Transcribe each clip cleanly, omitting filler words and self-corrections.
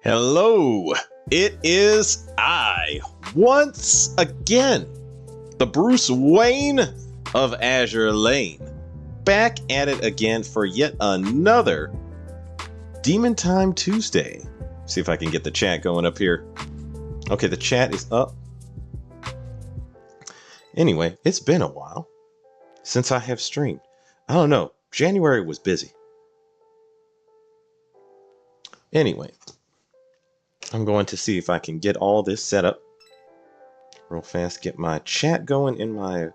Hello, it is I, once again, the Bruce Wayne of Azur Lane, back at it again for yet another Demon Time Tuesday. See if I can get the chat going up here. Okay, the chat is up. Anyway, it's been a while since I have streamed. I don't know, January was busy. Anyway, I'm going to see if I can get all this set up real fast. Get my chat going in my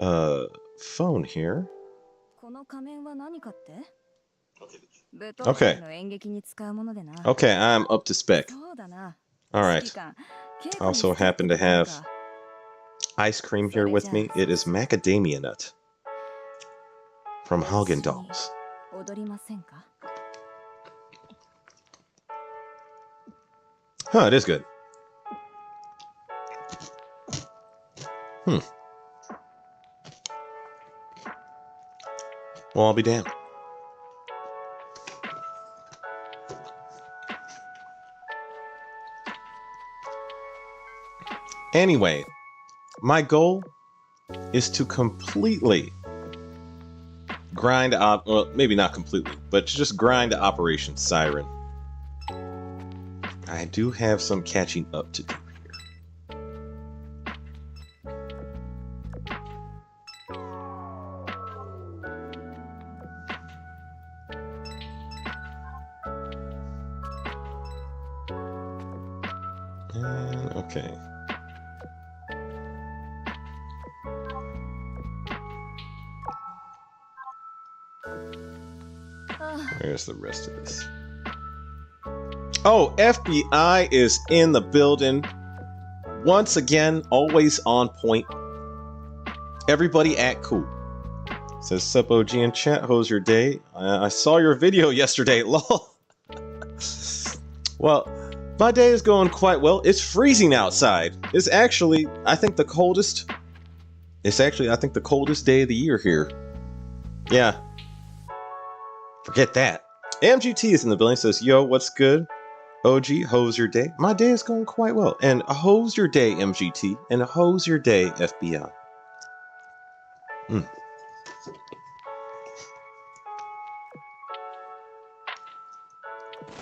phone here. Okay. Okay, I'm up to spec. Alright. I also happen to have ice cream here with me. It is macadamia nut from Haagen-Dazs. Huh, it is good. Well, I'll be damned. Anyway, my goal is to completely grind up, well, maybe not completely, but to just grind Operation Siren. I do have some catching up to do here. Okay. Where's the rest of this? Oh, FBI is in the building. Once again, always on point. Everybody act cool. Says Sup OG in chat, how's your day? I saw your video yesterday, lol. Well, my day is going quite well. It's freezing outside. It's actually, I think the coldest day of the year here. Yeah. Forget that. MGT is in the building, says, yo, what's good? OG, how's your day? My day is going quite well. And how's your day, MGT? And how's your day, FBI?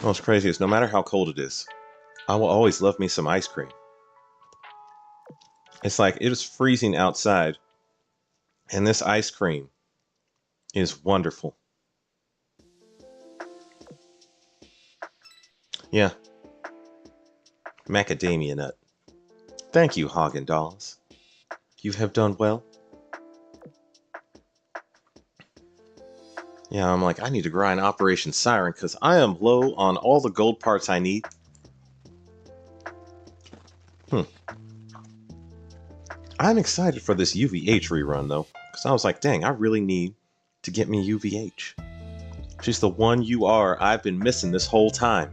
What's crazy is no matter how cold it is, I will always love me some ice cream. It's like it is freezing outside, and this ice cream is wonderful. Yeah. Macadamia nut. Thank you, Haagen-Dazs. You have done well. Yeah, I'm like, I need to grind Operation Siren because I am low on all the gold parts I need. I'm excited for this UVH rerun, though, because I was like, dang, I really need to get me UVH. She's the one UR I've been missing this whole time.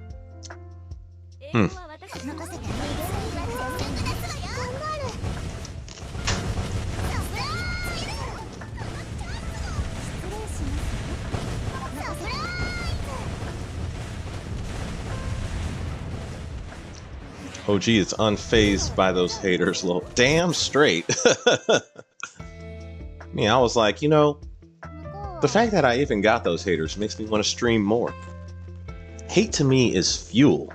OG is unfazed by those haters. Little damn straight. I was like, you know, the fact that I even got those haters makes me want to stream more. Hate to me is fuel.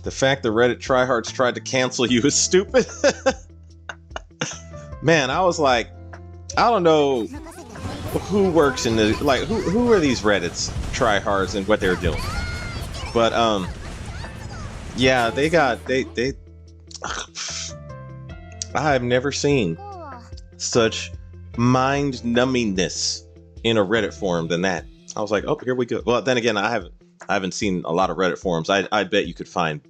The fact that Reddit tryhards tried to cancel you is stupid. Man, I was like, I don't know who works in the, like, who are these Reddits tryhards and what they're doing. But, yeah, they I've never seen such mind-numbingness in a Reddit forum than that. I was like, oh, here we go. Well, then again, I haven't seen a lot of Reddit forums. I bet you could find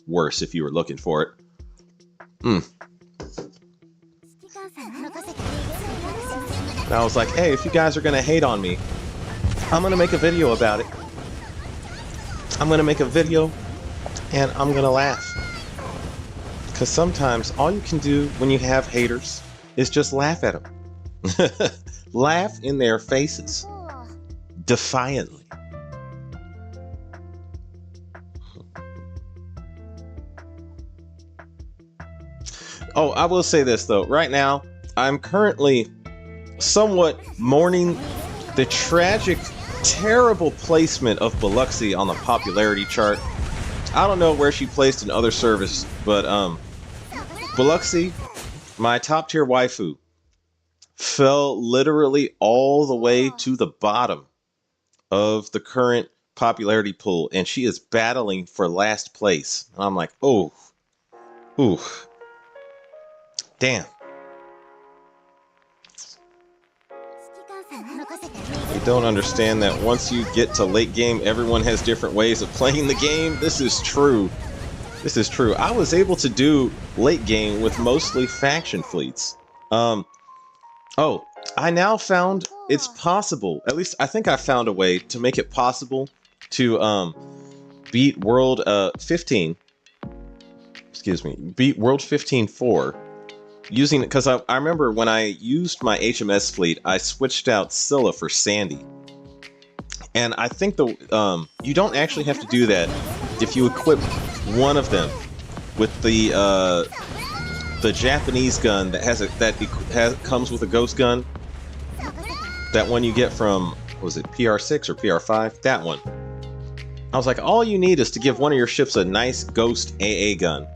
worse if you were looking for it. And I was like, hey, if you guys are gonna hate on me, I'm gonna make a video about it. I'm gonna make a video and I'm gonna laugh. Because sometimes all you can do when you have haters is just laugh at them. Laugh in their faces. Defiantly. Oh, I will say this though. Right now, I'm currently somewhat mourning the tragic, terrible placement of Biloxi on the popularity chart. I don't know where she placed in other service, but Biloxi, my top tier waifu, fell literally all the way to the bottom of the current popularity pool, and she is battling for last place. And I'm like, oh, ooh, damn. They don't understand that once you get to late game, everyone has different ways of playing the game. This is true. This is true. I was able to do late game with mostly faction fleets. Oh, I now found it's possible, at least I think I found a way to make it possible to beat World 15, excuse me, beat World 15-4 using it, because I remember when I used my HMS fleet, I switched out Scylla for Sandy. And I think you don't actually have to do that if you equip one of them with the Japanese gun that comes with a ghost gun. That one you get from, was it PR6 or PR5? That one. I was like, all you need is to give one of your ships a nice ghost AA gun.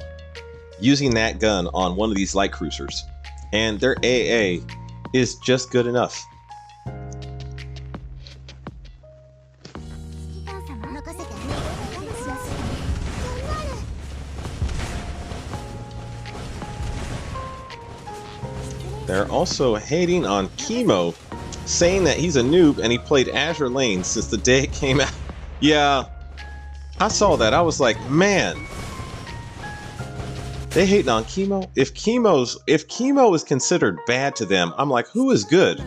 Using that gun on one of these light cruisers. And their AA is just good enough. They're also hating on Chemo, saying that he's a noob and he played Azure Lane since the day it came out. Yeah, I saw that. I was like, man, they hating on Chemo. If Chemo is considered bad to them, I'm like, who is good?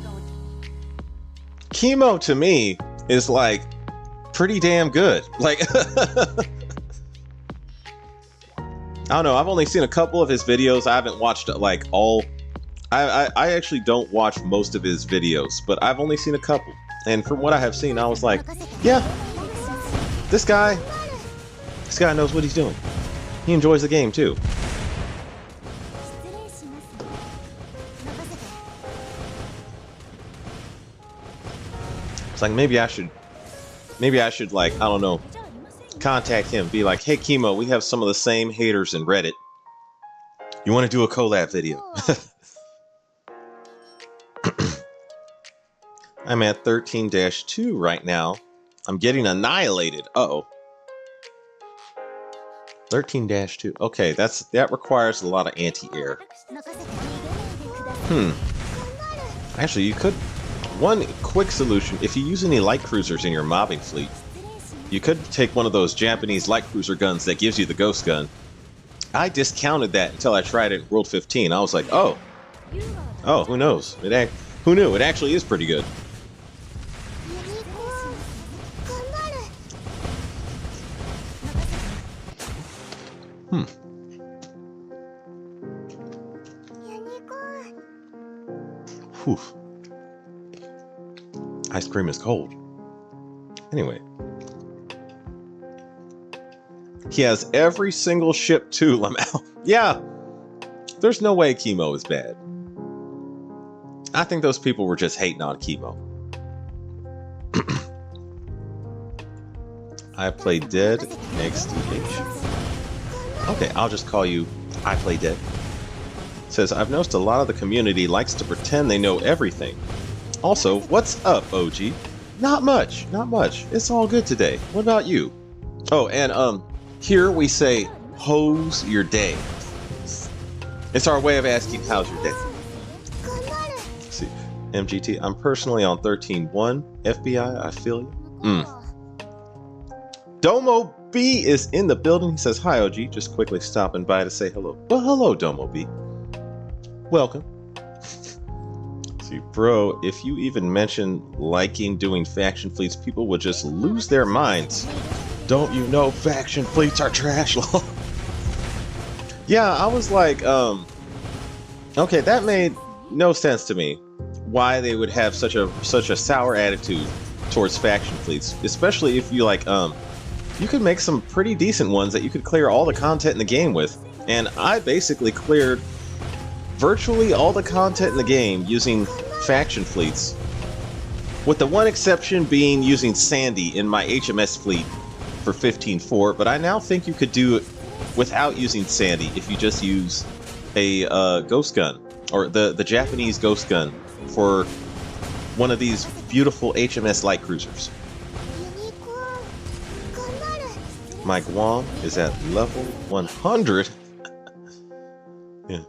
Chemo to me is like pretty damn good. Like, I don't know. I've only seen a couple of his videos. I haven't watched like all. I actually don't watch most of his videos, but I've only seen a couple. And from what I have seen, I was like, yeah, this guy knows what he's doing. He enjoys the game too. It's like maybe I should like, I don't know, contact him, be like, hey Chemo, we have some of the same haters in Reddit. You want to do a collab video? I'm at 13-2 right now. I'm getting annihilated. Uh-oh. 13-2. Okay, that requires a lot of anti-air. Actually, you could... One quick solution, if you use any light cruisers in your mobbing fleet, you could take one of those Japanese light cruiser guns that gives you the ghost gun. I discounted that until I tried it at World 15. I was like, oh, who knows? Who knew? It actually is pretty good. Whew. Ice cream is cold. Anyway. He has every single ship too, Lamau. Yeah. There's no way Chemo is bad. I think those people were just hating on Chemo. I play dead XDH. Okay, I'll just call you I play dead. Says, I've noticed a lot of the community likes to pretend they know everything. Also, what's up, OG? Not much, not much. It's all good today. What about you? Oh, and here we say, how's your day? It's our way of asking, how's your day? Let's see, MGT, I'm personally on 13.1. FBI, I feel you. Domo B is in the building. He says, hi, OG. Just quickly stopping by to say hello. Well, hello, Domo B. Welcome. See, bro, if you even mention liking doing faction fleets, people would just lose their minds. Don't you know faction fleets are trash? Yeah, I was like, okay, that made no sense to me. Why they would have such a sour attitude towards faction fleets, especially if you like, you could make some pretty decent ones that you could clear all the content in the game with. And I basically cleared virtually all the content in the game using faction fleets, with the one exception being using Sandy in my HMS fleet for 15.4, but I now think you could do it without using Sandy if you just use a ghost gun, or the Japanese ghost gun for one of these beautiful HMS light cruisers. My Guam is at level 100. Yeah.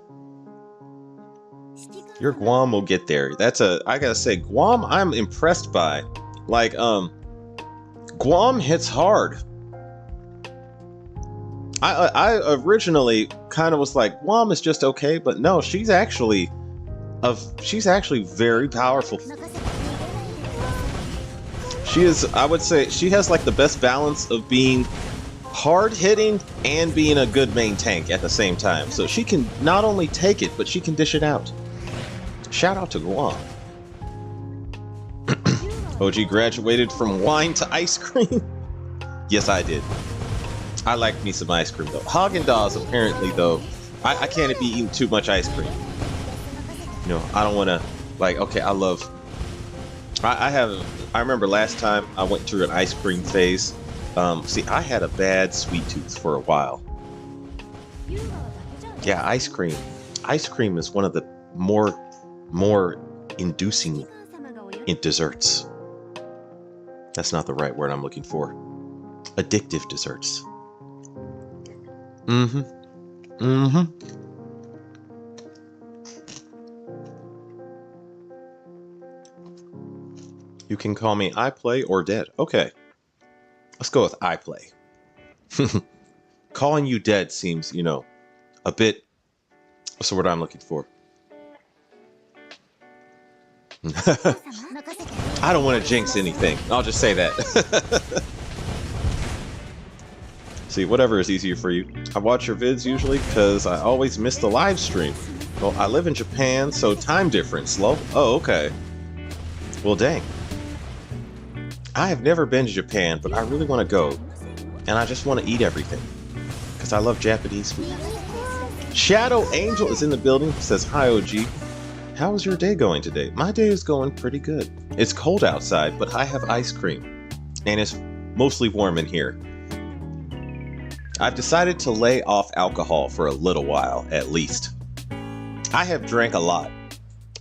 Your Guam will get there. I gotta say, Guam I'm impressed by. Like, Guam hits hard. I originally kind of was like, Guam is just okay, but no, she's actually very powerful. She is, I would say, she has like the best balance of being hard hitting and being a good main tank at the same time. So she can not only take it, but she can dish it out. Shout out to Guam. OG graduated from wine to ice cream. Yes, I did. I like me some ice cream though. Haagen-Dazs apparently though, I can't be eating too much ice cream. You know, I don't want to, like, okay, I remember last time I went through an ice cream phase. See, I had a bad sweet tooth for a while. Yeah, ice cream. Ice cream is one of the more inducing in desserts. That's not the right word I'm looking for. Addictive desserts. You can call me I play or dead. Okay. Let's go with I play. Calling you dead seems, you know, a bit... What's the word I'm looking for? I don't want to jinx anything. I'll just say that. See, whatever is easier for you. I watch your vids usually because I always miss the live stream. Well, I live in Japan, so time difference low. Oh, okay. Well, dang. I have never been to Japan, but I really want to go. And I just want to eat everything. Because I love Japanese food. Shadow Angel is in the building. Says, hi, OG. How is your day going today? My day is going pretty good. It's cold outside, but I have ice cream. And it's mostly warm in here. I've decided to lay off alcohol for a little while, at least. I have drank a lot.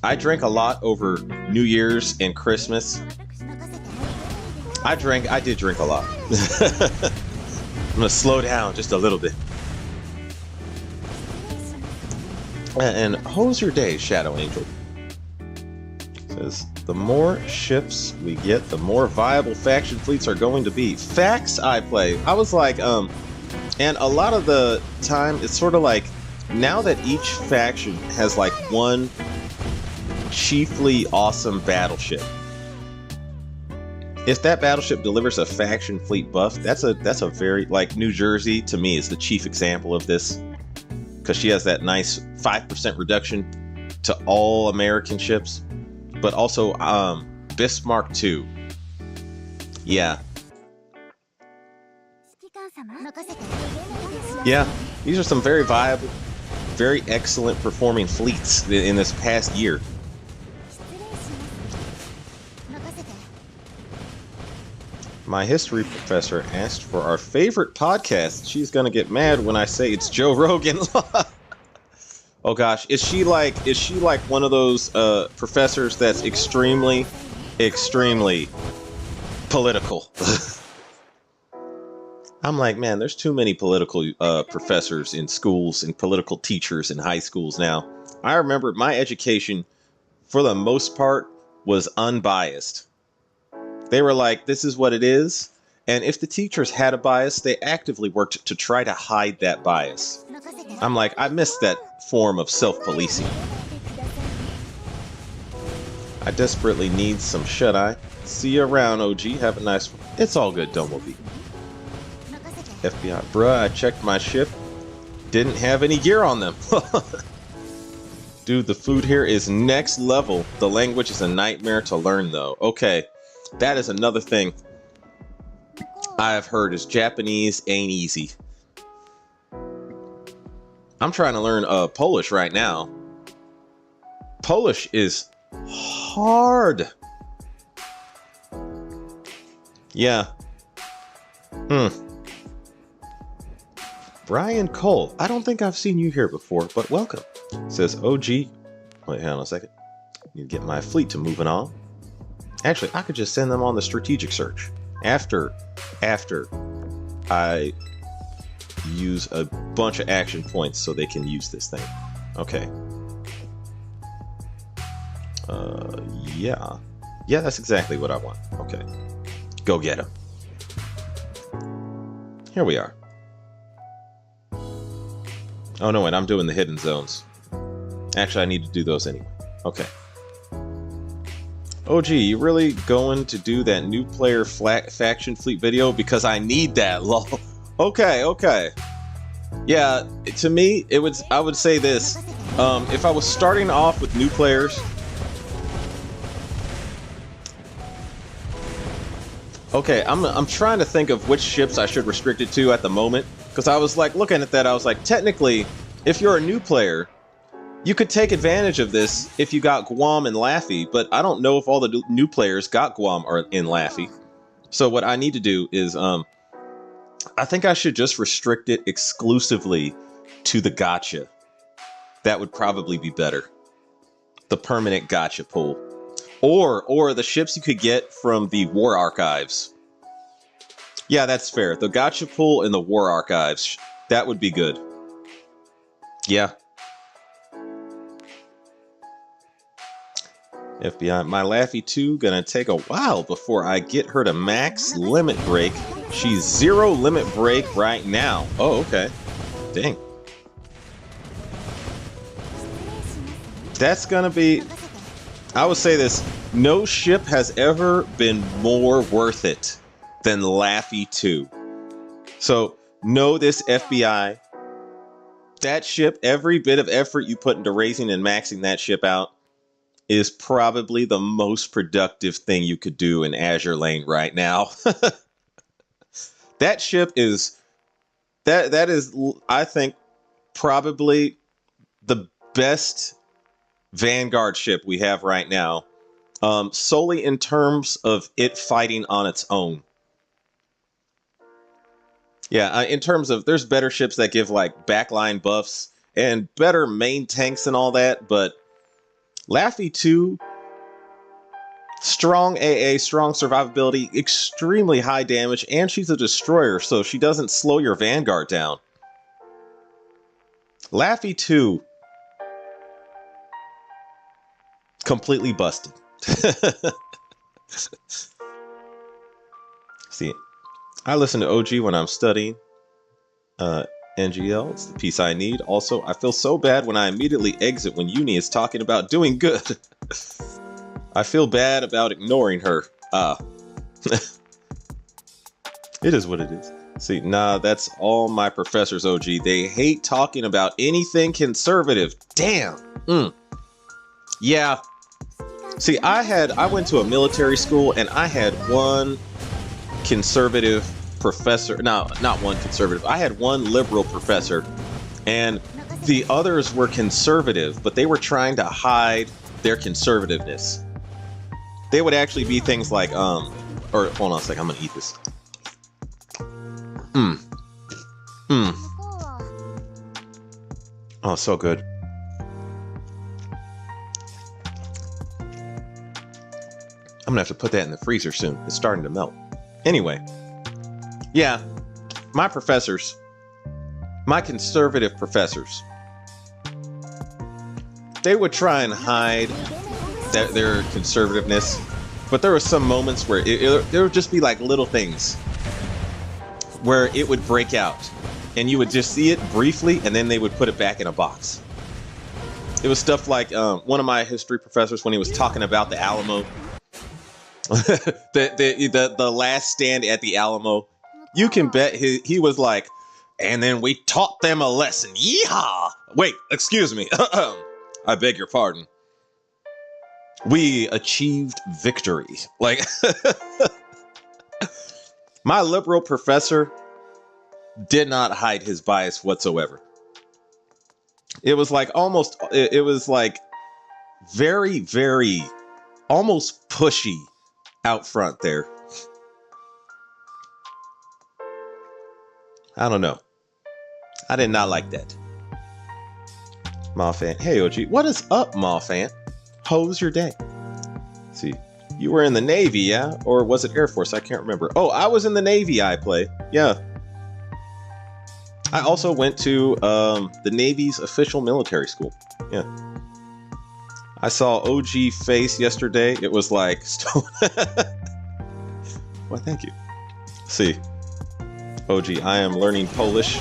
I drank a lot over New Year's and Christmas. I did drink a lot. I'm gonna slow down just a little bit. And how's your day, Shadow Angel? Says, the more ships we get, the more viable faction fleets are going to be. Facts, I play. I was like, and a lot of the time, it's sort of like, now that each faction has like one chiefly awesome battleship, if that battleship delivers a faction fleet buff, that's a very, like, New Jersey to me is the chief example of this, because she has that nice 5% reduction to all American ships, but also Bismarck II. Yeah. Yeah, these are some very viable, very excellent performing fleets in this past year. My history professor asked for our favorite podcast. She's gonna get mad when I say it's Joe Rogan. Oh gosh, is she like one of those professors that's extremely political? I'm like, man, there's too many political professors in schools and political teachers in high schools now. I remember my education, for the most part, was unbiased. They were like, this is what it is. And if the teachers had a bias, they actively worked to try to hide that bias. I'm like, I missed that form of self-policing. I desperately need some shut-eye. See you around, OG. Have a nice one. It's all good, Dumblebee. FBI. Bruh, I checked my ship. Didn't have any gear on them. Dude, the food here is next level. The language is a nightmare to learn, though. Okay. That is another thing I have heard is Japanese ain't easy. I'm trying to learn Polish right now. Polish is hard. Yeah. Brian Cole. I don't think I've seen you here before, but welcome. Says OG. Wait, hang on a second. Need to get my fleet to moving on. Actually, I could just send them on the strategic search after I use a bunch of action points so they can use this thing. Okay. Yeah. Yeah, that's exactly what I want. Okay. Go get him. Here we are. Oh, no, wait, I'm doing the hidden zones. Actually, I need to do those anyway. Okay. OG, you really going to do that new player faction fleet video? Because I need that, lol. Okay. Yeah, to me, I would say this. If I was starting off with new players... Okay, I'm trying to think of which ships I should restrict it to at the moment. Because I was like, looking at that, I was like, technically, if you're a new player, you could take advantage of this if you got Guam and Laffy, but I don't know if all the new players got Guam or in Laffy. So what I need to do is, I think I should just restrict it exclusively to the gacha. That would probably be better. The permanent gacha pool. Or the ships you could get from the War Archives. Yeah, that's fair. The gacha pool and the War Archives. That would be good. Yeah. FBI, my Laffy 2 gonna take a while before I get her to max limit break. She's 0 limit break right now. Oh, okay. Dang. That's gonna be... I would say this. No ship has ever been more worth it than Laffy 2. So, know this, FBI. That ship, every bit of effort you put into raising and maxing that ship out is probably the most productive thing you could do in Azure Lane right now. That ship is... That is, I think, probably the best Vanguard ship we have right now. Solely in terms of it fighting on its own. Yeah, in terms of, there's better ships that give like backline buffs and better main tanks and all that, but Laffy 2, strong AA, strong survivability, extremely high damage, and she's a destroyer, so she doesn't slow your Vanguard down. Laffy 2, completely busted. See, I listen to OG when I'm studying NGL. It's the piece I need. Also, I feel so bad when I immediately exit when Uni is talking about doing good. I feel bad about ignoring her. It is what it is. See, nah, that's all my professors, OG. They hate talking about anything conservative. Damn. Yeah. See, I went to a military school and I had one conservative professor. No, not one conservative. I had one liberal professor and the others were conservative, but they were trying to hide their conservativeness. They would actually be things like, or hold on a second, I'm gonna eat this. Oh, so good. I'm gonna have to put that in the freezer soon. It's starting to melt. Anyway, yeah, my professors, my conservative professors, they would try and hide their conservativeness, but there were some moments where there would just be like little things where it would break out and you would just see it briefly and then they would put it back in a box. It was stuff like one of my history professors, when he was talking about the Alamo, the last stand at the Alamo, you can bet he was like, and then we taught them a lesson. Yeehaw! Wait, excuse me. I beg your pardon. We achieved victory. Like, my liberal professor did not hide his bias whatsoever. It was like almost, it was like Very, very almost pushy out front there. I don't know. I did not like that. Moffant. Hey, OG. What is up, Moffant? How's your day? Let's see. You were in the Navy, yeah? Or was it Air Force? I can't remember. Oh, I was in the Navy, I play. Yeah. I also went to the Navy's official military school. Yeah. I saw OG face yesterday. It was like... Well, thank you. Let's see. OG, I am learning Polish.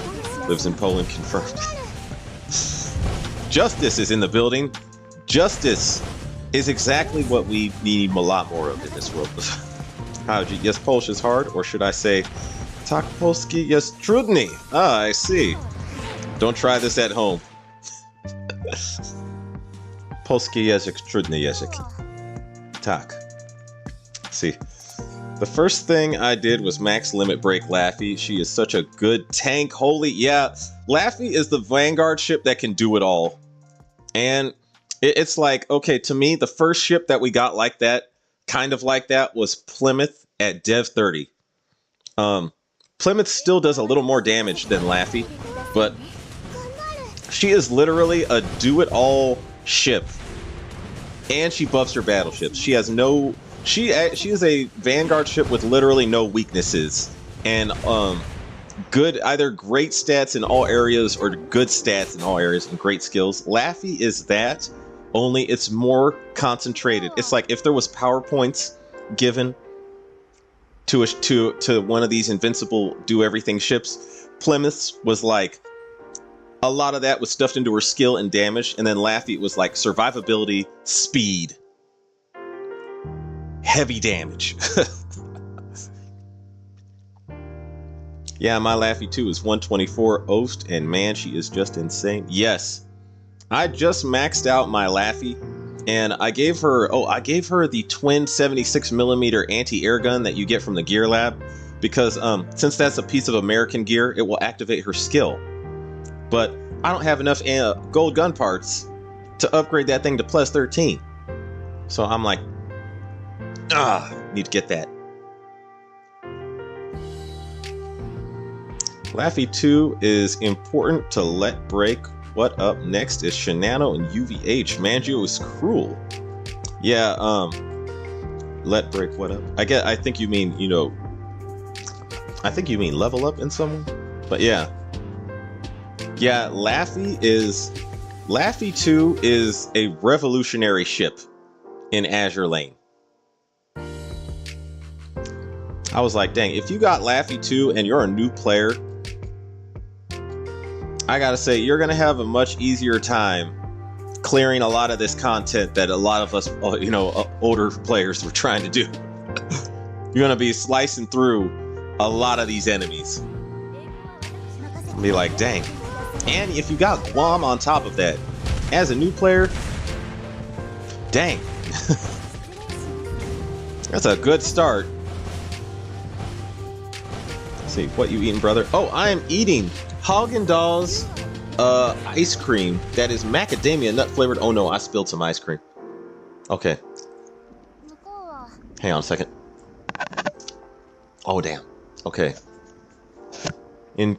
Lives in Poland, confirmed. Justice is in the building. Justice is exactly what we need a lot more of in this world. OG, yes, Polish is hard, or should I say, tak polski jest trudny. Ah, I see. Don't try this at home. Polski język trudny język. Tak. See. The first thing I did was max limit break Laffy. She is such a good tank. Holy, yeah. Laffy is the Vanguard ship that can do it all. And it's like, okay, to me, the first ship that we got like that, kind of like that, was Plymouth at Dev 30. Plymouth still does a little more damage than Laffy, but she is literally a do-it-all ship. And she buffs her battleships. She has no... She is a Vanguard ship with literally no weaknesses, and good, either great stats in all areas or good stats in all areas and great skills. Laffy is that, only it's more concentrated. It's like if there was PowerPoints given to one of these invincible do everything ships, Plymouth's was like a lot of that was stuffed into her skill and damage, and then Laffy was like survivability, speed, heavy damage. Yeah, my Laffy 2 is 124 Oast, and man, she is just insane. Yes, I just maxed out my Laffy, and I gave her the twin 76mm anti-air gun that you get from the Gear Lab, because since that's a piece of American gear, it will activate her skill. But I don't have enough gold gun parts to upgrade that thing to plus 13. So I'm like, need to get that. Laffy 2 is important to let break. What up next is Shinano and UVH. Manju is cruel. Yeah, let break what up? I think you mean, I think you mean level up in someone. But yeah. Yeah, Laffy 2 is a revolutionary ship in Azur Lane. I was like, dang, if you got Laffy 2 and you're a new player, I gotta say, you're gonna have a much easier time clearing a lot of this content that a lot of us, older players were trying to do. You're gonna be slicing through a lot of these enemies. Be like, dang. And if you got Guam on top of that, as a new player, dang. That's a good start. Let's see, what you eating, brother? Oh, I am eating Haagen-Dazs ice cream that is macadamia nut flavored. Oh no, I spilled some ice cream. Okay. Hang on a second. Oh damn. Okay. In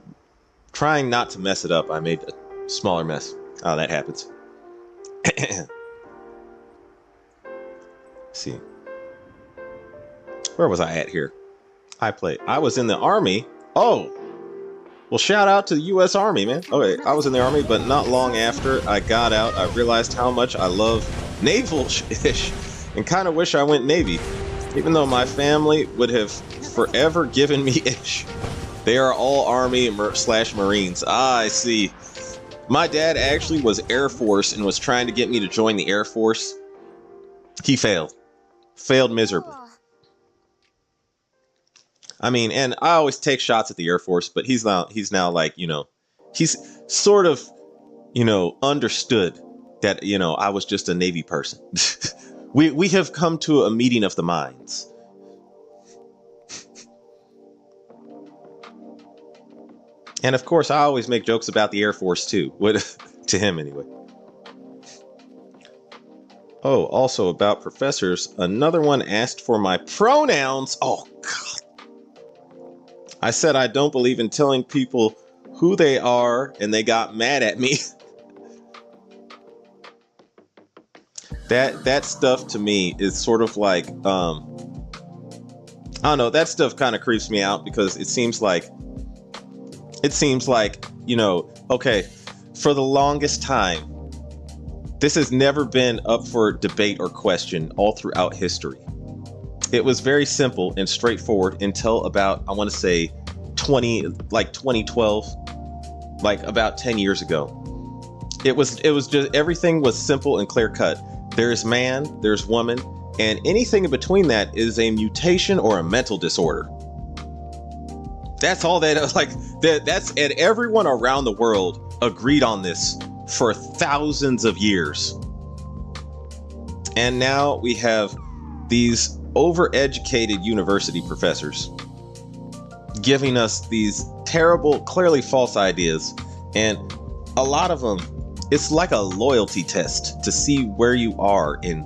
trying not to mess it up, I made a smaller mess. Oh, that happens. See. Where was I at here? I was in the Army. Oh! Well, shout out to the U.S. Army, man. Okay, I was in the Army, but not long after I got out, I realized how much I love naval-ish and kind of wish I went Navy. Even though my family would have forever given me ish. They are all Army / Marines. Ah, I see. My dad actually was Air Force and was trying to get me to join the Air Force. He failed. Failed miserably. I mean, and I always take shots at the Air Force, but he's now like, he's sort of, understood that, I was just a Navy person. We have come to a meeting of the minds. And of course, I always make jokes about the Air Force too. To him anyway. Oh, also about professors, another one asked for my pronouns. Oh, God. I said I don't believe in telling people who they are, and they got mad at me. That stuff to me is sort of like, I don't know, that stuff kind of creeps me out because it seems like, okay, for the longest time, this has never been up for debate or question all throughout history. It was very simple and straightforward until about, I want to say 2012, like about 10 years ago. It was just, everything was simple and clear cut. There's man, there's woman, and anything in between that is a mutation or a mental disorder. That's all that, like, that's, and everyone around the world agreed on this for thousands of years. And now we have these overeducated university professors giving us these terrible, clearly false ideas. And a lot of them, it's like a loyalty test to see where you are in.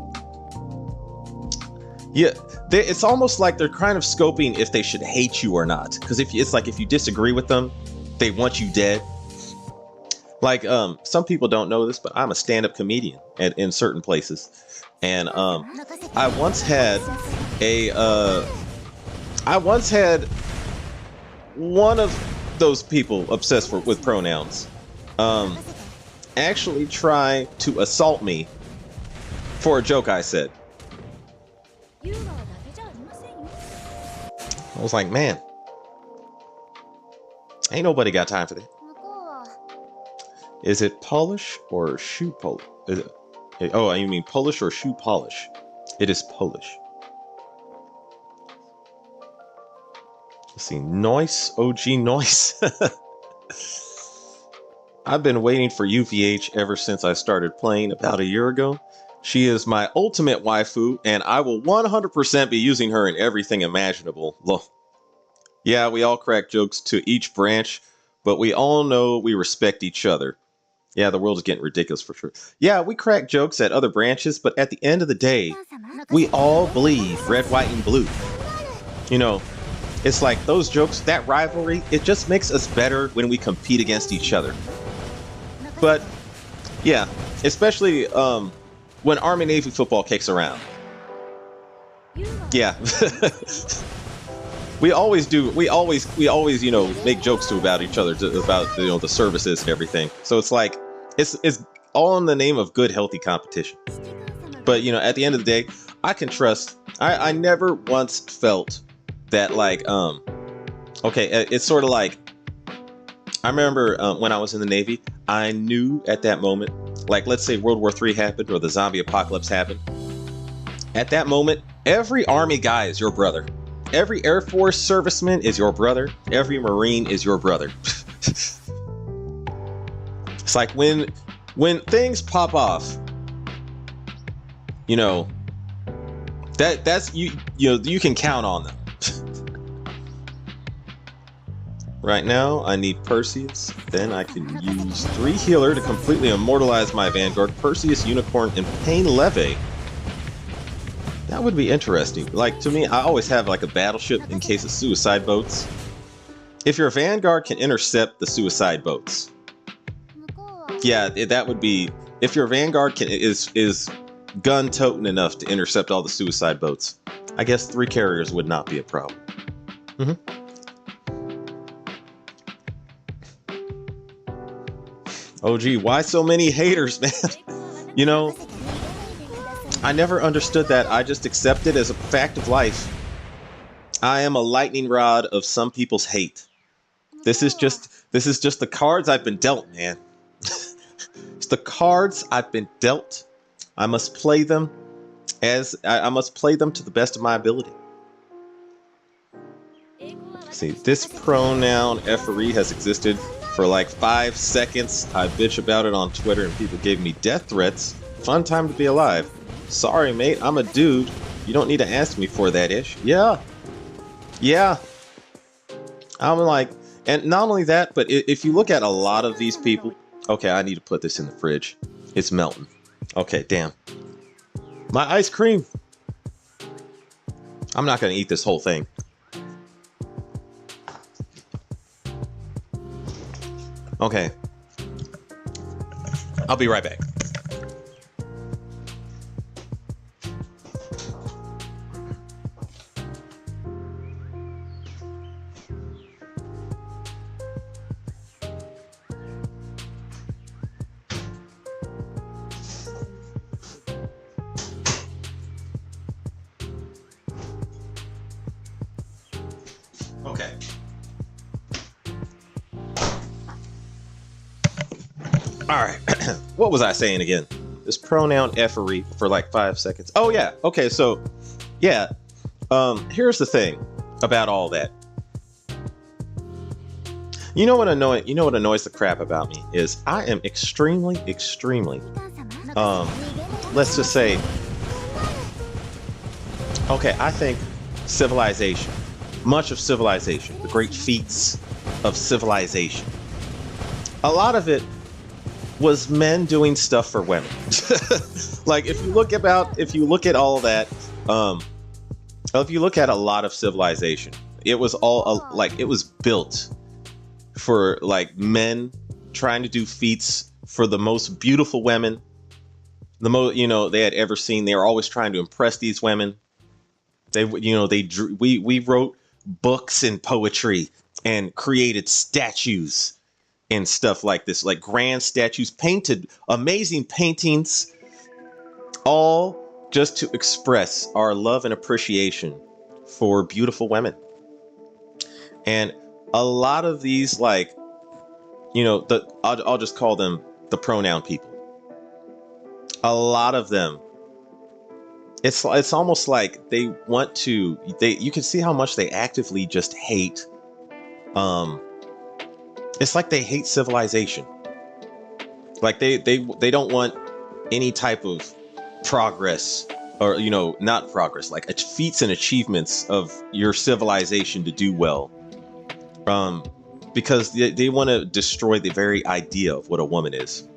Yeah, it's almost like they're kind of scoping if they should hate you or not. Because if you disagree with them, they want you dead. Like, some people don't know this, but I'm a stand-up comedian in certain places. And I once had one of those people obsessed with pronouns actually try to assault me for a joke I said. I was like, man, ain't nobody got time for that. Is it polish or shoe polish? Oh, you mean Polish or shoe polish? It is Polish. Let's see, Noise, OG Noise. I've been waiting for UVH ever since I started playing about a year ago. She is my ultimate waifu, and I will 100% be using her in everything imaginable. Look. Yeah, we all crack jokes to each branch, but we all know we respect each other. Yeah, the world is getting ridiculous for sure. Yeah, we crack jokes at other branches, but at the end of the day, we all believe red, white, and blue. You know, it's like those jokes, that rivalry, it just makes us better when we compete against each other. But, yeah, especially when Army-Navy football kicks around. Yeah. We always do. We always, make jokes about each other, about, the services and everything. So it's like, it's all in the name of good, healthy competition. But, at the end of the day, I can trust. I never once felt that, like, okay, it's sort of like, I remember when I was in the Navy, I knew at that moment, like, let's say World War III happened or the zombie apocalypse happened. At that moment, every Army guy is your brother. Every Air Force serviceman is your brother. Every Marine is your brother. It's like when things pop off, that's you can count on them. Right now, I need Perseus. Then I can use 3 healer to completely immortalize my Vanguard, Perseus, Unicorn, and Pain Leve. That would be interesting. Like, to me, I always have like a battleship in case of suicide boats. If your Vanguard can intercept the suicide boats, yeah, that would be. If your Vanguard is gun-toting enough to intercept all the suicide boats, I guess 3 carriers would not be a problem. Oh, gee, why so many haters, man? I never understood that. I just accept it as a fact of life. I am a lightning rod of some people's hate. This is just the cards I've been dealt, man. It's the cards I've been dealt. I must play them I must play them to the best of my ability. See, this pronoun effery has existed for like 5 seconds. I bitch about it on Twitter and people gave me death threats. Fun time to be alive. Sorry, mate, I'm a dude. You don't need to ask me for that ish. Yeah. I'm like, and not only that, but if you look at a lot of these people, okay, I need to put this in the fridge. It's melting. Okay, damn. My ice cream. I'm not going to eat this whole thing. Okay. I'll be right back. Okay. All right. What was I saying again? This pronoun effery for like 5 seconds. Oh yeah. Okay. So, yeah. Here's the thing about all that. You know what annoys the crap about me is I am extremely, let's just say, okay, I think civilization, much of civilization, the great feats of civilization, a lot of it was men doing stuff for women. Like if you look at all that, if you look at a lot of civilization, it was all like it was built for like men trying to do feats for the most beautiful women, the most they had ever seen. They were always trying to impress these women. They drew. We wrote books and poetry and created statues and stuff like this, like grand statues, painted amazing paintings, all just to express our love and appreciation for beautiful women. And a lot of these, like, I'll just call them the pronoun people. A lot of them, it's almost like they want to. You can see how much they actively just hate. It's like they hate civilization. Like they don't want any type of progress, or not progress, like feats and achievements of your civilization to do well. Because they want to destroy the very idea of what a woman is.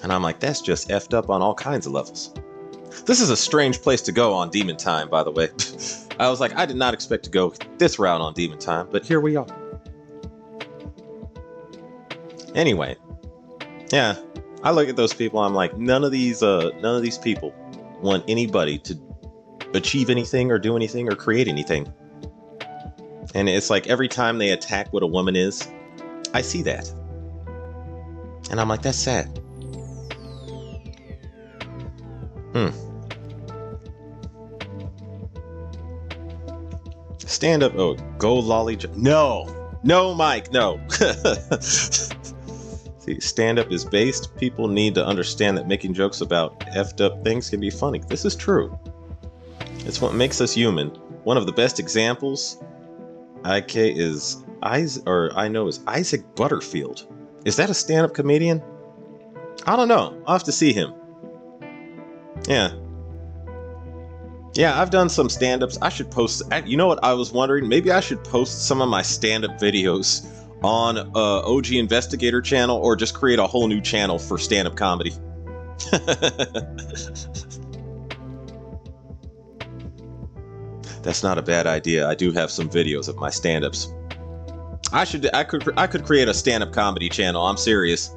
And I'm like, that's just effed up on all kinds of levels. This is a strange place to go on Demon Time, by the way. I was like, I did not expect to go this route on Demon Time, but here we are. Anyway, yeah, I look at those people. I'm like, none of these people want anybody to achieve anything or do anything or create anything. And it's like every time they attack what a woman is, I see that, and I'm like, that's sad. Stand up. Oh, go lolly. No, Mike, no. See, stand up is based. People need to understand that making jokes about effed up things can be funny. This is true. It's what makes us human. One of the best examples I know is Isaac Butterfield. Is that a stand-up comedian? I don't know. I'll have to see him. Yeah, I've done some stand-ups. I should post. You know what I was wondering? Maybe I should post some of my stand-up videos on OG Investigator channel, or just create a whole new channel for stand-up comedy. That's not a bad idea. I do have some videos of my stand-ups. I could create a stand-up comedy channel. I'm serious.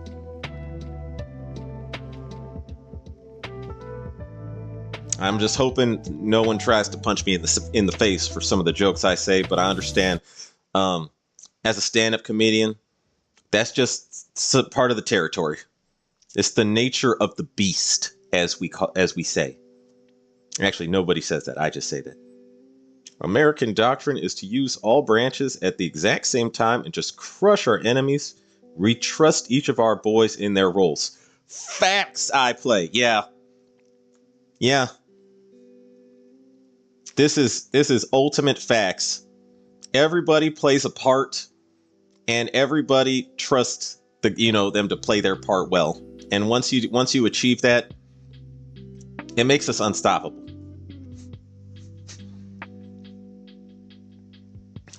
I'm just hoping no one tries to punch me in the face for some of the jokes I say, but I understand. As a stand-up comedian, that's just part of the territory. It's the nature of the beast, as we say. Actually, nobody says that. I just say that. American doctrine is to use all branches at the exact same time and just crush our enemies. We trust each of our boys in their roles. Facts I play. Yeah. This is ultimate facts. Everybody plays a part, and everybody trusts them to play their part well. And once you achieve that, it makes us unstoppable.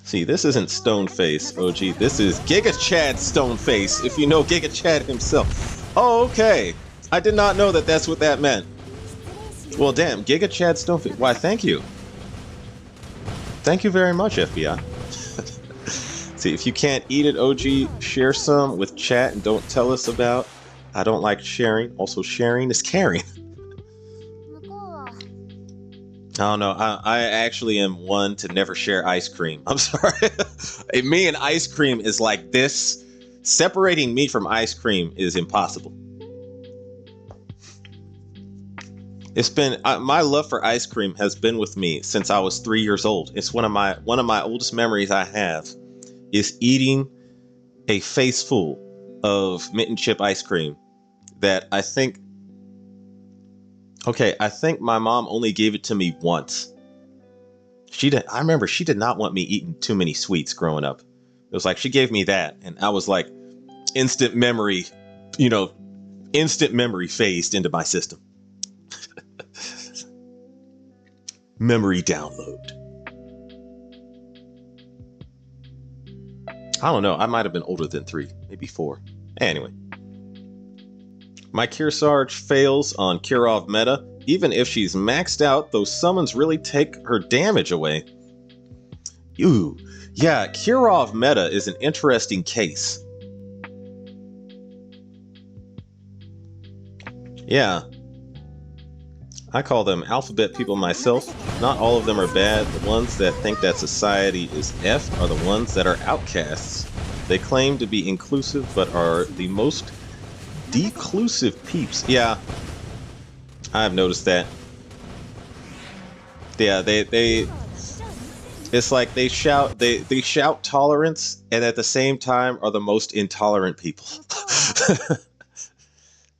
See, this isn't Stoneface, OG. This is Giga Chad Stoneface, if you know Giga Chad himself. Oh, okay. I did not know that that's what that meant. Well, damn, Giga Chad Stonefield. Why, thank you. Thank you very much, FBI. See, if you can't eat it, OG, share some with chat and don't tell us about. I don't like sharing. Also, sharing is caring. I don't know. I actually am one to never share ice cream. I'm sorry. Me and ice cream is like this. Separating me from ice cream is impossible. It's been my love for ice cream has been with me since I was 3 years old. It's one of my oldest memories I have is eating a face full of mint and chip ice cream that I think my mom only gave it to me once. I remember she did not want me eating too many sweets growing up. It was like she gave me that and I was like instant memory phased into my system. Memory download. I don't know. I might have been older than 3, maybe 4. Anyway. My Kearsarge fails on Kirov meta. Even if she's maxed out, those summons really take her damage away. Ooh. Yeah, Kirov meta is an interesting case. Yeah. I call them alphabet people myself. Not all of them are bad. The ones that think that society is F are the ones that are outcasts. They claim to be inclusive, but are the most declusive peeps. Yeah, I've noticed that. Yeah, they it's like they shout tolerance, and at the same time are the most intolerant people.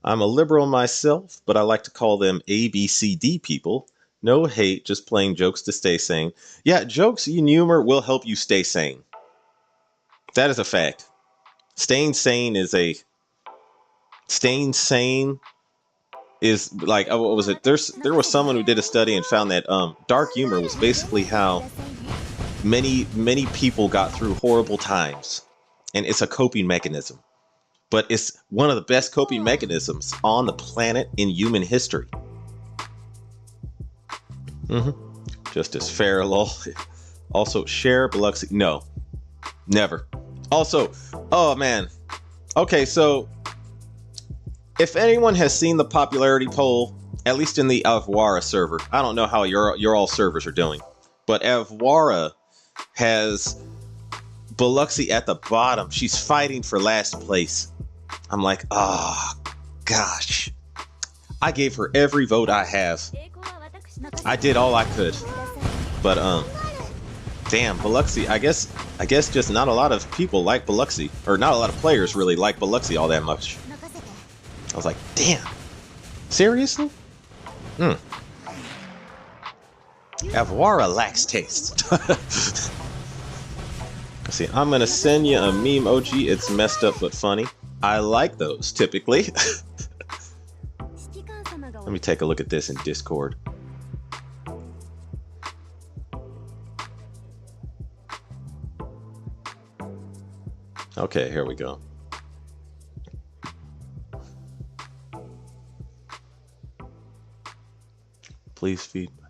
I'm a liberal myself, but I like to call them ABCD people. No hate, just playing jokes to stay sane. Yeah, jokes and humor will help you stay sane. That is a fact. Staying sane is like, what was it? There was someone who did a study and found that dark humor was basically how many people got through horrible times, and it's a coping mechanism. But it's one of the best coping mechanisms on the planet in human history. Justice fair, lol. Also, share Biloxi. No, never. Also, oh man. Okay, so if anyone has seen the popularity poll, at least in the Avwara server, I don't know how your all servers are doing, but Avwara has Biloxi at the bottom. She's fighting for last place. I'm like, oh, gosh. I gave her every vote I have. I did all I could. But, damn, Biloxi, I guess just not a lot of people like Biloxi. Or not a lot of players really like Biloxi all that much. I was like, damn. Seriously? Avwara lacks taste. See, I'm gonna send you a meme, OG. It's messed up but funny. I like those, typically. Let me take a look at this in Discord. Okay, here we go. Please feed my...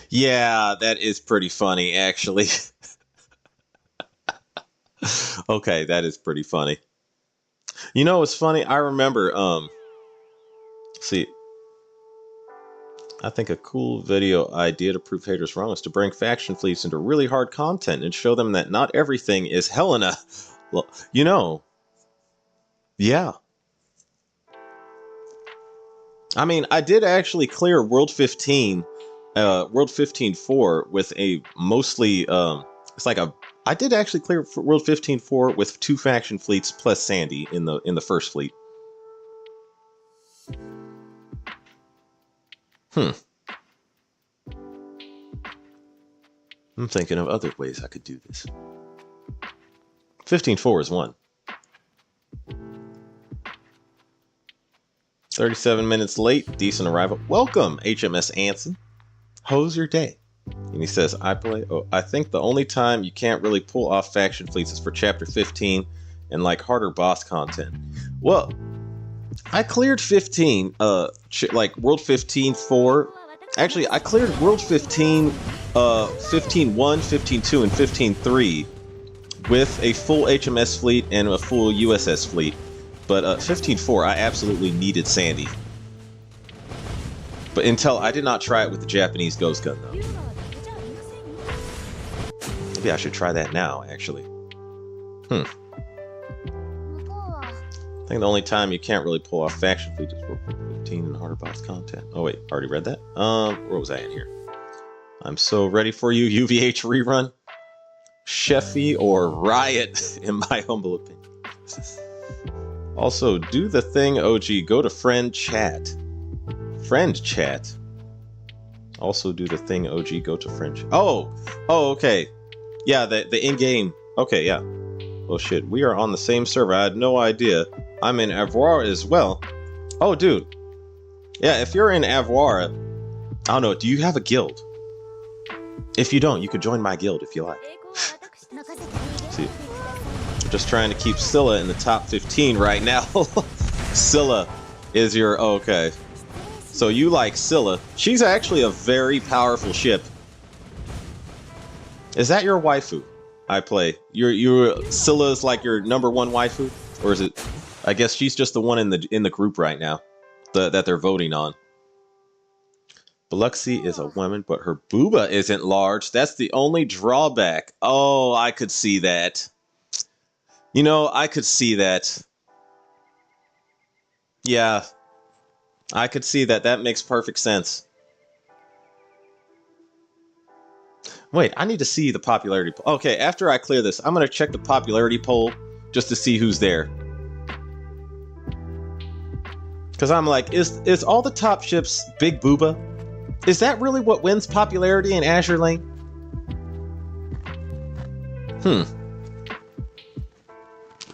Yeah, that is pretty funny, actually. Okay, that is pretty funny. You know what's funny? I remember, see, I think a cool video idea to prove haters wrong is to bring faction fleets into really hard content and show them that not everything is Helena. Well, you know, yeah. I mean, I did actually clear World 15 4 with a mostly, it's like a, I did actually clear World 15 4 with 2 faction fleets plus Sandy in the first fleet. I'm thinking of other ways I could do this. 15-4 is one. 37 minutes late, decent arrival. Welcome, HMS Anson. How's your day? And he says, I think the only time you can't really pull off faction fleets is for chapter 15 and like harder boss content. Well, I cleared 15, like World 15 4. Actually, I cleared World 15, 15-1, 15-2, and 15-3 with a full HMS fleet and a full USS fleet. But 15-4, I absolutely needed Sandy. But until I did not try it with the Japanese Ghost Gun, though. Maybe I should try that now, actually. I think the only time you can't really pull off faction fleet is World 15 and harder boss content. Oh wait, already read that? Where was I in here? I'm so ready for you, UVH rerun. Sheffy or Riot, in my humble opinion. Also, do the thing, OG. Go to friend chat. Friend chat. Also do the thing, OG. Go to friend chat. Oh, okay. Yeah, the in-game. Okay, yeah. Oh shit, we are on the same server. I had no idea. I'm in Avoir as well. Oh, dude. Yeah, if you're in Avoir, I don't know, do you have a guild? If you don't, you could join my guild if you like. See, I'm just trying to keep Scylla in the top 15 right now. Scylla is your... okay. So you like Scylla. She's actually a very powerful ship. Is that your waifu? I play. Your Scylla is like your #1 waifu? Or is it... I guess she's just the one in the group right now that they're voting on. Biloxi is a woman, but her booba isn't large. That's the only drawback. Oh, I could see that. You know, I could see that. Yeah. I could see that. That makes perfect sense. Wait, I need to see the popularity poll. Okay, after I clear this, I'm going to check the popularity poll just to see who's there. Because I'm like, is all the top ships big booba? Is that really what wins popularity in Azur Lane?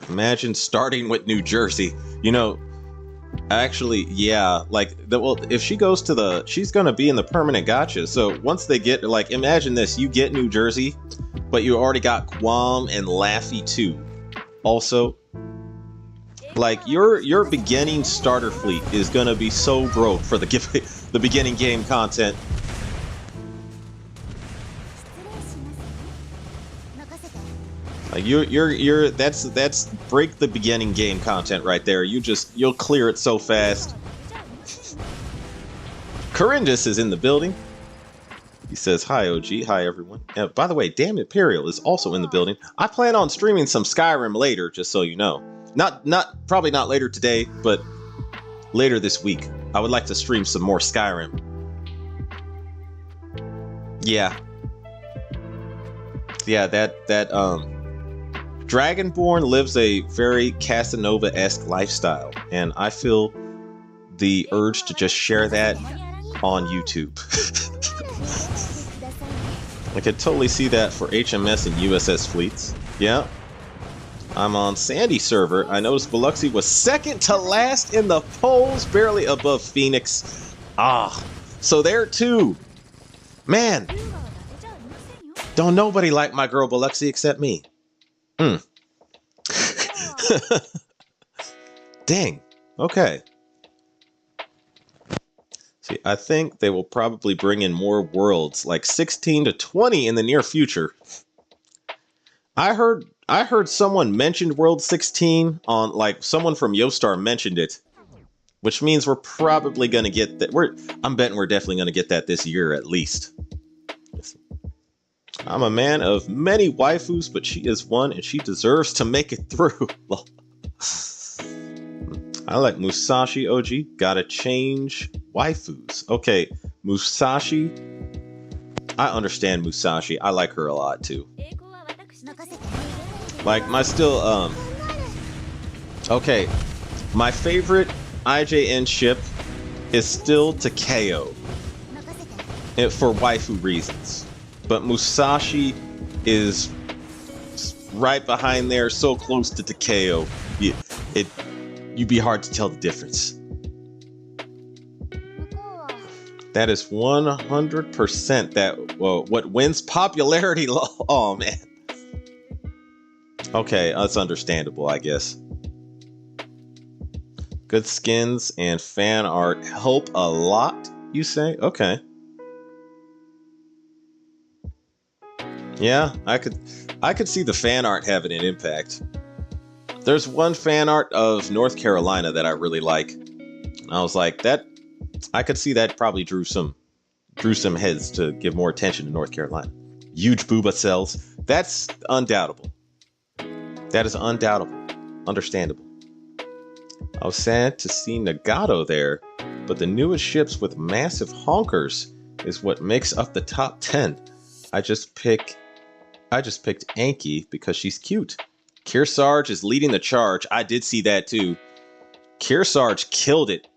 Imagine starting with New Jersey. You know, actually, yeah, like, well, if she goes to she's going to be in the permanent gacha. So once they get, like, imagine this, you get New Jersey, but you already got Guam and Laffy too. Also, like, your beginning starter fleet is going to be so broke for the beginning game content. Like that's break the beginning game content right there. You'll clear it so fast. Corindus is in the building. He says, hi, OG. Hi, everyone. By the way, Damn Imperial is also in the building. I plan on streaming some Skyrim later, just so you know. Probably not later today, but later this week. I would like to stream some more Skyrim. Yeah. Yeah, that Dragonborn lives a very Casanova-esque lifestyle, and I feel the urge to just share that on YouTube. I could totally see that for HMS and USS fleets. Yeah. I'm on Sandy server. I noticed Biloxi was second to last in the polls, barely above Phoenix. Ah, so there too. Man, don't nobody like my girl Biloxi except me. Dang. Okay. See, I think they will probably bring in more worlds, like 16 to 20 in the near future. I heard someone mentioned World 16 on, like, someone from Yostar mentioned it, which means we're probably going to get that. I'm betting we're definitely going to get that this year at least. I'm a man of many waifus, but she is one and she deserves to make it through. I like Musashi, OG. Gotta change waifus. Okay, Musashi. I understand Musashi. I like her a lot too. Like, okay, my favorite IJN ship is still Takeo, for waifu reasons. But Musashi is right behind there, so close to Takeo. You'd be hard to tell the difference. That is 100% that what wins popularity. Oh man. Okay, that's understandable, I guess. Good skins and fan art help a lot, you say? Okay. Yeah, I could see the fan art having an impact. There's one fan art of North Carolina that I really like. I was like, that I could see that probably drew some heads to give more attention to North Carolina. Huge booba cells. That's undoubtable. That is undoubtable. Understandable. I was sad to see Nagato there, but the newest ships with massive honkers is what makes up the top 10. I just picked Anki because she's cute. Kearsarge is leading the charge. I did see that too. Kearsarge killed it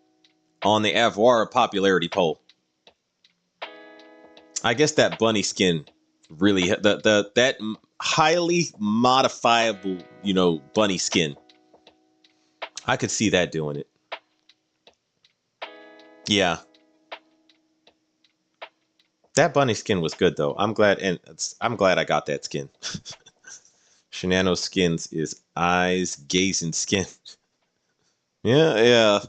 on the Avoir popularity poll. I guess that bunny skin really that highly modifiable, bunny skin. I could see that doing it. Yeah. That bunny skin was good though. I'm glad I got that skin. Shinano skins is eyes gazing skin. Yeah.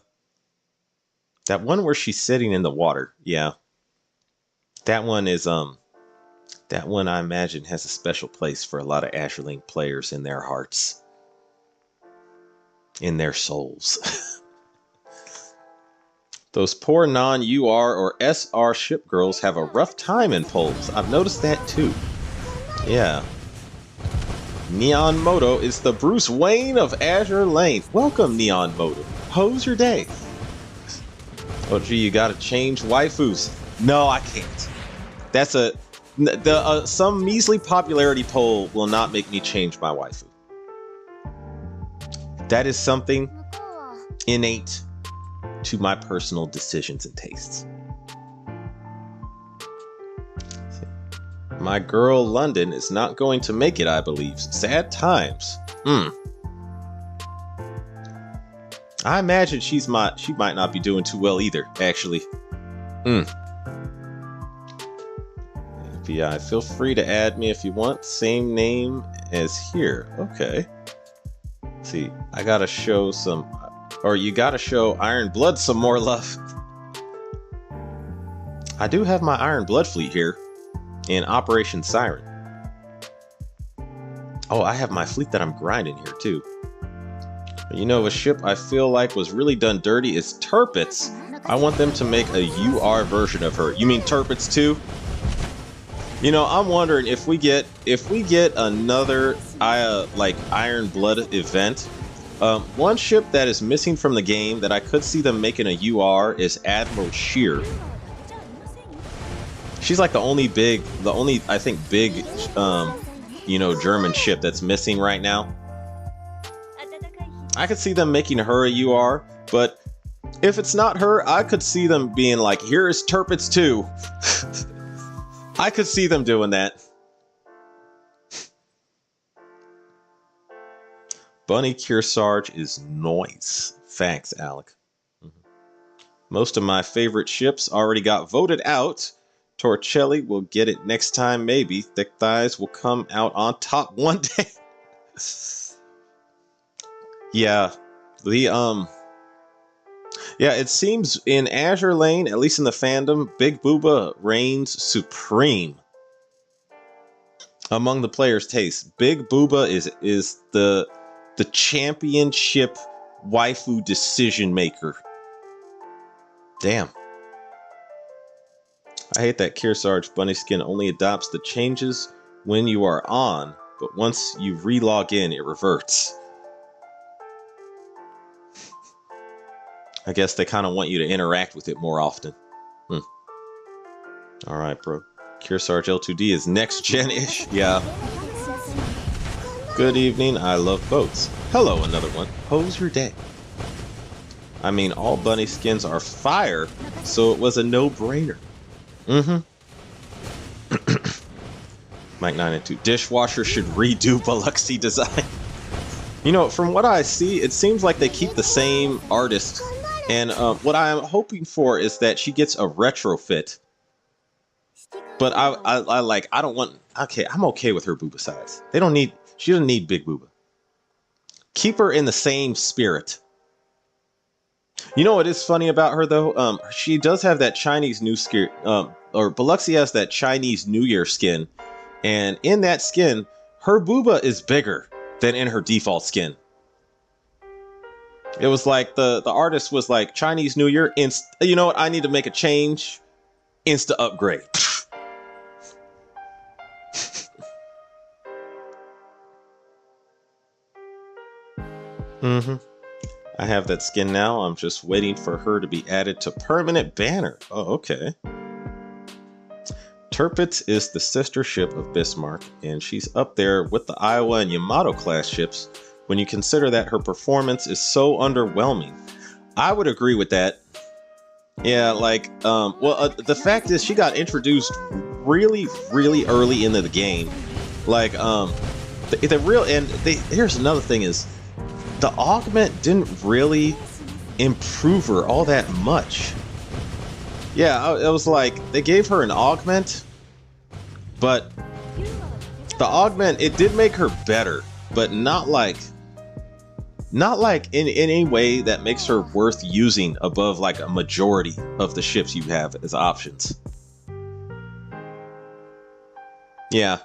That one where she's sitting in the water. Yeah. That one is that one I imagine has a special place for a lot of Azur Lane players in their hearts. In their souls. Those poor non-UR or SR ship girls have a rough time in polls. I've noticed that too. Yeah. Neon Moto is the Bruce Wayne of Azur Lane. Welcome, Neon Moto. How's your day? Oh, gee, you gotta change waifus. No, I can't. That's some measly popularity poll will not make me change my waifu. That is something innate to my personal decisions and tastes. My girl London is not going to make it, I believe. Sad times. I imagine she might not be doing too well either, actually. FBI, feel free to add me if you want. Same name as here. Okay. See, I gotta show you gotta show Iron Blood some more love. I do have my Iron Blood fleet here in Operation Siren. Oh, I have my fleet that I'm grinding here too. A ship I feel like was really done dirty is Turpits. I want them to make a UR version of her. You mean Turpits too? I'm wondering if we get another Iron Blood event. One ship that is missing from the game that I could see them making a UR is Admiral Shear. She's like the only big German ship that's missing right now. I could see them making her a UR, but if it's not her, I could see them being like, here is Turpits 2. I could see them doing that. Bunny Kearsarge is noise. Thanks, Alec. Most of my favorite ships already got voted out. Torcelli will get it next time, maybe. Thick Thighs will come out on top one day. Yeah. It seems in Azur Lane, at least in the fandom, Big Booba reigns supreme among the players' tastes. Big Booba is the championship waifu decision maker. Damn. I hate that Kearsarge bunny skin only adopts the changes when you are on, but once you re-log in, it reverts. I guess they kind of want you to interact with it more often. Alright, bro. Kearsarge L2D is next gen-ish. Yeah. Good evening, I love boats. Hello, another one. How's your day? I mean, all bunny skins are fire, so it was a no-brainer. Mike 9 and 2. Dishwasher should redo Biluxi design. From what I see, it seems like they keep the same artist. And what I'm hoping for is that she gets a retrofit. But I don't want. Okay, I'm okay with her booba size. She doesn't need big booba. Keep her in the same spirit. You know what is funny about her though? She does have that Chinese New skin, or Biloxi has that Chinese New Year skin, and in that skin, her booba is bigger than in her default skin. It was like the artist was like, Chinese New Year, you know what? I need to make a change. Insta upgrade. I have that skin now. I'm just waiting for her to be added to permanent banner. Oh, okay. Tirpitz is the sister ship of Bismarck, and she's up there with the Iowa and Yamato class ships when you consider that her performance is so underwhelming. I would agree with that. Yeah, like, the fact is she got introduced really, really early into the game. Like, here's another thing is, the augment didn't really improve her all that much. Yeah, it was like, they gave her an augment, but the augment, it did make her better, but not like in any way that makes her worth using above like a majority of the ships you have as options. Yeah.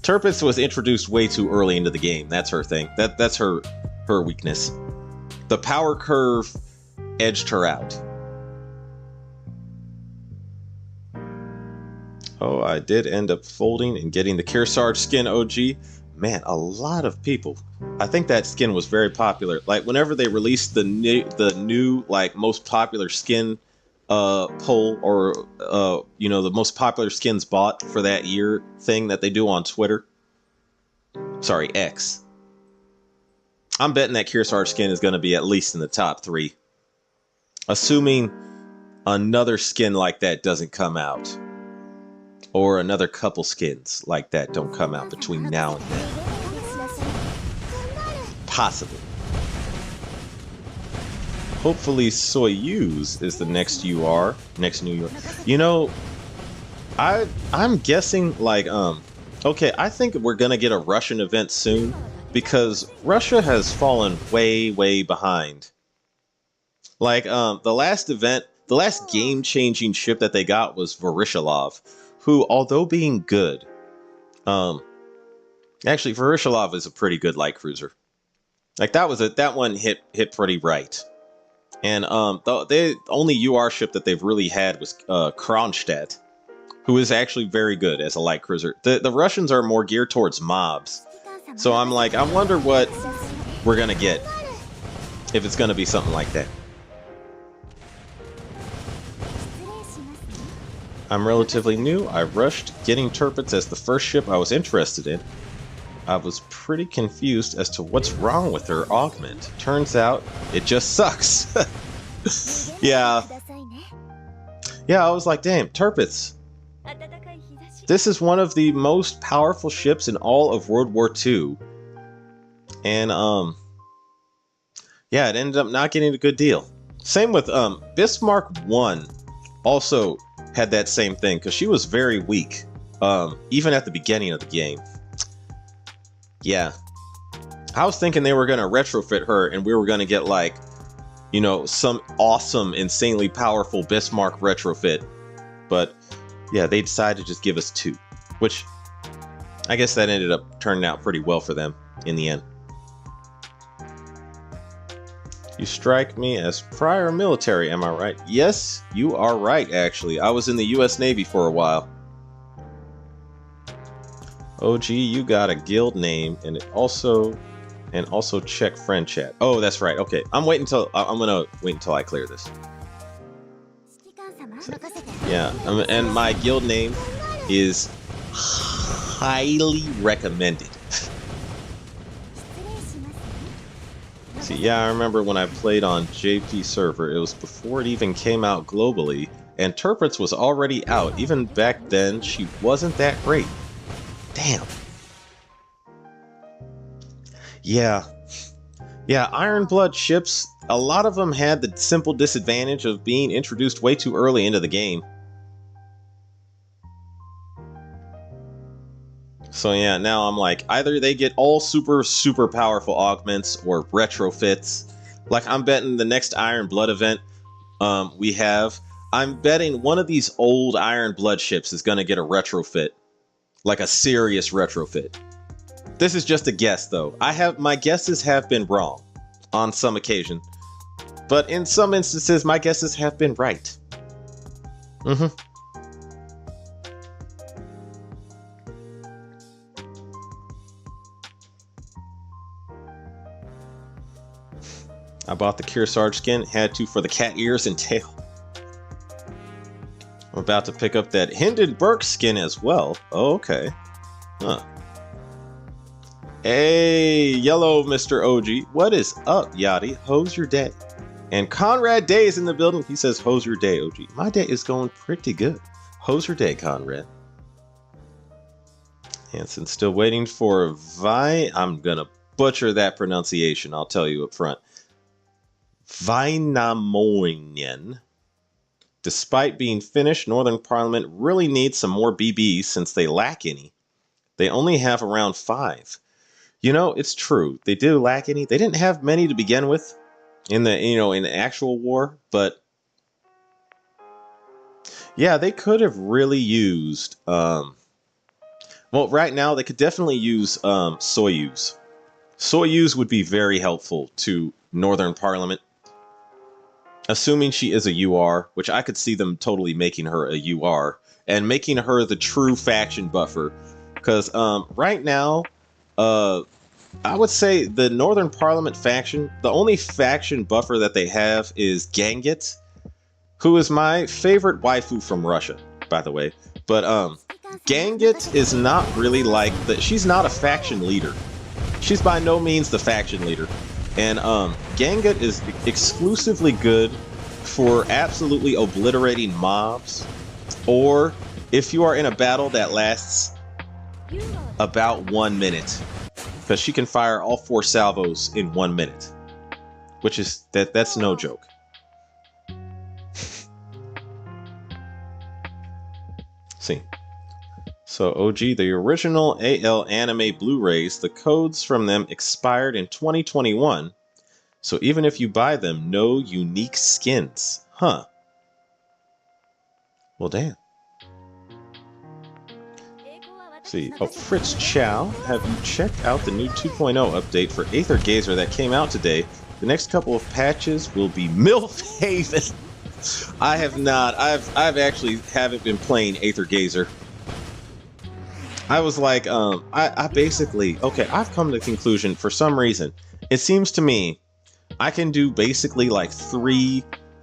Tirpitz was introduced way too early into the game. That's her thing. That's her weakness. The power curve edged her out. Oh, I did end up folding and getting the Kearsarge skin OG. Man, a lot of people. I think that skin was very popular. Like whenever they released the new like most popular skin poll, or the most popular skins bought for that year thing that they do on Twitter. Sorry, X. I'm betting that Kearsarge skin is going to be at least in the top 3. Assuming another skin like that doesn't come out. Or another couple skins like that don't come out between now and then. Possibly. Hopefully Soyuz is the next UR, next New York. You know, I'm guessing like okay, I think we're gonna get a Russian event soon because Russia has fallen way behind. Like the last event, the last game-changing ship that they got was Vorishilov, who, although being good, actually Vorishilov is a pretty good light cruiser. Like that one hit pretty right. And the only UR ship that they've really had was Kronstadt, who is actually very good as a light cruiser. The Russians are more geared towards mobs. So I'm like, I wonder what we're gonna get if it's gonna be something like that. I'm relatively new. I rushed getting Tirpitz as the first ship I was interested in. I was pretty confused as to what's wrong with her augment. Turns out, it just sucks. Yeah. Yeah, I was like, damn, Tirpitz. This is one of the most powerful ships in all of World War II. And, yeah, it ended up not getting a good deal. Same with, Bismarck 1 also had that same thing, because she was very weak, even at the beginning of the game. Yeah. I was thinking they were going to retrofit her and we were going to get like, some awesome, insanely powerful Bismarck retrofit. But yeah, they decided to just give us 2, which I guess that ended up turning out pretty well for them in the end. You strike me as prior military, am I right? Yes, you are right, actually. I was in the US Navy for a while. OG, you got a guild name, and also check friend chat. Oh, that's right. Okay, I'm gonna wait until I clear this. Yeah, and my guild name is highly recommended. See, yeah, I remember when I played on JP server. It was before it even came out globally, and Tirpitz was already out. Even back then, she wasn't that great. Damn. Yeah. Yeah, Ironblood ships, a lot of them had the simple disadvantage of being introduced way too early into the game. So yeah, now I'm like, either they get all super powerful augments or retrofits. Like I'm betting the next Iron Blood event we have, I'm betting one of these old Iron Blood ships is going to get a retrofit. Like a serious retrofit. This is just a guess though. My guesses have been wrong on some occasion. But in some instances, my guesses have been right. I bought the Kearsarge skin, had to for the cat ears and tail. I'm about to pick up that Hindenburg skin as well. Oh, okay. Huh. Hey, yellow Mr. OG. What is up, Yachty? How's your day? And Conrad Day is in the building. He says, how's your day, OG? My day is going pretty good. How's your day, Conrad? Hanson still waiting for I'm gonna butcher that pronunciation, I'll tell you up front. Vainamoinen. Despite being Finnish, Northern Parliament really needs some more BBs since they lack any. They only have around 5. You know, it's true. They do lack any. They didn't have many to begin with in the actual war, but yeah, they could have really used well, right now they could definitely use Soyuz. Soyuz would be very helpful to Northern Parliament. Assuming she is a UR, which I could see them totally making her a UR and making her the true faction buffer. Because right now, I would say the Northern Parliament faction, the only faction buffer that they have is Gangit, who is my favorite waifu from Russia, by the way. But Gangit is not really like she's not a faction leader. She's by no means the faction leader. And Gangit is exclusively good for absolutely obliterating mobs, or if you are in a battle that lasts about 1 minute, because she can fire all 4 salvos in 1 minute, which is that's no joke. See. So OG, the original AL anime Blu-rays, the codes from them expired in 2021. So even if you buy them, no unique skins. Huh. Well, damn. See. Oh, Fritz Chow, have you checked out the new 2.0 update for Aether Gazer that came out today? The next couple of patches will be MILF Haven. I have not. I've actually haven't been playing Aether Gazer. I was like, I basically, okay, I've come to the conclusion, for some reason, it seems to me, I can do basically like 3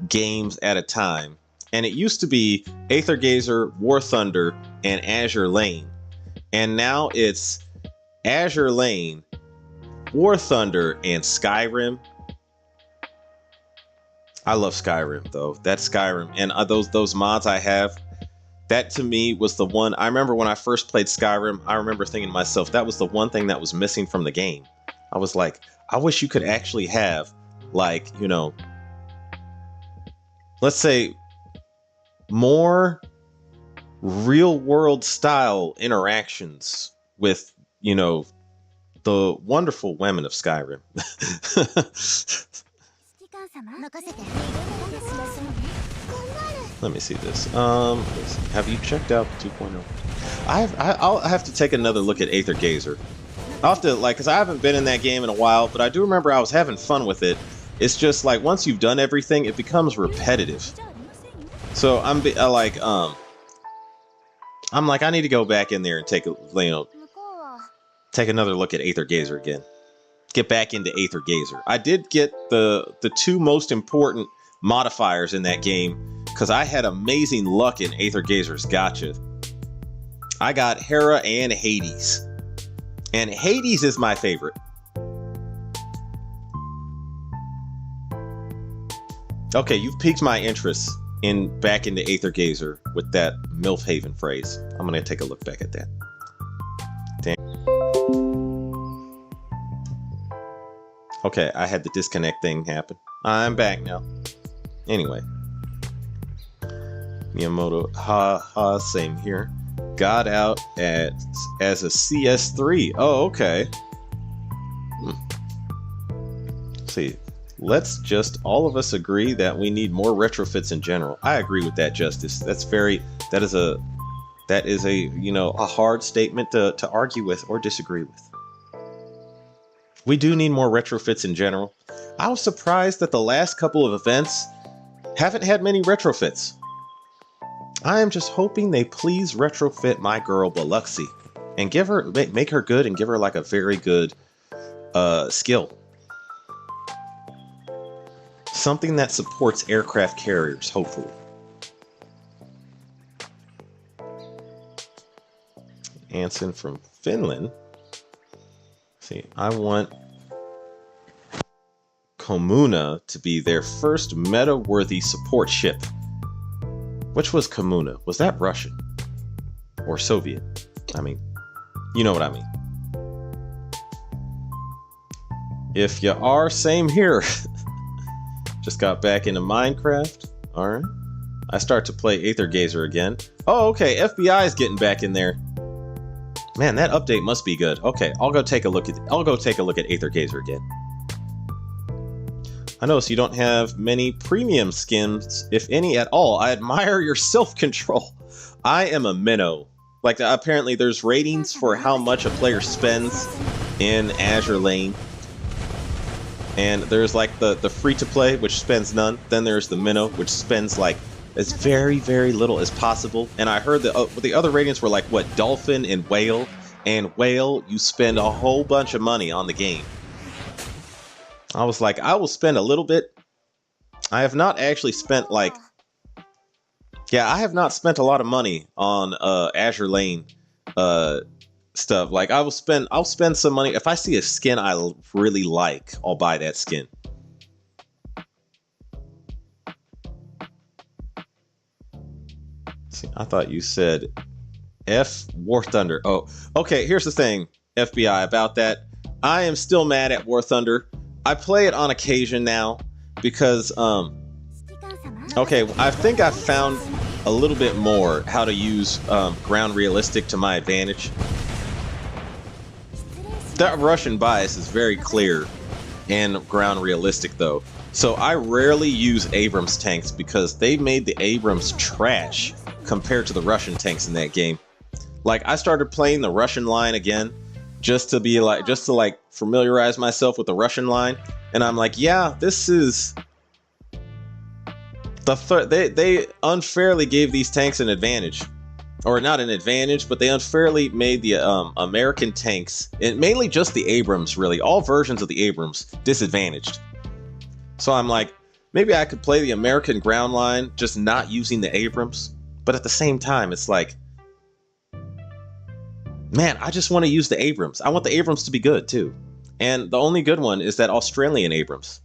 games at a time. And it used to be Aether Gazer, War Thunder, and Azure Lane. And now it's Azure Lane, War Thunder, and Skyrim. I love Skyrim, though. That's Skyrim. And those mods I have, that to me was the one. I remember when I first played Skyrim, I remember thinking to myself, that was the one thing that was missing from the game. I was like, I wish you could actually have, like, you know, let's say more real world style interactions with, you know, the wonderful women of Skyrim. Let me see this. Have you checked out 2.0? I'll have to take another look at Aether Gazer. I'll have to, like, because I haven't been in that game in a while, but I do remember I was having fun with it. It's just like once you've done everything, it becomes repetitive. So I'm like, I need to go back in there and take another look at Aether Gazer again. Get back into Aether Gazer. I did get the 2 most important modifiers in that game because I had amazing luck in Aether Gazer's Gotcha. I got Hera and Hades. And Hades is my favorite. Okay, you've piqued my interest back into Aether Gazer with that MILF Haven phrase. I'm gonna take a look back at that. Damn. Okay, I had the disconnect thing happen. I'm back now. Anyway. Miyamoto, same here. got out as a CS3. Oh, okay. See, let's just all of us agree that we need more retrofits in general. I agree with that, Justice. That is a you know, a hard statement to argue with or disagree with. We do need more retrofits in general. I was surprised that the last couple of events haven't had many retrofits. I am just hoping they please retrofit my girl Biloxi and give her, make her good and give her like a very good skill. Something that supports aircraft carriers, hopefully. Anson from Finland. See, I want Komuna to be their first meta-worthy support ship. Which was Komuna? Was that Russian? Or Soviet? I mean, you know what I mean. If you are, same here. Just got back into Minecraft. Alright. I start to play Aether Gazer again. Oh, okay, FBI is getting back in there. Man, that update must be good. Okay, I'll go take a look at Aether Gazer again. I notice you don't have many premium skins, if any at all. I admire your self-control. I am a minnow. Like, apparently there's ratings for how much a player spends in Azur Lane. And there's like the free-to-play, which spends none. Then there's the minnow, which spends like as very, very little as possible. And I heard that the other ratings were like, what, dolphin and whale? And whale, you spend a whole bunch of money on the game. I was like, I will spend a little bit. I have not actually spent like, yeah, I have not spent a lot of money on Azur Lane stuff. Like I'll spend some money. If I see a skin I really like, I'll buy that skin. See, I thought you said F War Thunder. Oh, okay, here's the thing, FBI, about that. I am still mad at War Thunder. I play it on occasion now because, okay, I think I found a little bit more how to use ground realistic to my advantage. That Russian bias is very clear in ground realistic though. So I rarely use Abrams tanks because they made the Abrams trash compared to the Russian tanks in that game. Like I started playing the Russian line again just to familiarize myself with the Russian line, and I'm like, yeah, this is they unfairly gave these tanks an advantage, or not an advantage, but they unfairly made the American tanks, and mainly just the Abrams, really all versions of the Abrams, disadvantaged. So I'm like, maybe I could play the American ground line just not using the Abrams, but at the same time it's like, man, I just want to use the Abrams. I want the Abrams to be good, too. And the only good one is that Australian Abrams.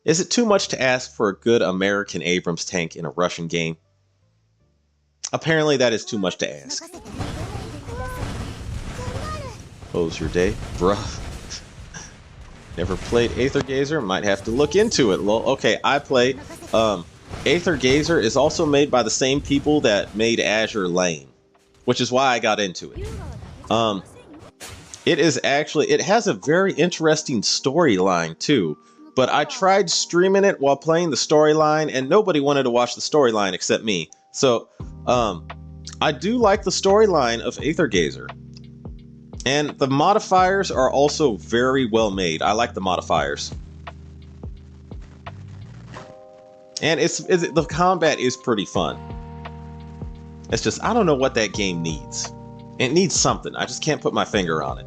Is it too much to ask for a good American Abrams tank in a Russian game? Apparently that is too much to ask. What was your day? Bruh. Never played Aether Gazer? Might have to look into it. Lol. Okay, I play. Aether Gazer is also made by the same people that made Azur Lane, which is why I got into it. It has a very interesting storyline too, but I tried streaming it while playing the storyline and nobody wanted to watch the storyline except me. So, I do like the storyline of Aether Gazer. And the modifiers are also very well made. I like the modifiers. And the combat is pretty fun. It's just, I don't know what that game needs. It needs something. I just can't put my finger on it.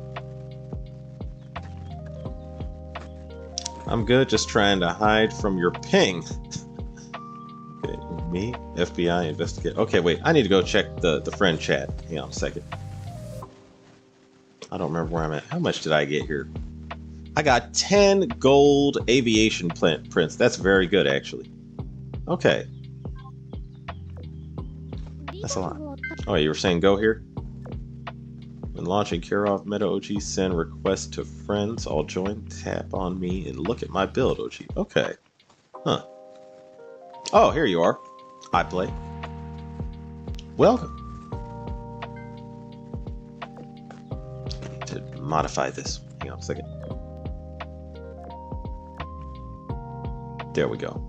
I'm good, just trying to hide from your ping. Okay, me, FBI, investigate. Okay, wait, I need to go check the friend chat. Hang on a second. I don't remember where I'm at. How much did I get here? I got 10 gold aviation prints. That's very good, actually. Okay. That's a lot. Oh, you were saying go here? When launching Kirov Meta OG, send request to friends. I'll join, tap on me, and look at my build, OG. Okay. Huh. Oh, here you are. I play. Welcome. modify this. Hang on a second. There we go.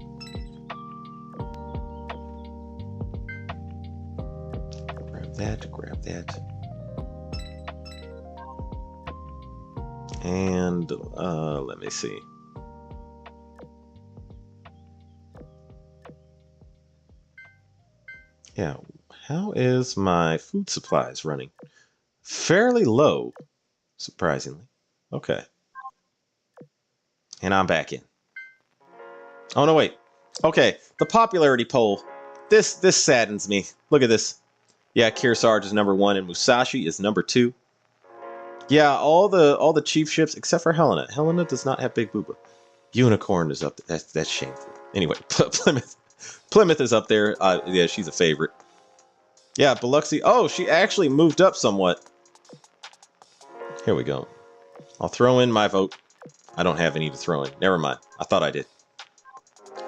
Grab that. And let me see. Yeah, how is my food supplies running? Fairly low, surprisingly. Okay. And I'm back in. Oh no, wait. Okay, the popularity poll. This saddens me. Look at this. Yeah, Kearsarge is number 1 and Musashi is number 2. Yeah, all the chief ships except for Helena. Helena does not have Big Booba. Unicorn is up there. That's shameful. Anyway, Plymouth is up there. Yeah, she's a favorite. Yeah, Biloxi. Oh, she actually moved up somewhat. Here we go. I'll throw in my vote. I don't have any to throw in. Never mind. I thought I did.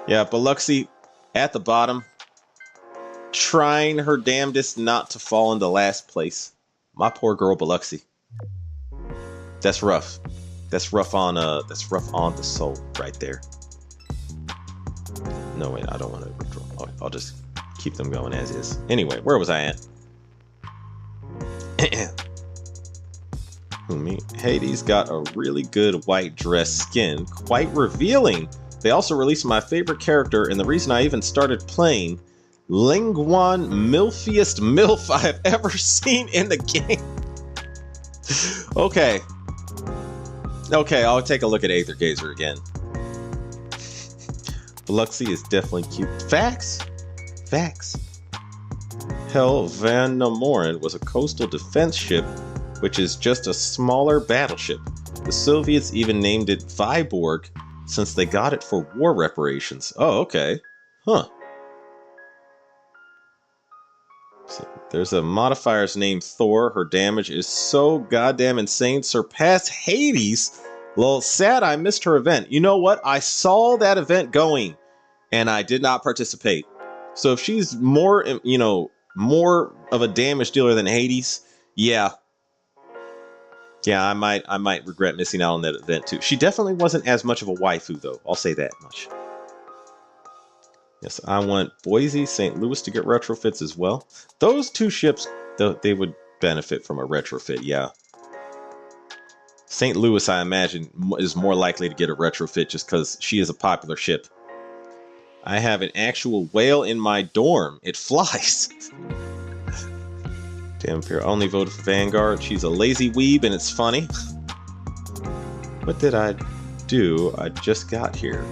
Yeah, Biloxi at the bottom. Trying her damnedest not to fall into last place. My poor girl Biloxi. That's rough. That's rough on the soul right there. No, wait, I don't want to withdraw. I'll just keep them going as is. Anyway, where was I at? Who, me? Hades got a really good white dress skin, quite revealing. They also released my favorite character, and the reason I even started playing, Lingwan milfiest MILF I have ever seen in the game. Okay. Okay, I'll take a look at Aether Gazer again. Biloxi is definitely cute. Facts. Facts. Hell, Van Namorin was a coastal defense ship, which is just a smaller battleship. The Soviets even named it Vyborg, since they got it for war reparations. Oh, okay. Huh. So there's a modifier's named Thor. Her damage is so goddamn insane. Surpassed Hades. Well, sad I missed her event. You know what? I saw that event going, and I did not participate. So if she's more, more of a damage dealer than Hades, yeah. Yeah, I might regret missing out on that event too. She definitely wasn't as much of a waifu, though. I'll say that much. Yes, I want Boise, St. Louis to get retrofits as well. Those two ships, they would benefit from a retrofit, yeah. St. Louis, I imagine, is more likely to get a retrofit just because she is a popular ship. I have an actual whale in my dorm. It flies. Damn, I only voted for Vanguard. She's a lazy weeb and it's funny. What did I do? I just got here.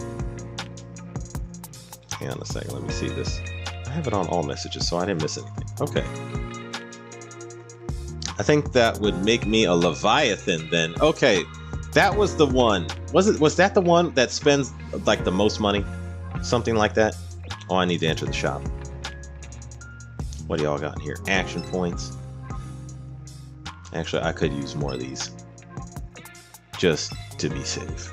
Hang on a second, let me see this. I have it on all messages, so I didn't miss anything. Okay. I think that would make me a Leviathan then. Okay, that was the one. Was that the one that spends like the most money? Something like that? Oh, I need to enter the shop. What do y'all got in here? Action points. Actually, I could use more of these. Just to be safe.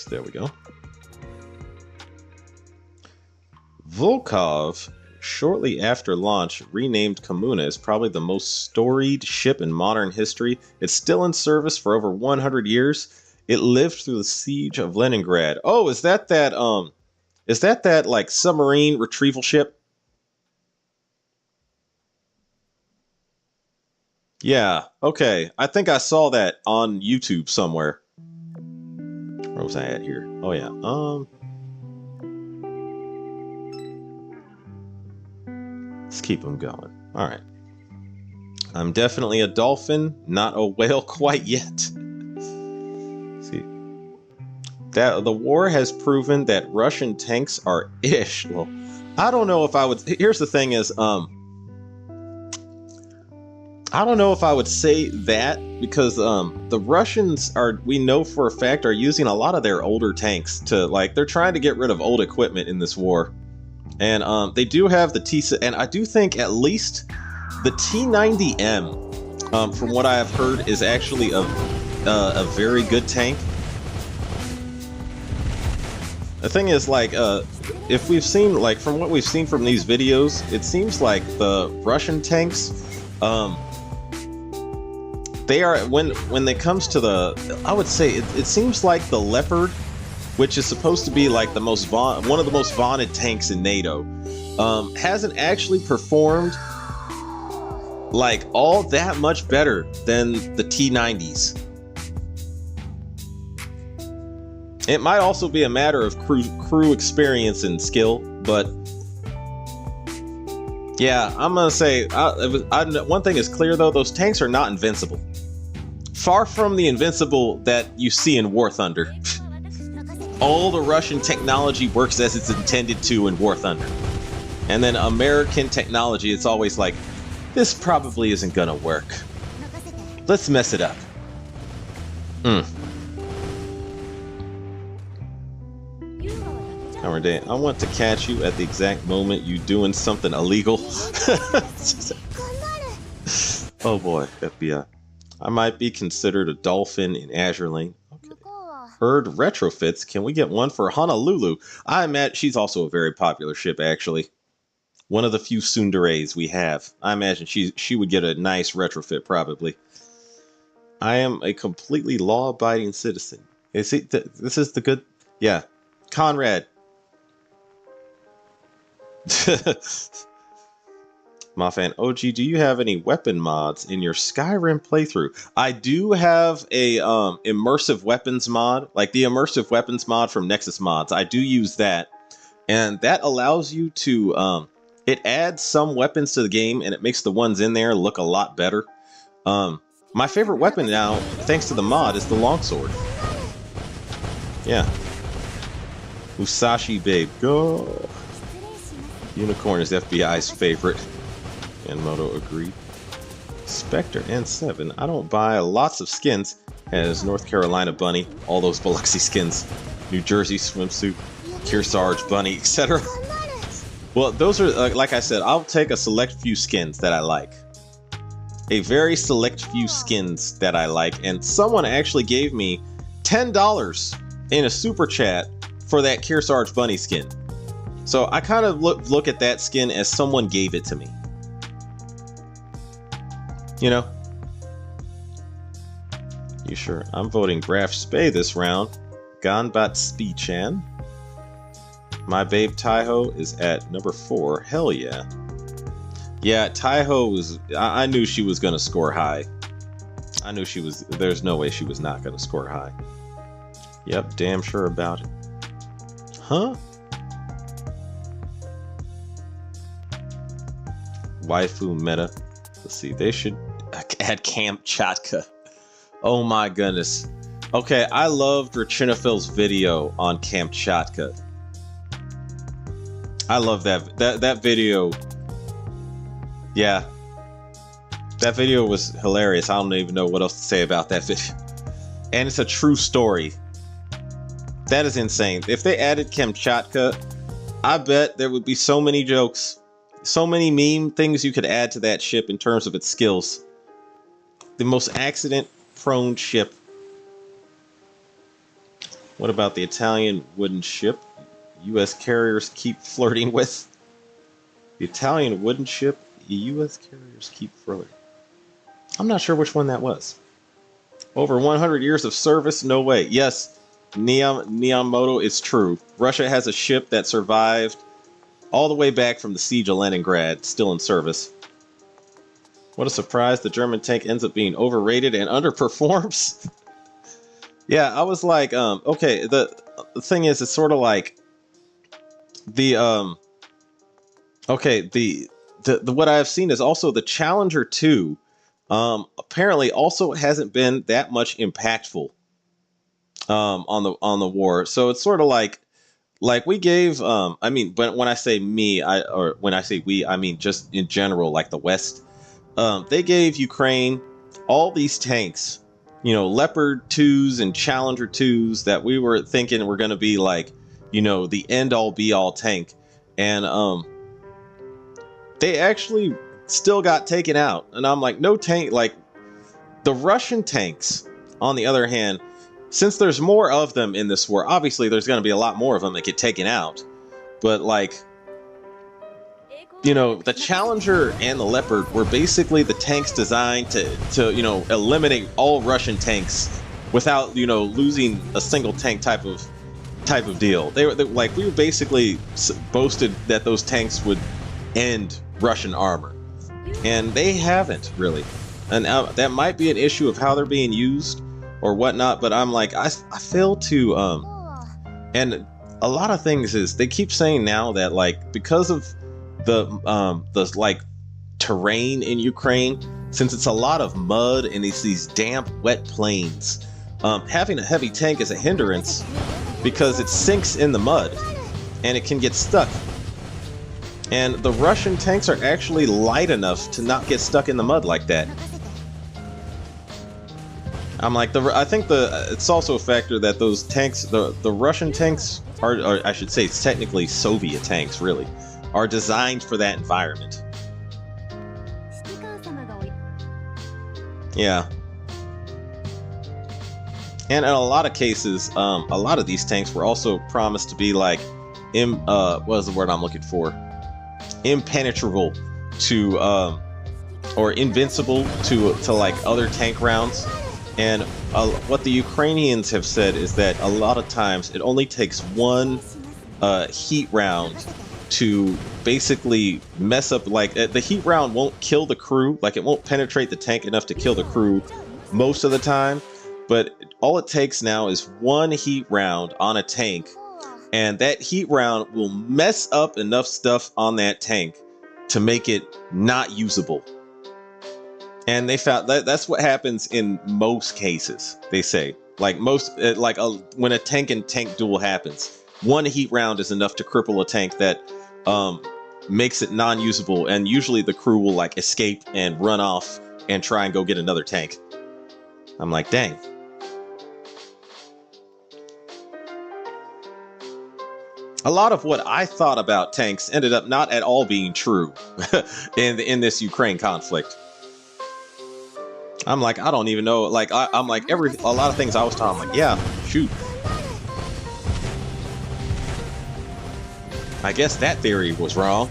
There we go. Volkov, shortly after launch, renamed Kamuna as probably the most storied ship in modern history. It's still in service for over 100 years. It lived through the siege of Leningrad. Oh, is that like submarine retrieval ship? Yeah, okay. I think I saw that on YouTube somewhere. Where was I at here? Oh yeah. Let's keep them going. All right. I'm definitely a dolphin, not a whale quite yet. See, that the war has proven that Russian tanks are ish. Well, I don't know if I would. Here's the thing: is I don't know if I would say that because the Russians we know for a fact, are using a lot of their older tanks to they're trying to get rid of old equipment in this war. And they do have the and I do think at least the T90M, from what I have heard, is actually a very good tank. The thing is, like, if we've seen, like, from what we've seen from these videos, it seems like the Russian tanks, they are, when it comes to the, I would say, it seems like the Leopard, which is supposed to be like the most one of the most vaunted tanks in NATO, hasn't actually performed like all that much better than the T-90s. It might also be a matter of crew experience and skill, but yeah, I'm gonna say one thing is clear though: those tanks are not invincible. Far from the invincible that you see in War Thunder. All the Russian technology works as it's intended to in War Thunder, and then American technology, it's always like, this probably isn't gonna work. Let's mess it up. I want to catch you at the exact moment you doing something illegal. Oh boy, FBI. I might be considered a dolphin in Azur Lane. Okay. Heard retrofits. Can we get one for Honolulu? I imagine she's also a very popular ship, actually. One of the few tsunderes we have. I imagine she would get a nice retrofit, probably. I am a completely law-abiding citizen. This is the good... Yeah. Conrad. My fan OG, do you have any weapon mods in your Skyrim playthrough? I do have a immersive weapons mod, like the immersive weapons mod from Nexus Mods. I do use that, and that allows you to it adds some weapons to the game, and it makes the ones in there look a lot better. My favorite weapon now, thanks to the mod, is the longsword. Yeah. Musashi babe, go. Unicorn is FBI's favorite. And Moto agreed. Spectre and 7. I don't buy lots of skins. As North Carolina Bunny, all those Biloxi skins, New Jersey swimsuit, Kearsarge Bunny, etc. Well, those are, like I said, I'll take a select few skins that I like. A very select few skins that I like. And someone actually gave me $10 in a super chat for that Kearsarge Bunny skin. So I kind of look at that skin as someone gave it to me. You know? You sure? I'm voting Graf Spay this round. Ganbat Speechan. My babe Taiho is at number 4. Hell yeah. Yeah, Taiho was... I knew she was going to score high. I knew she was... There's no way she was not going to score high. Yep, damn sure about it. Huh? Waifu meta. Let's see, they should add Kamchatka. Oh my goodness. Okay, I loved Rachinophil's video on Kamchatka. I love that video. Yeah. That video was hilarious. I don't even know what else to say about that video. And it's a true story. That is insane. If they added Kamchatka, I bet there would be so many jokes. So many meme things you could add to that ship in terms of its skills. The most accident-prone ship. What about the Italian wooden ship U.S. carriers keep flirting with? The Italian wooden ship U.S. carriers keep flirting. I'm not sure which one that was. Over 100 years of service? No way. Yes, Neomoto, it's true. Russia has a ship that survived all the way back from the siege of Leningrad, still in service. What a surprise, the German tank ends up being overrated and underperforms. Yeah, I was like, okay, the thing is, it's sort of like the what I've seen is also the Challenger 2 apparently also hasn't been that much impactful on the war. So it's sort of like we gave I mean, but when I say me, or when I say we, I mean just in general, like the West. They gave Ukraine all these tanks, you know, Leopard 2s and Challenger 2s that we were thinking were going to be like, you know, the end all be all tank. And they actually still got taken out. And I'm like, no tank, like the Russian tanks, on the other hand, since there's more of them in this war, obviously there's going to be a lot more of them that get taken out. But like, you know, the Challenger and the Leopard were basically the tanks designed to you know, eliminate all Russian tanks without, you know, losing a single tank type of deal. They like, we were basically boasted that those tanks would end Russian armor, and they haven't really. And that might be an issue of how they're being used or whatnot, but I'm like, I fail to and a lot of things is, they keep saying now that, like, because of the like terrain in Ukraine, since it's a lot of mud and it's these damp, wet plains, having a heavy tank is a hindrance because it sinks in the mud and it can get stuck. And the Russian tanks are actually light enough to not get stuck in the mud like that. I'm like, I think it's also a factor that those tanks, the Russian tanks are, I should say, it's technically Soviet tanks, really, are designed for that environment. Yeah. And in a lot of cases, a lot of these tanks were also promised to be like, what is the word I'm looking for? Impenetrable to, or invincible to like other tank rounds. And what the Ukrainians have said is that a lot of times it only takes one heat round to basically mess up, like, the heat round won't kill the crew, like it won't penetrate the tank enough to kill the crew most of the time, but all it takes now is one heat round on a tank, and that heat round will mess up enough stuff on that tank to make it not usable. And they found that that's what happens in most cases. They say, like, most, like when a tank and tank duel happens, one heat round is enough to cripple a tank that makes it non-usable, and usually the crew will like escape and run off and try and go get another tank. I'm like, dang. A lot of what I thought about tanks ended up not at all being true in this Ukraine conflict. I'm like, I don't even know. Like, I'm like, a lot of things I was taught, I'm like, yeah, shoot. I guess that theory was wrong.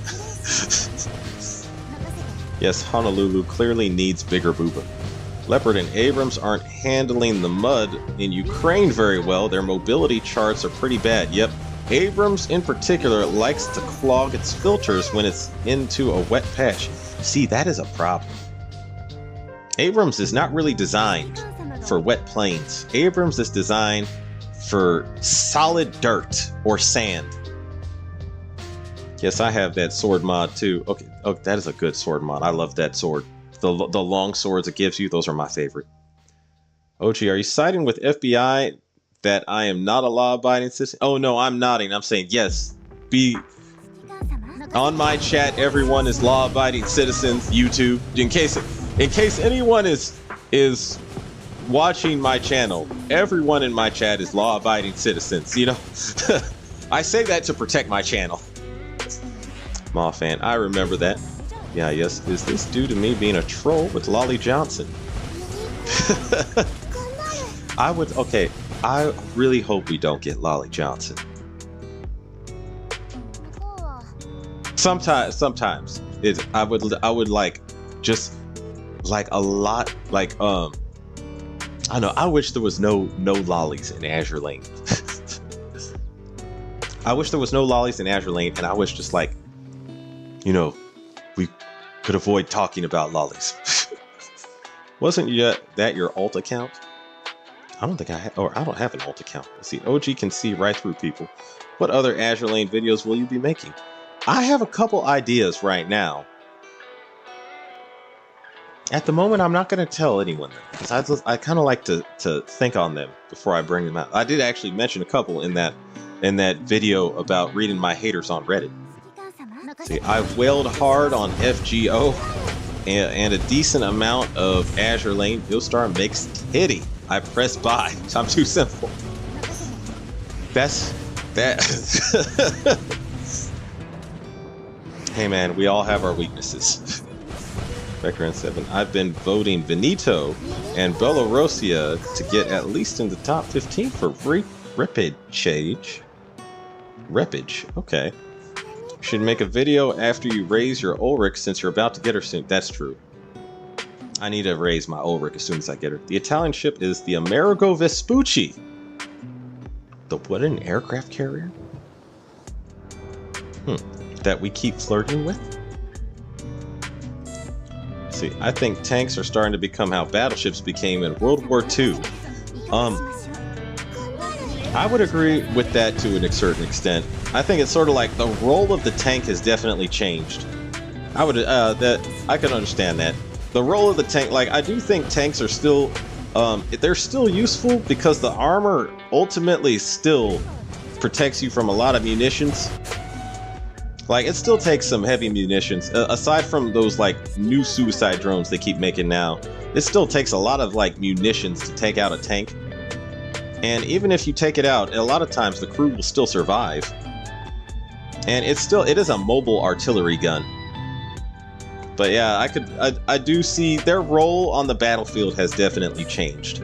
Yes, Honolulu clearly needs bigger booba. Leopard and Abrams aren't handling the mud in Ukraine very well. Their mobility charts are pretty bad. Yep. Abrams in particular likes to clog its filters when it's into a wet patch. See, that is a problem. Abrams is not really designed for wet plains. Abrams is designed for solid dirt or sand. Yes, I have that sword mod too. Okay, oh, that is a good sword mod. I love that sword. The long swords it gives you, those are my favorite. OG, are you siding with FBI that I am not a law-abiding citizen? Oh no, I'm nodding. I'm saying yes. Be on my chat. Everyone is law-abiding citizens. YouTube, in case anyone is watching my channel, everyone in my chat is law-abiding citizens. You know, I say that to protect my channel. Maw fan, I remember that. Yeah, yes. Is this due to me being a troll with Lolly Johnson? Okay, I really hope we don't get Lolly Johnson. Sometimes I would like, just like a lot, like, I don't know, I wish there was no lollies in Azur Lane. I wish there was no lollies in Azur Lane, and I wish just like, you know, we could avoid talking about lollies. Wasn't that your alt account? I don't think I don't have an alt account. Let's see, OG can see right through people. What other Azur Lane videos will you be making? I have a couple ideas right now. At the moment, I'm not going to tell anyone them, because I kind of like to think on them before I bring them out. I did actually mention a couple in that video about reading my haters on Reddit. See, I've wailed hard on FGO and a decent amount of Azur Lane. Philstar makes titty. I press buy. I'm too simple. That's that. Hey man, we all have our weaknesses. Vector N7. I've been voting Veneto and Belorussia to get at least in the top 15 for Repage. Repage, okay. Should make a video after you raise your Ulrich since you're about to get her soon. That's true. I need to raise my Ulrich as soon as I get her. The Italian ship is the Amerigo Vespucci. The what, an aircraft carrier? That we keep flirting with? See, I think tanks are starting to become how battleships became in World War II. I would agree with that to a certain extent. I think it's sort of like the role of the tank has definitely changed. I can understand that. The role of the tank, like, I do think tanks are still, they're still useful because the armor ultimately still protects you from a lot of munitions. Like, it still takes some heavy munitions, aside from those, like, new suicide drones they keep making now. It still takes a lot of, like, munitions to take out a tank. And even if you take it out, a lot of times the crew will still survive. And it is a mobile artillery gun. But yeah, I do see their role on the battlefield has definitely changed.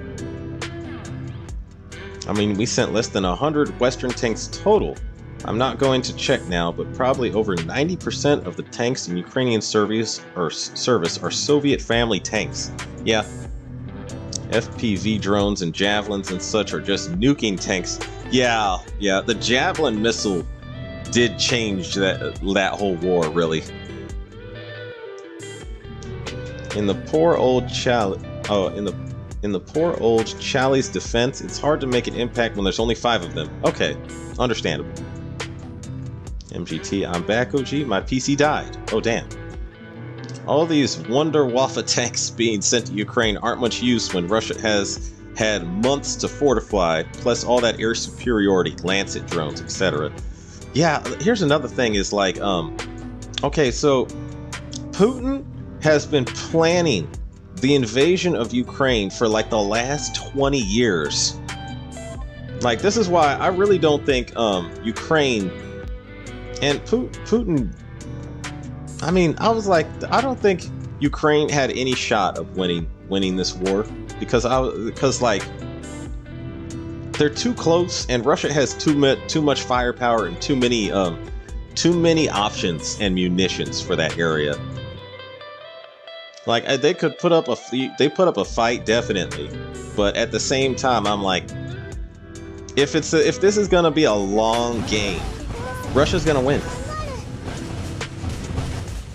I mean, we sent less than 100 Western tanks total. I'm not going to check now, but probably over 90% of the tanks in Ukrainian service are Soviet family tanks. Yeah. FPV drones and javelins and such are just nuking tanks. Yeah, the javelin missile did change that whole war, really. In the poor old in the poor old Charlie's defense, it's hard to make an impact when there's only 5 of them. Okay, understandable. MGT, I'm back, OG. My PC died. Oh, damn. All these Wunderwaffe tanks being sent to Ukraine aren't much use when Russia has had months to fortify, plus all that air superiority, Lancet drones, etc. Yeah, here's another thing is like, okay, so Putin has been planning the invasion of Ukraine for like the last 20 years. Like, this is why I really don't think Ukraine and Putin, I mean, I was like, I don't think Ukraine had any shot of winning this war because like they're too close and Russia has too much firepower and too many options and munitions for that area. Like, they could put up a fight definitely, but at the same time, I'm like, if this is gonna be a long game, Russia's gonna win.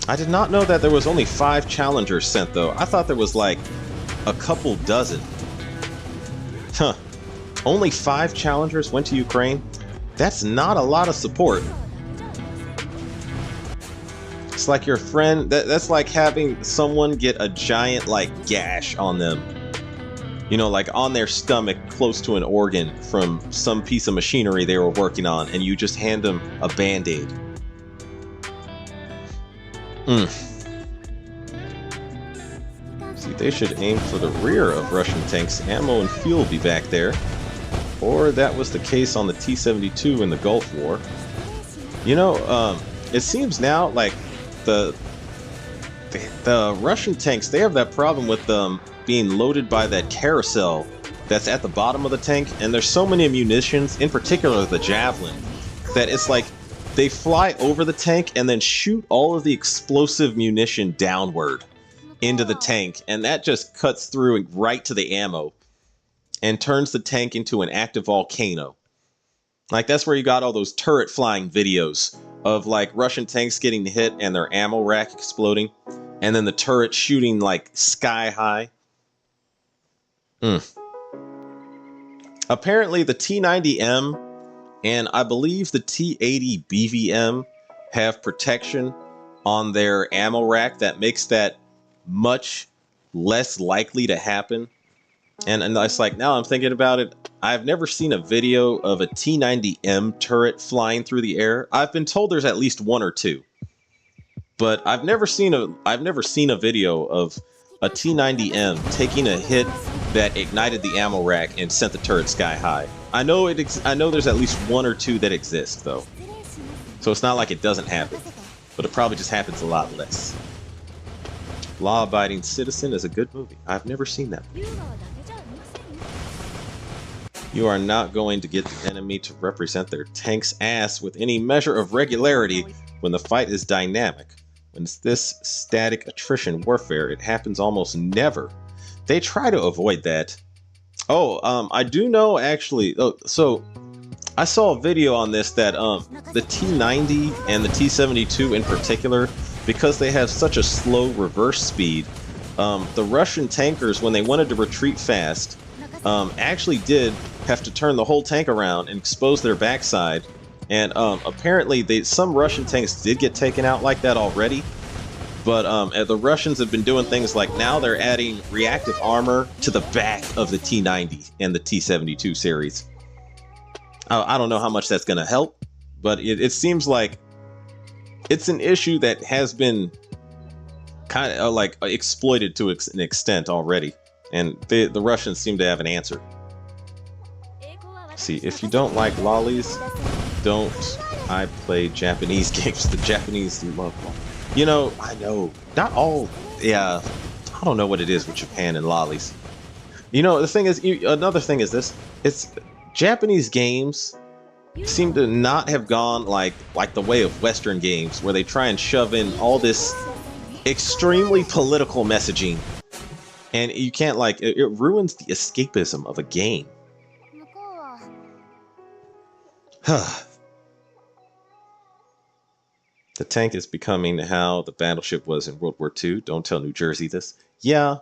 I did not know that there was only 5 challengers sent though. I thought there was like a couple dozen. Huh. Only 5 challengers went to Ukraine? That's not a lot of support. It's like your friend, that's like having someone get a giant like gash on them. You know, like on their stomach close to an organ from some piece of machinery they were working on, and you just hand them a band-aid. See, they should aim for the rear of Russian tanks. Ammo and fuel will be back there. Or that was the case on the T-72 in the Gulf War. You know, it seems now like the Russian tanks, they have that problem with them being loaded by that carousel that's at the bottom of the tank, and there's so many munitions, in particular the javelin, that it's like they fly over the tank and then shoot all of the explosive munition downward into the tank, and that just cuts through right to the ammo and turns the tank into an active volcano. Like, that's where you got all those turret flying videos of like Russian tanks getting hit and their ammo rack exploding, and then the turret shooting like sky high. Apparently the T-90M and I believe the T-80 BVM have protection on their ammo rack that makes that much less likely to happen. And it's like, now I'm thinking about it, I've never seen a video of a T-90M turret flying through the air. I've been told there's at least 1 or 2, but I've never seen a video of a T-90M taking a hit that ignited the ammo rack and sent the turret sky high. I know there's at least 1 or 2 that exist though, so it's not like it doesn't happen, but it probably just happens a lot less. Law-Abiding Citizen is a good movie. I've never seen that movie. You are not going to get the enemy to represent their tank's ass with any measure of regularity when the fight is dynamic. When it's this static attrition warfare, it happens almost never. They try to avoid that. Oh, I do know actually. Oh, so I saw a video on this that the T-90 and the T-72 in particular, because they have such a slow reverse speed, the Russian tankers, when they wanted to retreat fast, actually did have to turn the whole tank around and expose their backside. And apparently some Russian tanks did get taken out like that already. But the Russians have been doing things like now they're adding reactive armor to the back of the T-90 and the T-72 series. I don't know how much that's going to help, but it seems like it's an issue that has been kind of like exploited to an extent already. And the Russians seem to have an answer. See, if you don't like lollies, don't. I play Japanese games. The Japanese love lollies. You know, I know, not all, yeah, I don't know what it is with Japan and lollies. You know, the thing is, another thing is this, it's Japanese games seem to not have gone like the way of Western games, where they try and shove in all this extremely political messaging. And you can't, like, it ruins the escapism of a game. The tank is becoming how the battleship was in World War II. Don't tell New Jersey this. Yeah.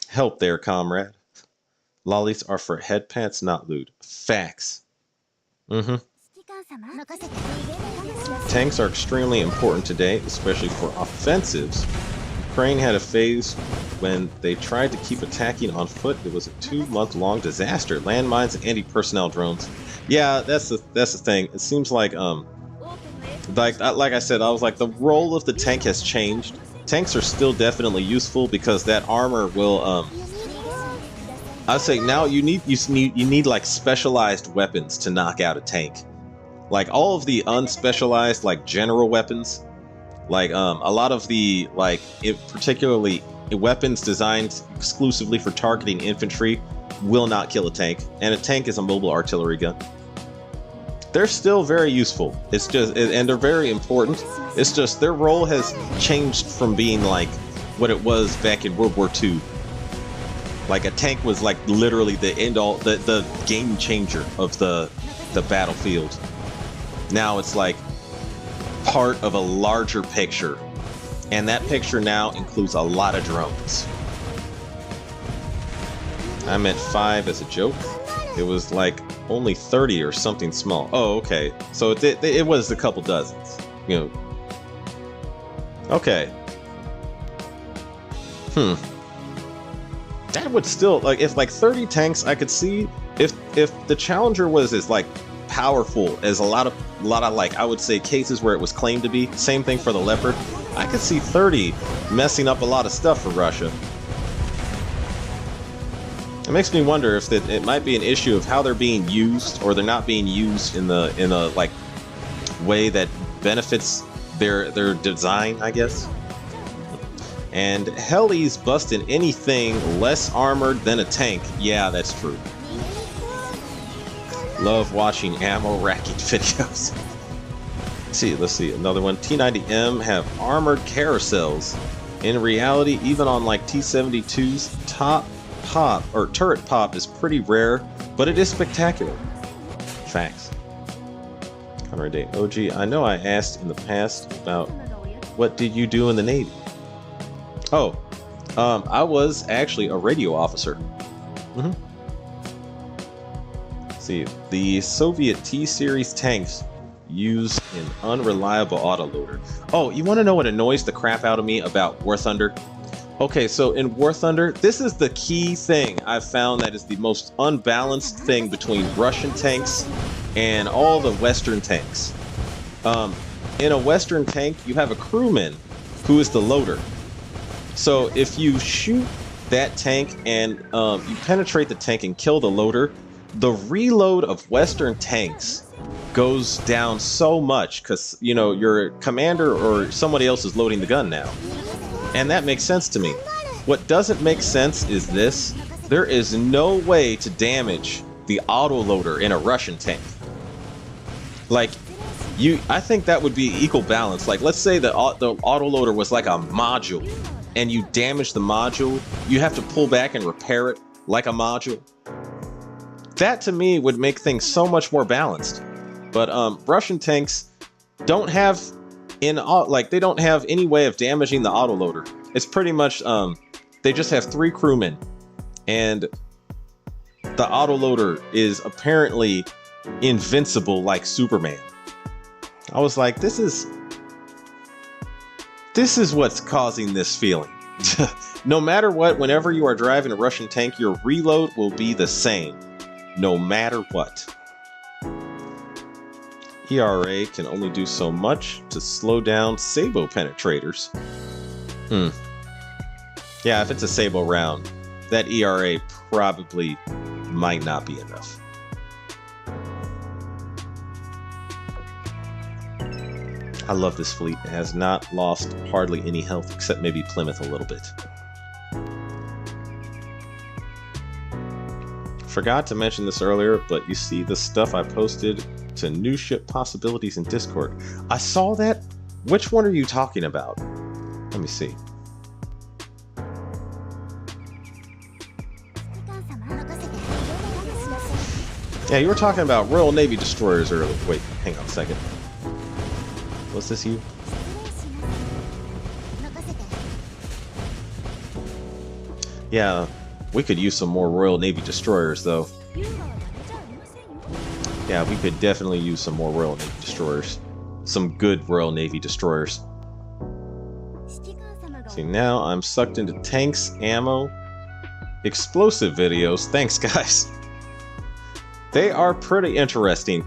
Help there, comrade. Lollies are for head pats, not loot. Facts. Tanks are extremely important today, especially for offensives. Ukraine had a phase when they tried to keep attacking on foot. It was a 2-month-long disaster. Landmines and anti-personnel drones. Yeah, that's the thing. It seems like like I said, I was like, the role of the tank has changed. Tanks are still definitely useful because that armor will I'd say now you need like specialized weapons to knock out a tank. Like all of the unspecialized like general weapons, like a lot of the particularly weapons designed exclusively for targeting infantry will not kill a tank, and a tank is a mobile artillery gun. They're still very useful. It's just, and they're very important. It's just their role has changed from being like what it was back in World War II. Like a tank was like literally the end all, the game changer of the battlefield. Now it's like part of a larger picture, and that picture now includes a lot of drones. I meant 5 as a joke. It was like only 30 or something small. Oh, okay. So it was a couple dozens, you know. Okay. That would still, like, if like 30 tanks, I could see if the Challenger was as like powerful as a lot of like, I would say, cases where it was claimed to be. Same thing for the Leopard. I could see 30 messing up a lot of stuff for Russia. It makes me wonder if it might be an issue of how they're being used, or they're not being used in a like way that benefits their design, I guess. And helis busting anything less armored than a tank. Yeah, that's true. Love watching ammo racking videos. Let's see, another one. T-90M have armored carousels. In reality, even on like T-72's top pop or turret pop is pretty rare, but it is spectacular. Facts. Conrad Day. OG, I know I asked in the past about what did you do in the Navy? Oh, I was actually a radio officer. See, the Soviet T-series tanks use an unreliable autoloader. Oh, you want to know what annoys the crap out of me about War Thunder? Okay, so in War Thunder, this is the key thing I've found that is the most unbalanced thing between Russian tanks and all the Western tanks. In a Western tank, you have a crewman who is the loader. So if you shoot that tank and you penetrate the tank and kill the loader, the reload of Western tanks goes down so much because, you know, your commander or somebody else is loading the gun now. And that makes sense to me. What doesn't make sense is this. There is no way to damage the autoloader in a Russian tank. Like, I think that would be equal balance. Like, let's say the autoloader was like a module, and you damage the module, you have to pull back and repair it like a module. That to me would make things so much more balanced. But Russian tanks don't have they don't have any way of damaging the autoloader. It's pretty much they just have 3 crewmen, and the autoloader is apparently invincible like Superman. I was like, this is what's causing this feeling. No matter what, whenever you are driving a Russian tank, your reload will be the same, no matter what. ERA can only do so much to slow down Sabo penetrators. Yeah, if it's a Sabo round, that ERA probably might not be enough. I love this fleet. It has not lost hardly any health, except maybe Plymouth a little bit. Forgot to mention this earlier, but you see the stuff I posted to new ship possibilities in Discord. I saw that. Which one are you talking about? Let me see. Yeah, you were talking about Royal Navy destroyers earlier. Wait, hang on a second. Was this you? Yeah, we could use some more Royal Navy destroyers, though. Yeah, we could definitely use some more Royal Navy destroyers. Some good Royal Navy destroyers. See, now I'm sucked into tanks, ammo, explosive videos. Thanks, guys. They are pretty interesting.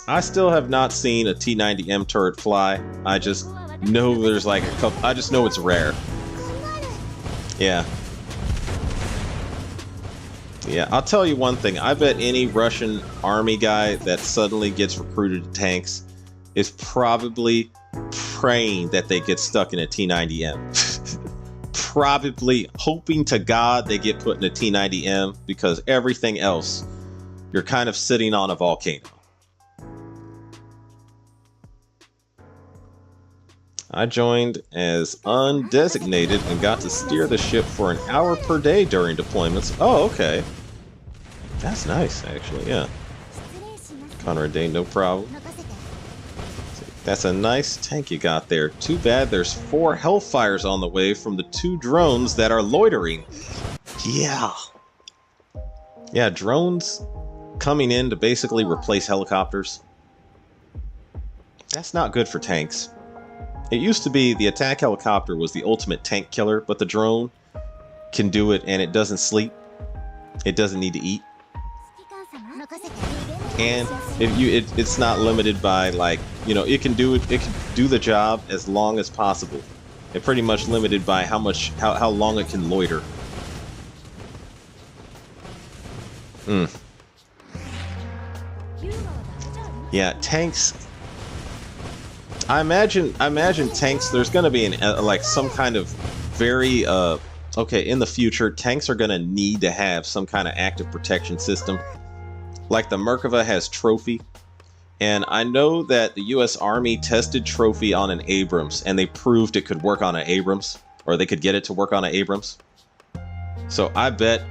I still have not seen a T-90M turret fly. I just know there's like a couple. I just know it's rare. Yeah. Yeah, I'll tell you one thing. I bet any Russian army guy that suddenly gets recruited to tanks is probably praying that they get stuck in a T-90M. Probably hoping to God they get put in a T-90M, because everything else, you're kind of sitting on a volcano. I joined as undesignated and got to steer the ship for an hour per day during deployments. Oh, okay. That's nice, actually, yeah. Conrad Day, no problem. That's a nice tank you got there. Too bad there's 4 Hellfires on the way from the 2 drones that are loitering. Yeah. Yeah, drones coming in to basically replace helicopters. That's not good for tanks. It used to be the attack helicopter was the ultimate tank killer, but the drone can do it, and it doesn't sleep. It doesn't need to eat. And if it's not limited by, like, you know, it can do the job as long as possible. It's pretty much limited by how long it can loiter. Yeah, tanks. I imagine tanks. There's going to be like some kind of very okay, in the future, tanks are going to need to have some kind of active protection system. Like the Merkava has Trophy, and I know that the U.S. Army tested Trophy on an Abrams, and they proved it could work on an Abrams, or they could get it to work on an Abrams. So I bet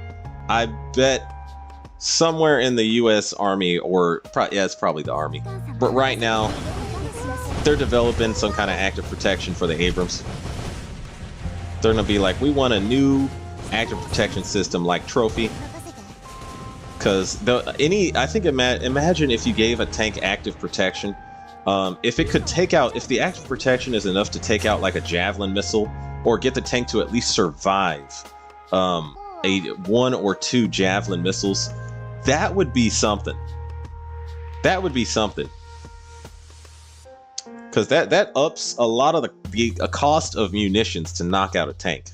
somewhere in the U.S. Army, or yeah, it's probably the Army, but right now they're developing some kind of active protection for the Abrams. They're gonna be like, we want a new active protection system like Trophy. Because I think imagine if you gave a tank active protection, if it could take out, if the active protection is enough to take out like a Javelin missile, or get the tank to at least survive a 1 or 2 Javelin missiles, that would be something. That would be something. Because that ups a lot of the cost of munitions to knock out a tank.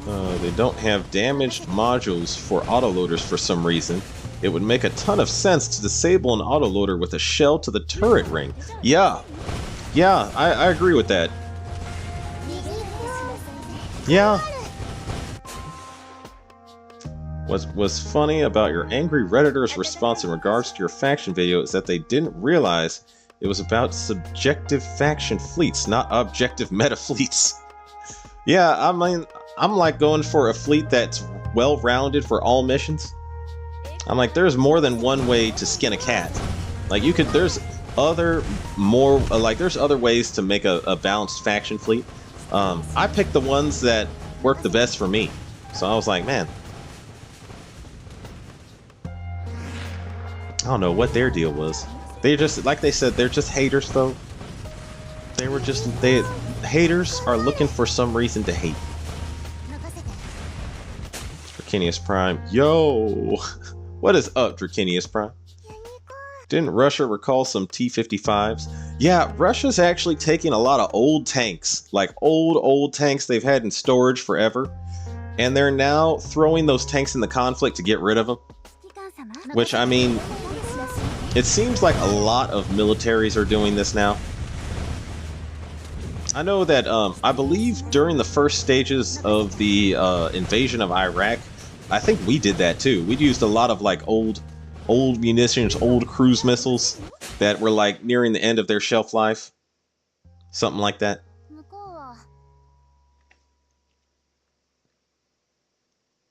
They don't have damaged modules for autoloaders for some reason. It would make a ton of sense to disable an autoloader with a shell to the turret ring. Yeah, I agree with that. Yeah. What's funny about your angry Redditor's response in regards to your faction video is that they didn't realize it was about subjective faction fleets, not objective meta fleets. Yeah, I mean, I'm like going for a fleet that's well-rounded for all missions. I'm like, there's more than one way to skin a cat. Like, you could, there's other ways to make a balanced faction fleet. I picked the ones that work the best for me. So I was like, man, I don't know what their deal was. They just, like they said, they're just haters though. Haters are looking for some reason to hate. Draconius Prime. Yo! What is up, Draconius Prime? Didn't Russia recall some T-55s? Yeah, Russia's actually taking a lot of old tanks, like old tanks they've had in storage forever, and they're now throwing those tanks in the conflict to get rid of them. Which, I mean, it seems like a lot of militaries are doing this now. I know that, I believe during the first stages of the invasion of Iraq, I think we did that too. We used a lot of like old munitions, old cruise missiles that were like nearing the end of their shelf life. Something like that.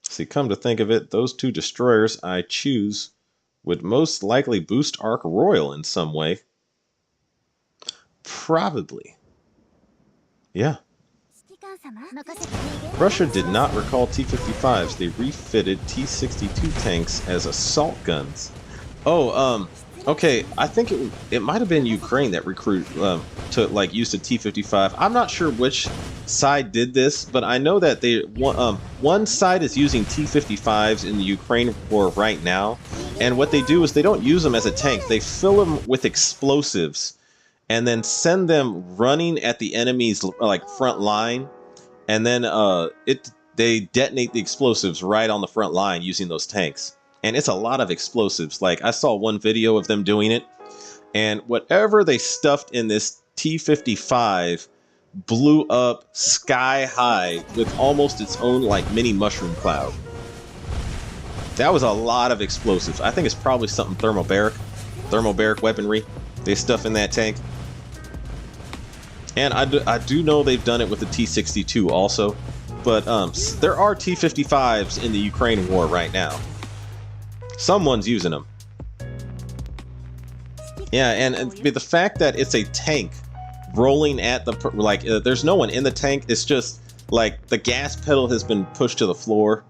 See, come to think of it, those two destroyers I choose would most likely boost Ark Royal in some way. Probably. Yeah. Russia did not recall T-55s. They refitted T-62 tanks as assault guns. Oh, okay. I think it might have been Ukraine that used a T-55. I'm not sure which side did this, but I know that one side is using T-55s in the Ukraine war right now. And what they do is they don't use them as a tank. They fill them with explosives and then send them running at the enemy's like front line, and then they detonate the explosives right on the front line using those tanks. And it's a lot of explosives. Like, I saw one video of them doing it, and whatever they stuffed in this T-55 blew up sky high with almost its own like mini mushroom cloud. That was a lot of explosives. I think it's probably something thermobaric weaponry they stuff in that tank. And I do know they've done it with the T-62 also, but there are T-55s in the Ukraine war right now. Someone's using them. Yeah, and the fact that it's a tank rolling at the there's no one in the tank. It's just like the gas pedal has been pushed to the floor,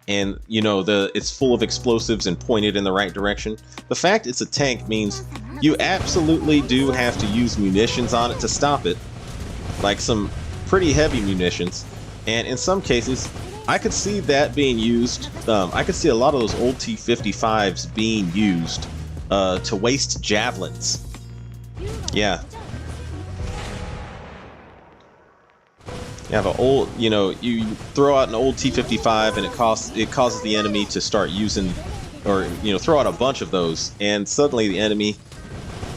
and you know it's full of explosives and pointed in the right direction. The fact it's a tank means you absolutely do have to use munitions on it to stop it, like some pretty heavy munitions. And in some cases, I could see that being used. I could see a lot of those old T-55s being used to waste javelins. Yeah. You have an old, you throw out an old T-55 and it causes the enemy to start using, or throw out a bunch of those, and suddenly the enemy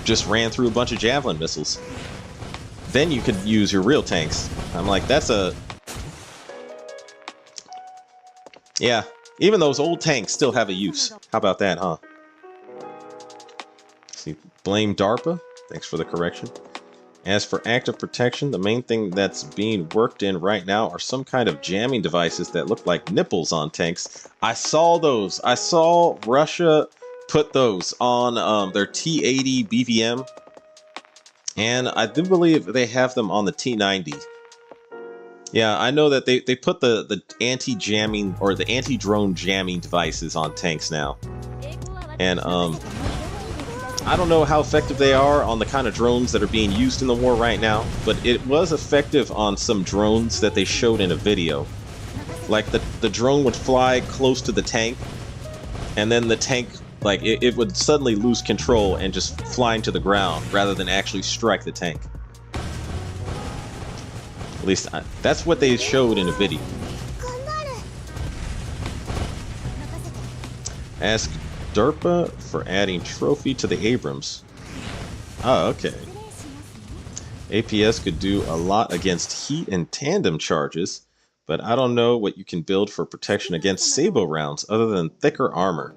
just ran through a bunch of javelin missiles. Then you could use your real tanks. I'm like, yeah, even those old tanks still have a use. How about that, huh? See, blame DARPA. Thanks for the correction. As for active protection, the main thing that's being worked in right now are some kind of jamming devices that look like nipples on tanks. I saw those. I saw Russia put those on their T-80 BVM, and I do believe they have them on the T-90. Yeah, I know that they put the anti-jamming or the anti-drone jamming devices on tanks now. And I don't know how effective they are on the kind of drones that are being used in the war right now, but it was effective on some drones that they showed in a video. Like the drone would fly close to the tank, and then the tank, like it would suddenly lose control and just fly into the ground rather than actually strike the tank. At least that's what they showed in a video. Ask Derpa for adding trophy to the Abrams. Oh, okay. APS could do a lot against heat and tandem charges, but I don't know what you can build for protection against Sabo rounds other than thicker armor.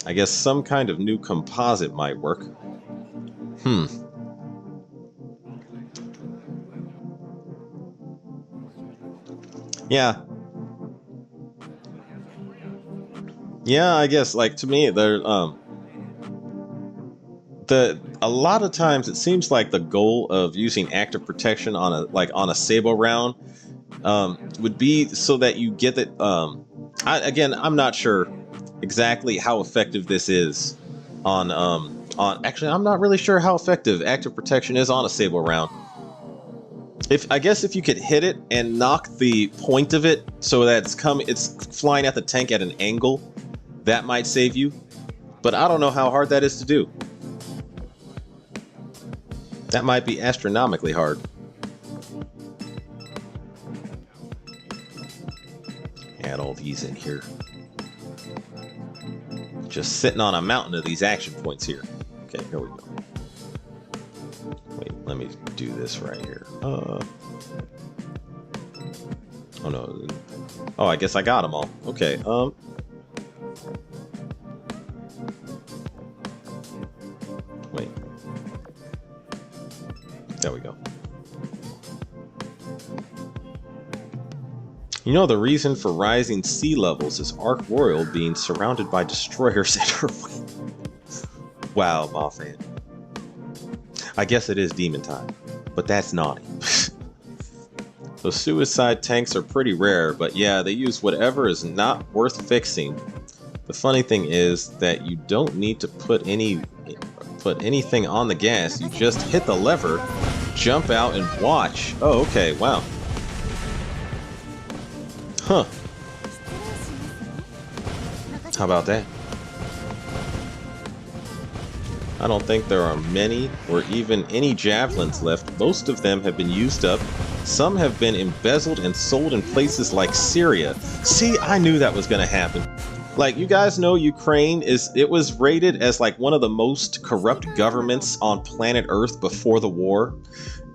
I guess some kind of new composite might work. Yeah. Yeah, I guess, like, to me, there, a lot of times it seems like the goal of using active protection on a Sabo round would be so that you get it. I'm not sure exactly how effective this is on actually, I'm not really sure how effective active protection is on a Sabo round. I guess if you could hit it and knock the point of it so that it's flying at the tank at an angle, that might save you. But I don't know how hard that is to do. That might be astronomically hard. Add all these in here. Just sitting on a mountain of these action points here. Okay, here we go. Wait, let me do this right here. Oh no. Oh, I guess I got them all. Okay, wait. There we go. You know, the reason for rising sea levels is Ark Royal being surrounded by destroyers in her way. Wow, Mothman. I guess it is demon time, but that's naughty. Those suicide tanks are pretty rare, but yeah, they use whatever is not worth fixing. The funny thing is that you don't need to put anything on the gas. You just hit the lever, jump out, and watch. Oh, okay, wow. Huh. How about that? I don't think there are many or even any javelins left. Most of them have been used up. Some have been embezzled and sold in places like Syria. See, I knew that was going to happen. Like, you guys know Ukraine was rated as like one of the most corrupt governments on planet Earth before the war.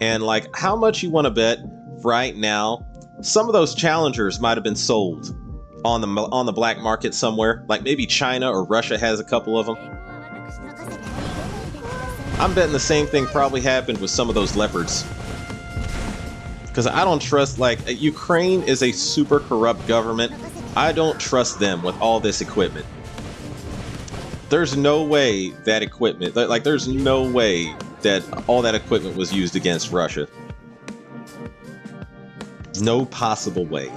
And like, how much you want to bet right now some of those challengers might have been sold on the black market somewhere? Like maybe China or Russia has a couple of them. I'm betting the same thing probably happened with some of those leopards. Because I don't trust, like, Ukraine is a super corrupt government. I don't trust them with all this equipment. There's no way that equipment, like, there's no way that all that equipment was used against Russia. No possible way.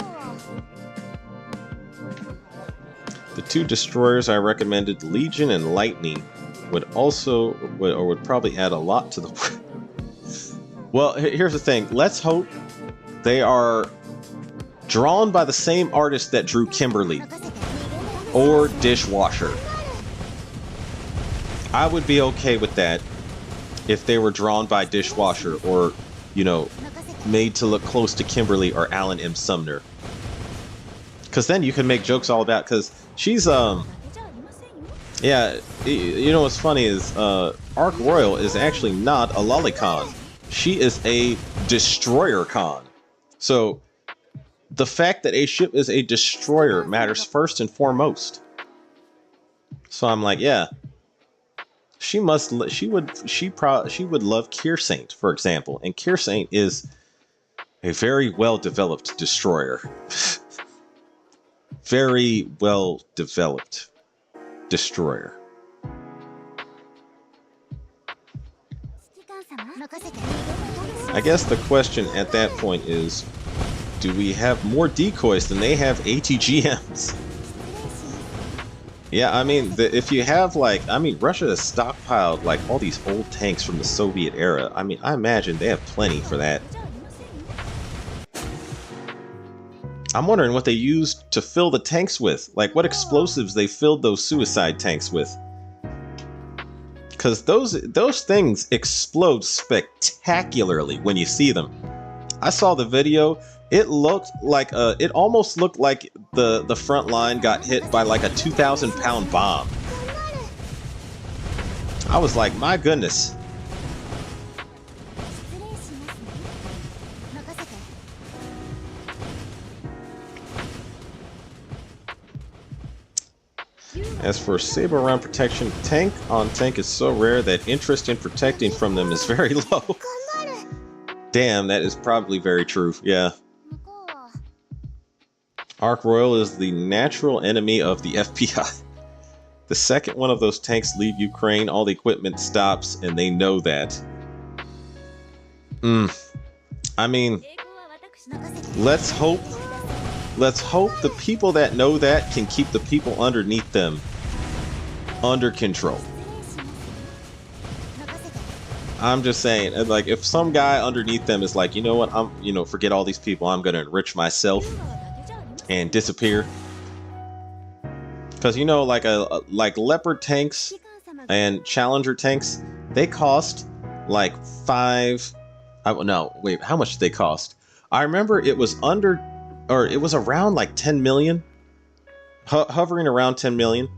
The two destroyers I recommended, Legion and Lightning, would probably add a lot to the... Well, here's the thing. Let's hope they are drawn by the same artist that drew Kimberly or Dishwasher. I would be okay with that if they were drawn by Dishwasher or, you know, made to look close to Kimberly or Alan M. Sumner. Because then you can make jokes all about, because she's, yeah, you know what's funny is, Ark Royal is actually not a lolicon. She is a destroyer con. So the fact that a ship is a destroyer matters first and foremost. So I'm like, yeah, she would love Kearsaint, for example, and Kearsaint is a very well developed destroyer. Very well developed destroyer. I guess the question at that point is, do we have more decoys than they have ATGMs? Yeah, I mean, if you have, like, I mean, Russia has stockpiled, like, all these old tanks from the Soviet era. I mean, I imagine they have plenty for that. I'm wondering what they used to fill the tanks with. Like, what explosives they filled those suicide tanks with. Because those things explode spectacularly when you see them. I saw the video, It looked like it almost looked like the front line got hit by like a 2,000-pound bomb. I was like, my goodness. As for saber round protection, tank on tank is so rare that interest in protecting from them is very low. Damn, that is probably very true. Yeah. Ark Royal is the natural enemy of the FBI. The second one of those tanks leave Ukraine, all the equipment stops, and they know that. I mean, let's hope the people that know that can keep the people underneath them under control. I'm just saying, like, if some guy underneath them is like, you know what, forget all these people, I'm gonna enrich myself and disappear. Because like Leopard tanks and Challenger tanks, they cost like how much did they cost? I remember it was around like 10 million, hovering around 10 million.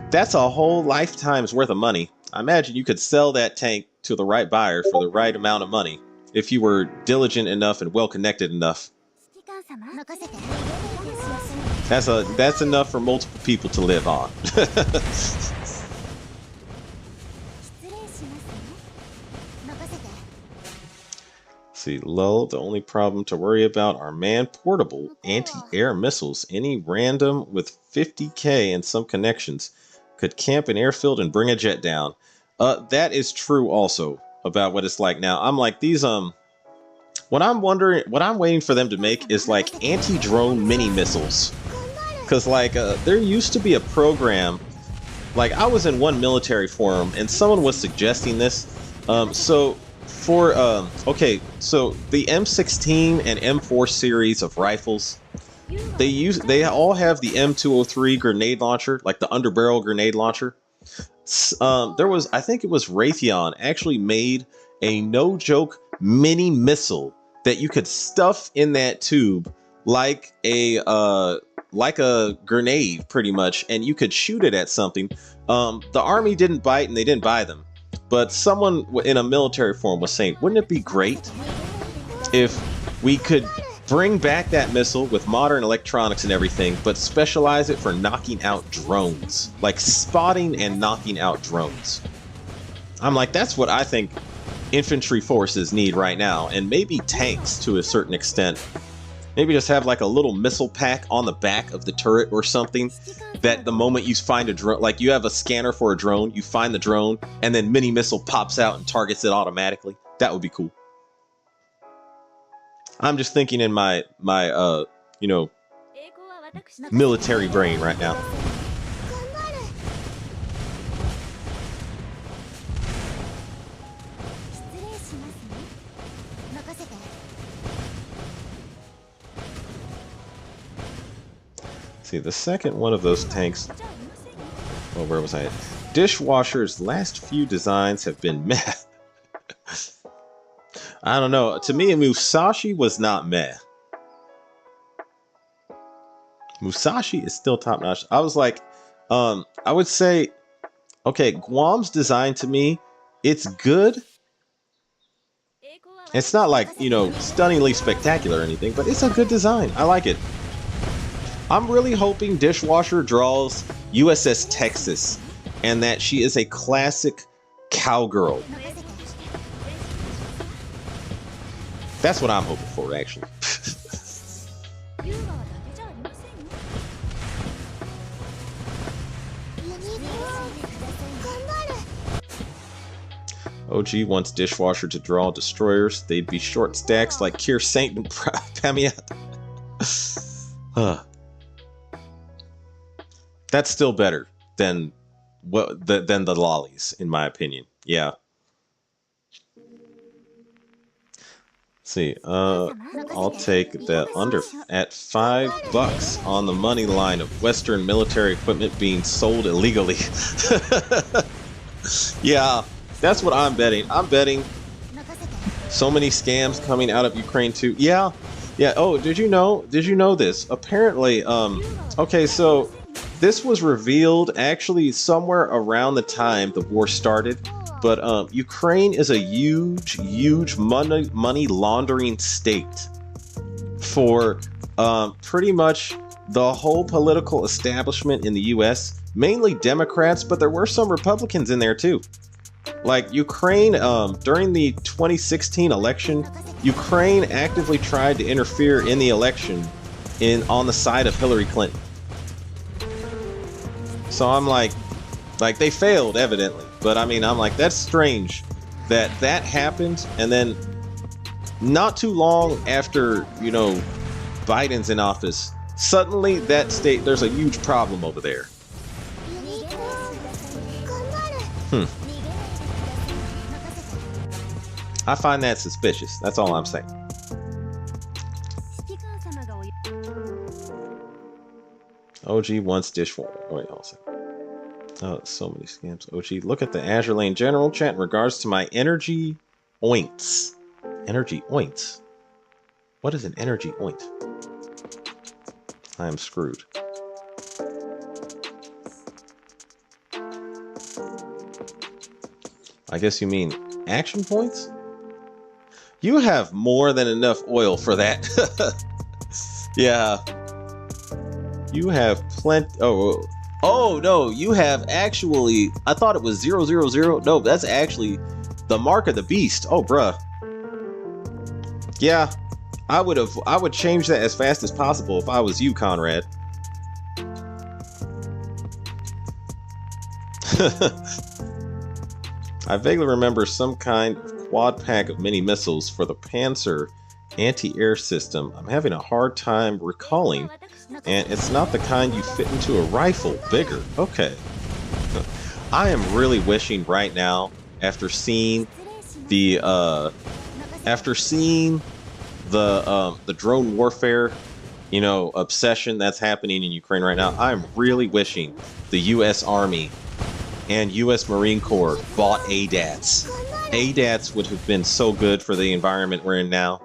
That's a whole lifetime's worth of money. I imagine you could sell that tank to the right buyer for the right amount of money if you were diligent enough and well connected enough. That's enough for multiple people to live on. See, lull, the only problem to worry about are man-portable anti-air missiles. Any random with 50k and some connections could camp an airfield and bring a jet down. That is true also about what it's like now. I'm like, these what I'm waiting for them to make is like anti-drone mini missiles. Because like there used to be a program, like I was in one military forum and someone was suggesting this. So the M16 and M4 series of rifles, they all have the M203 grenade launcher, like the underbarrel grenade launcher. I think it was Raytheon actually made a no joke mini missile that you could stuff in that tube like a grenade pretty much, and you could shoot it at something. The army didn't bite and they didn't buy them, but someone in a military forum was saying, wouldn't it be great if we could bring back that missile with modern electronics and everything, but specialize it for knocking out drones, like spotting and knocking out drones. I'm like, that's what I think infantry forces need right now, and maybe tanks to a certain extent. Maybe just have like a little missile pack on the back of the turret or something, that the moment you find a drone, like you have a scanner for a drone, you find the drone, and then mini missile pops out and targets it automatically. That would be cool. I'm just thinking in my military brain right now. See, the second one of those tanks. Oh, where was I at? Dishwasher's last few designs have been meh. I don't know. To me, Musashi was not meh. Musashi is still top notch. I was like, I would say, okay, Guam's design to me, it's good. It's not like, stunningly spectacular or anything, but it's a good design. I like it. I'm really hoping Dishwasher draws USS Texas and that she is a classic cowgirl. That's what I'm hoping for, actually. OG wants Dishwasher to draw destroyers. They'd be short stacks like Kier Saint and Pamiat. That's still better than the lollies, in my opinion. Yeah. See, I'll take the under at $5 on the money line of Western military equipment being sold illegally. Yeah, that's what I'm betting. I'm betting so many scams coming out of Ukraine too. Yeah, Yeah. Oh, did you know? Did you know this? Apparently, okay, so this was revealed actually somewhere around the time the war started. But Ukraine is a huge money laundering state for pretty much the whole political establishment in the U.S. Mainly Democrats, but there were some Republicans in there too. Like Ukraine, during the 2016 election, Ukraine actively tried to interfere in the election on the side of Hillary Clinton. So I'm like they failed evidently, but I mean, I'm like, that's strange that happened, and then not too long after, Biden's in office, suddenly that state, there's a huge problem over there. I find that suspicious. That's all I'm saying. OG wants dishwasher. Wait, hold on a second. Oh, so many scams. OG, look at the Azur Lane general chat in regards to my energy oints. Energy oints? What is an energy oint? I am screwed. I guess you mean action points? You have more than enough oil for that. Yeah. You have plenty. Oh no, you have actually. I thought it was 000. No, that's actually the mark of the beast. Oh, bruh. Yeah, I would change that as fast as possible if I was you, Conrad. I vaguely remember some kind of quad pack of mini missiles for the Panzer anti-air system. I'm having a hard time recalling, and it's not the kind you fit into a rifle. Bigger. Okay. I am really wishing right now, after seeing the drone warfare, obsession that's happening in Ukraine right now, I'm really wishing the U.S. Army and U.S. Marine Corps bought ADATs. ADATs would have been so good for the environment we're in now.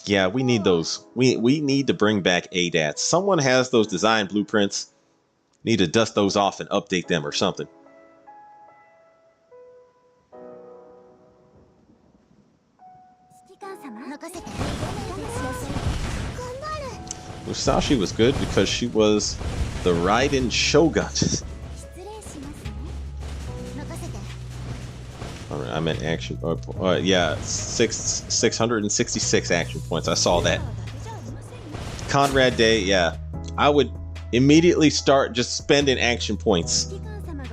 Yeah, we need those. We need to bring back ADATs. Someone has those design blueprints. Need to dust those off and update them or something. Musashi was good because she was the Raiden Shogun. Alright, I meant action. Yeah, 666 action points. I saw that. Conrad Day, yeah. I would immediately start just spending action points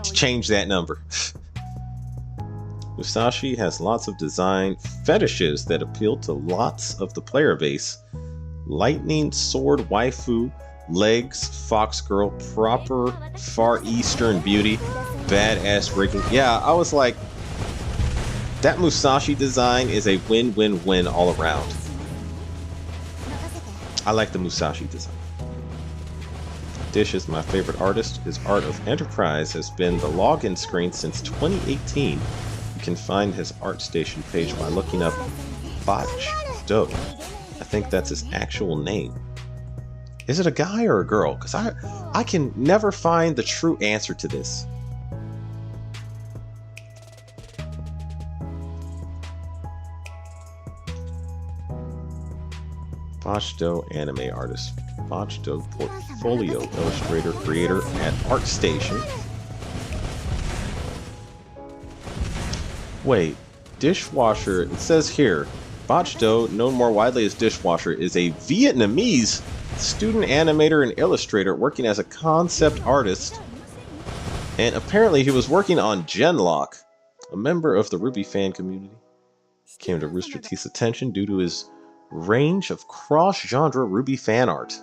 to change that number. Musashi has lots of design fetishes that appeal to lots of the player base. Lightning, sword, waifu, legs, fox girl, proper Far Eastern beauty, badass rigging. Yeah, I was like, that Musashi design is a win-win-win all around. I like the Musashi design. Dish is my favorite artist. His Art of Enterprise has been the login screen since 2018. You can find his ArtStation page by looking up Botch Dope. I think that's his actual name. Is it a guy or a girl? Because I can never find the true answer to this. Botchdo anime artist. Botchdo portfolio illustrator creator at ArtStation. Wait, dishwasher. It says here, Botchdo, known more widely as Dishwasher, is a Vietnamese student animator and illustrator working as a concept artist. And apparently he was working on Genlock, a member of the Ruby fan community. Came to Rooster Teeth's attention due to his range of cross-genre Ruby fan art.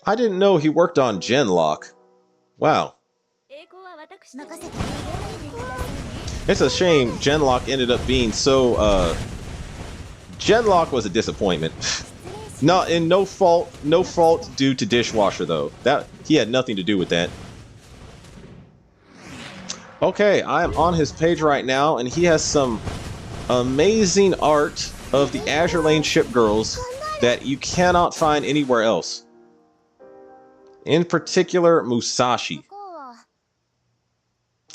I didn't know he worked on Genlock. Wow. It's a shame Genlock ended up being so, Genlock was a disappointment. No fault due to Dishwasher though. He had nothing to do with that. Okay, I am on his page right now, and he has some amazing art of the Azur Lane ship girls that you cannot find anywhere else. In particular, Musashi.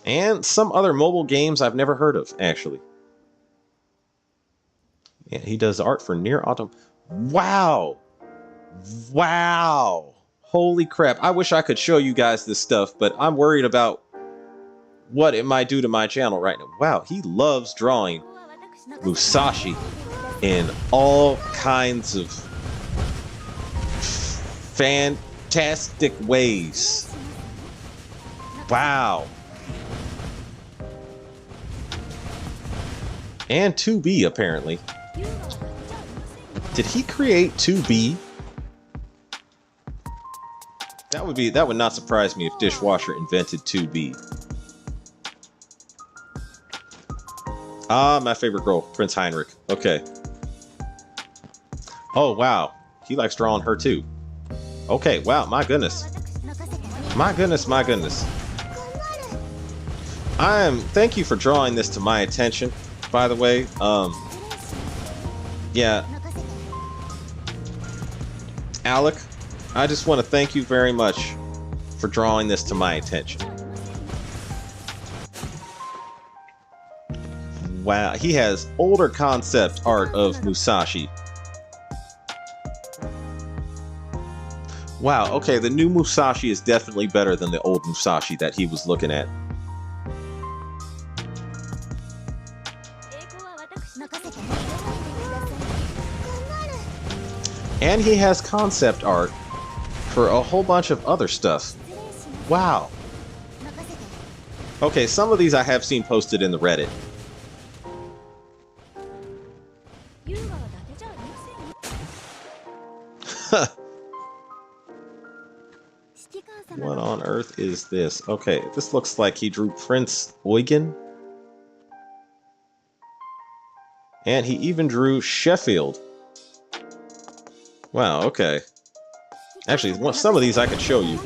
And some other mobile games I've never heard of, actually. Yeah, he does art for Near Autumn. Wow! Wow! Holy crap. I wish I could show you guys this stuff, but I'm worried about what it might do to my channel right now. Wow, he loves drawing Musashi in all kinds of fantastic ways. Wow. And 2B, apparently. Did he create 2B? That would not surprise me if Dishwasher invented 2B. Ah, my favorite girl, Prince Heinrich. Okay. Oh, wow. He likes drawing her, too. Okay, wow, my goodness. My goodness, my goodness. Thank you for drawing this to my attention, by the way. Yeah. Alec, I just want to thank you very much for drawing this to my attention. Wow, he has older concept art of Musashi. Wow, okay, the new Musashi is definitely better than the old Musashi that he was looking at. And he has concept art for a whole bunch of other stuff. Wow. Okay, some of these I have seen posted in the Reddit. What on earth is this? Okay, this looks like he drew Prince Eugen. And he even drew Sheffield. Wow, okay. Actually, some of these I could show you.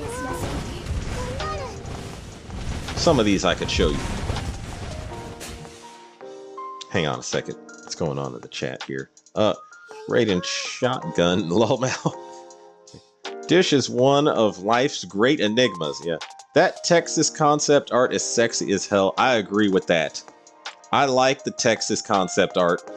Some of these I could show you. Hang on a second. What's going on in the chat here? Raiden Shotgun, lolmouth. Dish is one of life's great enigmas. Yeah. That Texas concept art is sexy as hell. I agree with that. I like the Texas concept art.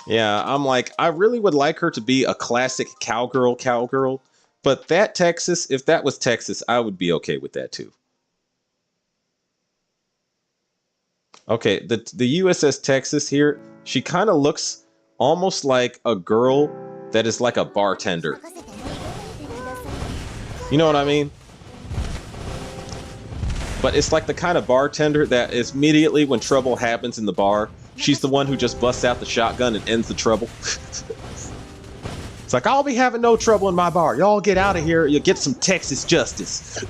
Yeah, I'm like, I really would like her to be a classic cowgirl, but that Texas, if that was Texas, I would be okay with that too. Okay, the USS Texas here, she kind of looks almost like a girl that is like a bartender. You know what I mean? But it's like the kind of bartender that is immediately when trouble happens in the bar, she's the one who just busts out the shotgun and ends the trouble. It's like, I'll be having no trouble in my bar. Y'all get out of here. You'll get some Texas justice.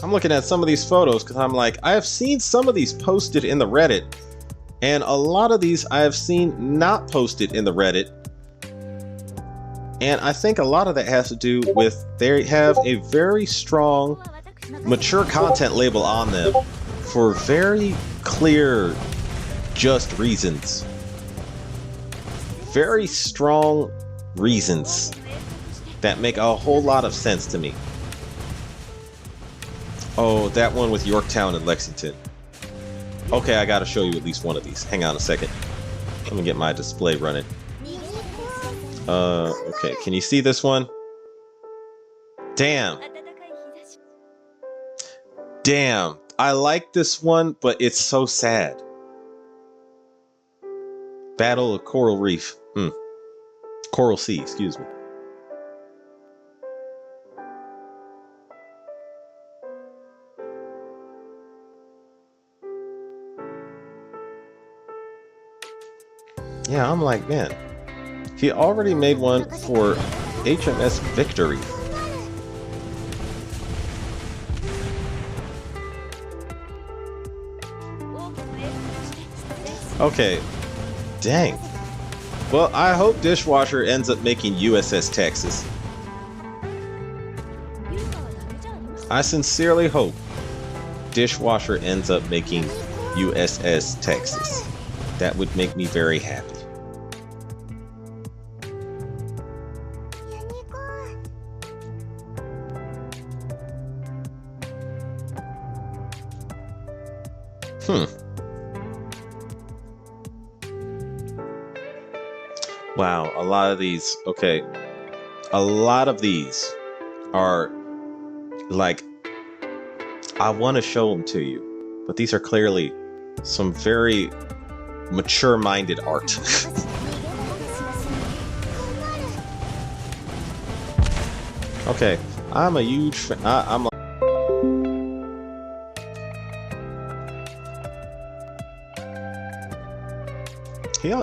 I'm looking at some of these photos because I'm like, I have seen some of these posted in the Reddit, and a lot of these I have seen not posted in the Reddit. And I think a lot of that has to do with they have a very strong mature content label on them for very clear, just reasons. Very strong reasons that make a whole lot of sense to me. Oh, that one with Yorktown and Lexington. Okay, I gotta show you at least one of these. Hang on a second. Let me get my display running. Okay, can you see this one? Damn. Damn. I like this one, but it's so sad. Battle of Coral Reef. Coral Sea, excuse me. Yeah, I'm like, man, he already made one for HMS Victory. Okay. Dang. Well, I hope Dishwasher ends up making USS Texas. I sincerely hope Dishwasher ends up making USS Texas. That would make me very happy. Wow, a lot of these, okay. A lot of these are like, I want to show them to you, but these are clearly some very mature-minded art. Okay, I'm a huge fan. I'm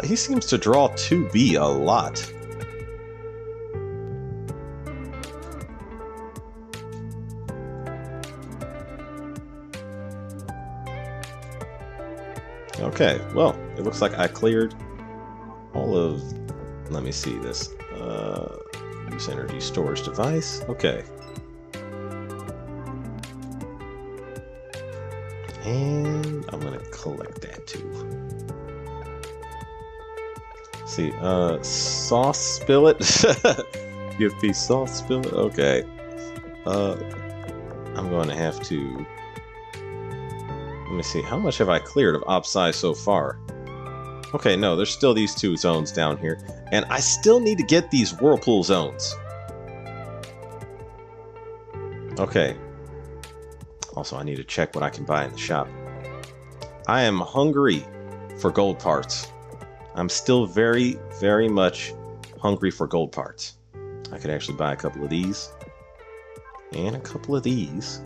he seems to draw 2B a lot. Okay, well, it looks like I cleared all of... Let me see this. Use energy storage device. Okay. And I'm gonna collect that too. See, sauce spillet. Give me sauce spillet. Okay. I'm going to have to... Let me see. How much have I cleared of Opsai so far? Okay, no, there's still these two zones down here. And I still need to get these whirlpool zones. Okay. Also, I need to check what I can buy in the shop. I am hungry for gold parts. I'm still very, very much hungry for gold parts. I could actually buy a couple of these. And a couple of these.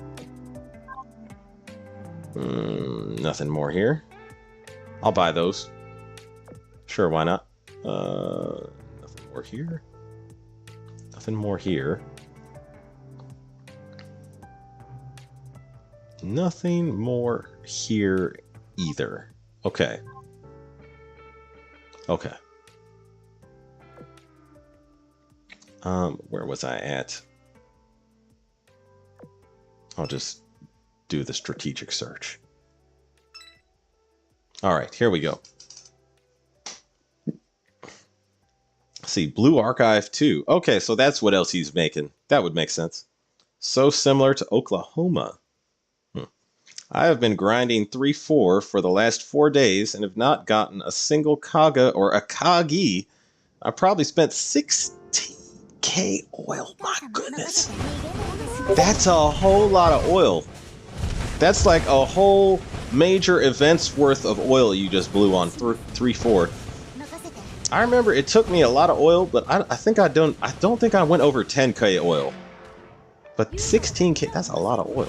Nothing more here. I'll buy those. Sure, why not? Nothing more here. Nothing more here. Nothing more here either. Okay. Okay. Where was I at? I'll just do the strategic search. All right, here we go. See, Blue Archive 2. Okay, so that's what else he's making. That would make sense. So similar to Oklahoma. I have been grinding 3-4 for the last 4 days and have not gotten a single Kaga or a Kagi. I probably spent 16k oil. My goodness. That's a whole lot of oil. That's like a whole major event's worth of oil you just blew on 3-4. I remember it took me a lot of oil, but I don't think I went over 10k oil. But 16k, that's a lot of oil.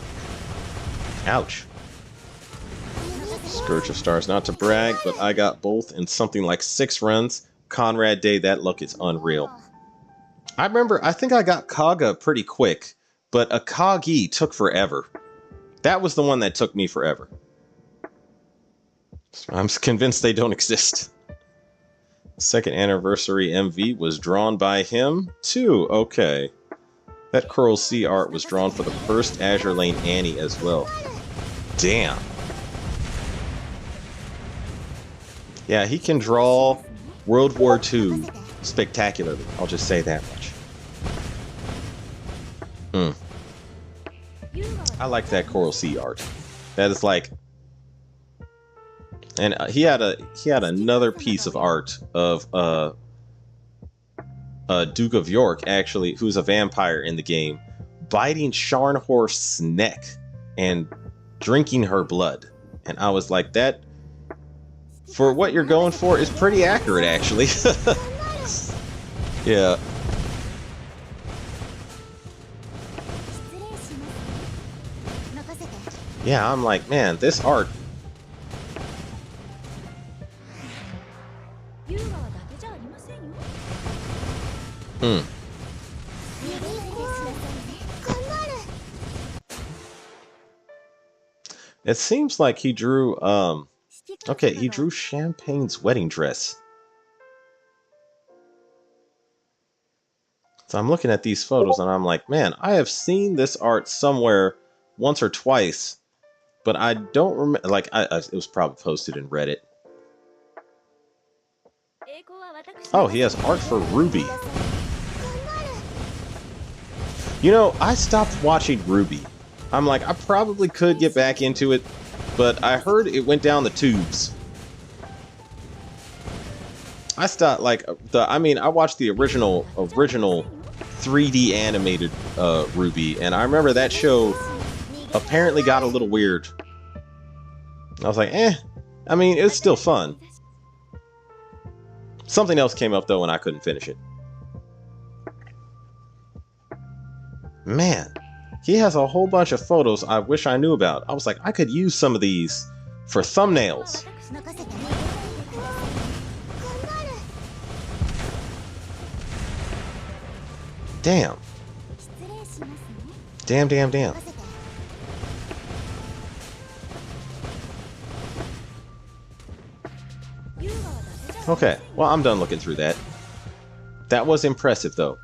Ouch. Scourge of Stars, not to brag, but I got both in something like 6 runs. Conrad Day, that look is unreal. I remember, I think I got Kaga pretty quick, but a Kagi took forever. That was the one that took me forever. I'm convinced they don't exist. Second anniversary MV was drawn by him, too. Okay. That Coral Sea art was drawn for the first Azure Lane Annie as well. Damn. Yeah, he can draw World War II spectacularly. I'll just say that much. I like that Coral Sea art. That is like... And he had another piece of art of Duke of York, actually, who's a vampire in the game, biting Scharnhorst's neck and drinking her blood. And I was like, that, for what you're going for, is pretty accurate, actually. Yeah. Yeah, I'm like, man, this art... It seems like he drew, Okay, he drew Champagne's wedding dress. So I'm looking at these photos and I'm like, man, I have seen this art somewhere once or twice, but I don't remember. Like, it was probably posted in Reddit. Oh, he has art for Ruby. You know, I stopped watching Ruby. I'm like, I probably could get back into it, but I heard it went down the tubes. I stopped, like, I watched the original 3D animated Ruby, and I remember that show apparently got a little weird. I was like, I mean, it's still fun. Something else came up, though, and I couldn't finish it. Man, he has a whole bunch of photos I wish I knew about. I was like, I could use some of these for thumbnails. Damn. Damn. Okay, well, I'm done looking through that. That was impressive, though.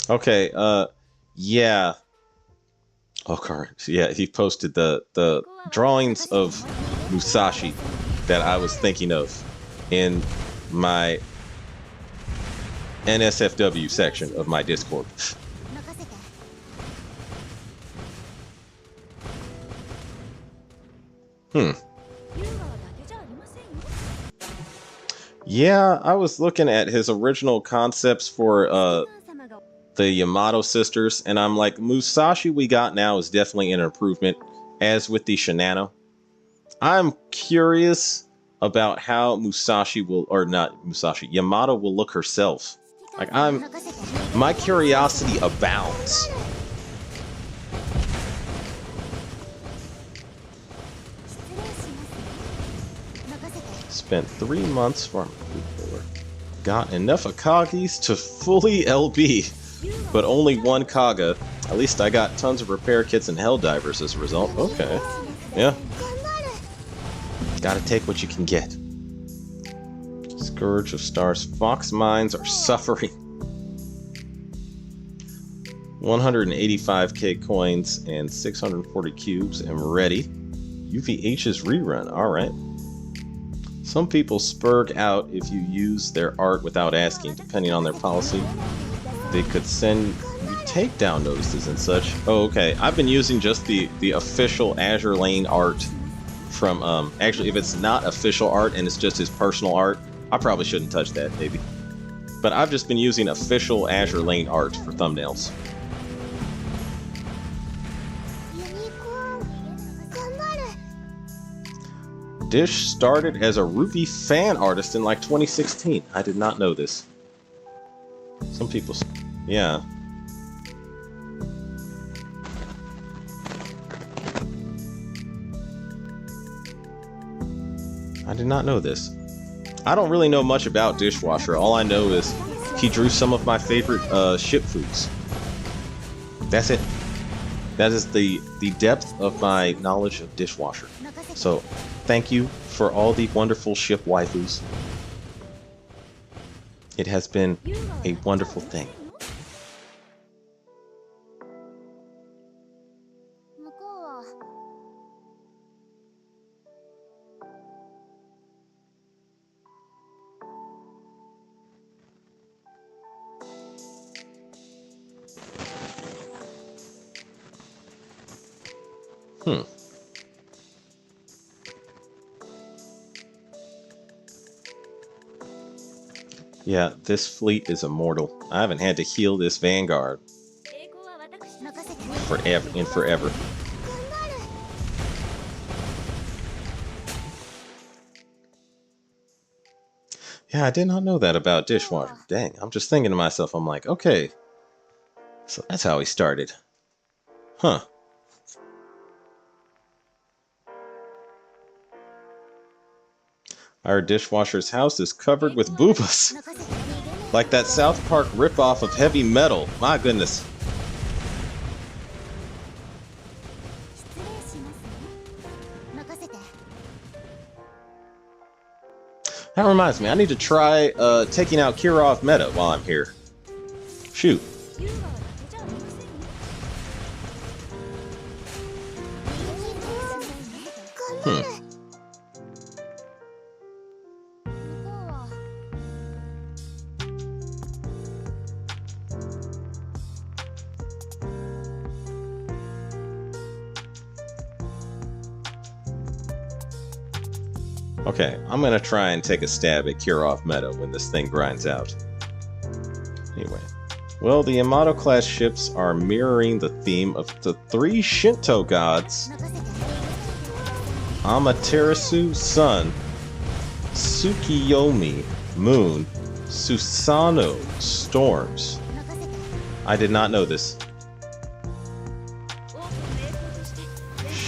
Okay, yeah. Oh, yeah, he posted the drawings of Musashi that I was thinking of in my NSFW section of my Discord. Yeah, I was looking at his original concepts for the Yamato sisters, and I'm like, Musashi we got now is definitely an improvement, as with the Shinano. I'm curious about how Yamato will look herself. Like, my curiosity abounds. Spent 3 months farming before. Got enough Akagis to fully LB, but only 1 Kaga. At least I got tons of repair kits and Helldivers as a result. Okay. Yeah. Gotta take what you can get. Scourge of Stars. Fox mines are suffering. 185k coins and 640 cubes. Am ready. UVH's rerun. Alright. Some people spurg out if you use their art without asking. Depending on their policy, they could send you takedown notices and such. Oh, okay. I've been using just the official Azur Lane art from, actually, if it's not official art and it's just his personal art, I probably shouldn't touch that, maybe. But I've just been using official Azur Lane art for thumbnails. Dish started as a Ruby fan artist in like 2016. I did not know this. Some people, yeah. I did not know this. I don't really know much about Dishwasher. All I know is he drew some of my favorite ship foods. That's it. That is the depth of my knowledge of Dishwasher. So, thank you for all the wonderful ship waifus. It has been a wonderful thing. Yeah, this fleet is immortal. I haven't had to heal this Vanguard forever. Yeah, I did not know that about Dishwasher. Dang, I'm just thinking to myself, I'm like, okay, so that's how he started. Huh. Our Dishwasher's house is covered with boobas. Like that South Park ripoff of Heavy Metal. My goodness. That reminds me, I need to try taking out Kirov meta while I'm here. Shoot. Okay, I'm gonna try and take a stab at Kirov meta when this thing grinds out. Anyway. Well, the Yamato class ships are mirroring the theme of the 3 Shinto gods: Amaterasu, Sun; Tsukiyomi, Moon; Susanoo, Storms. I did not know this.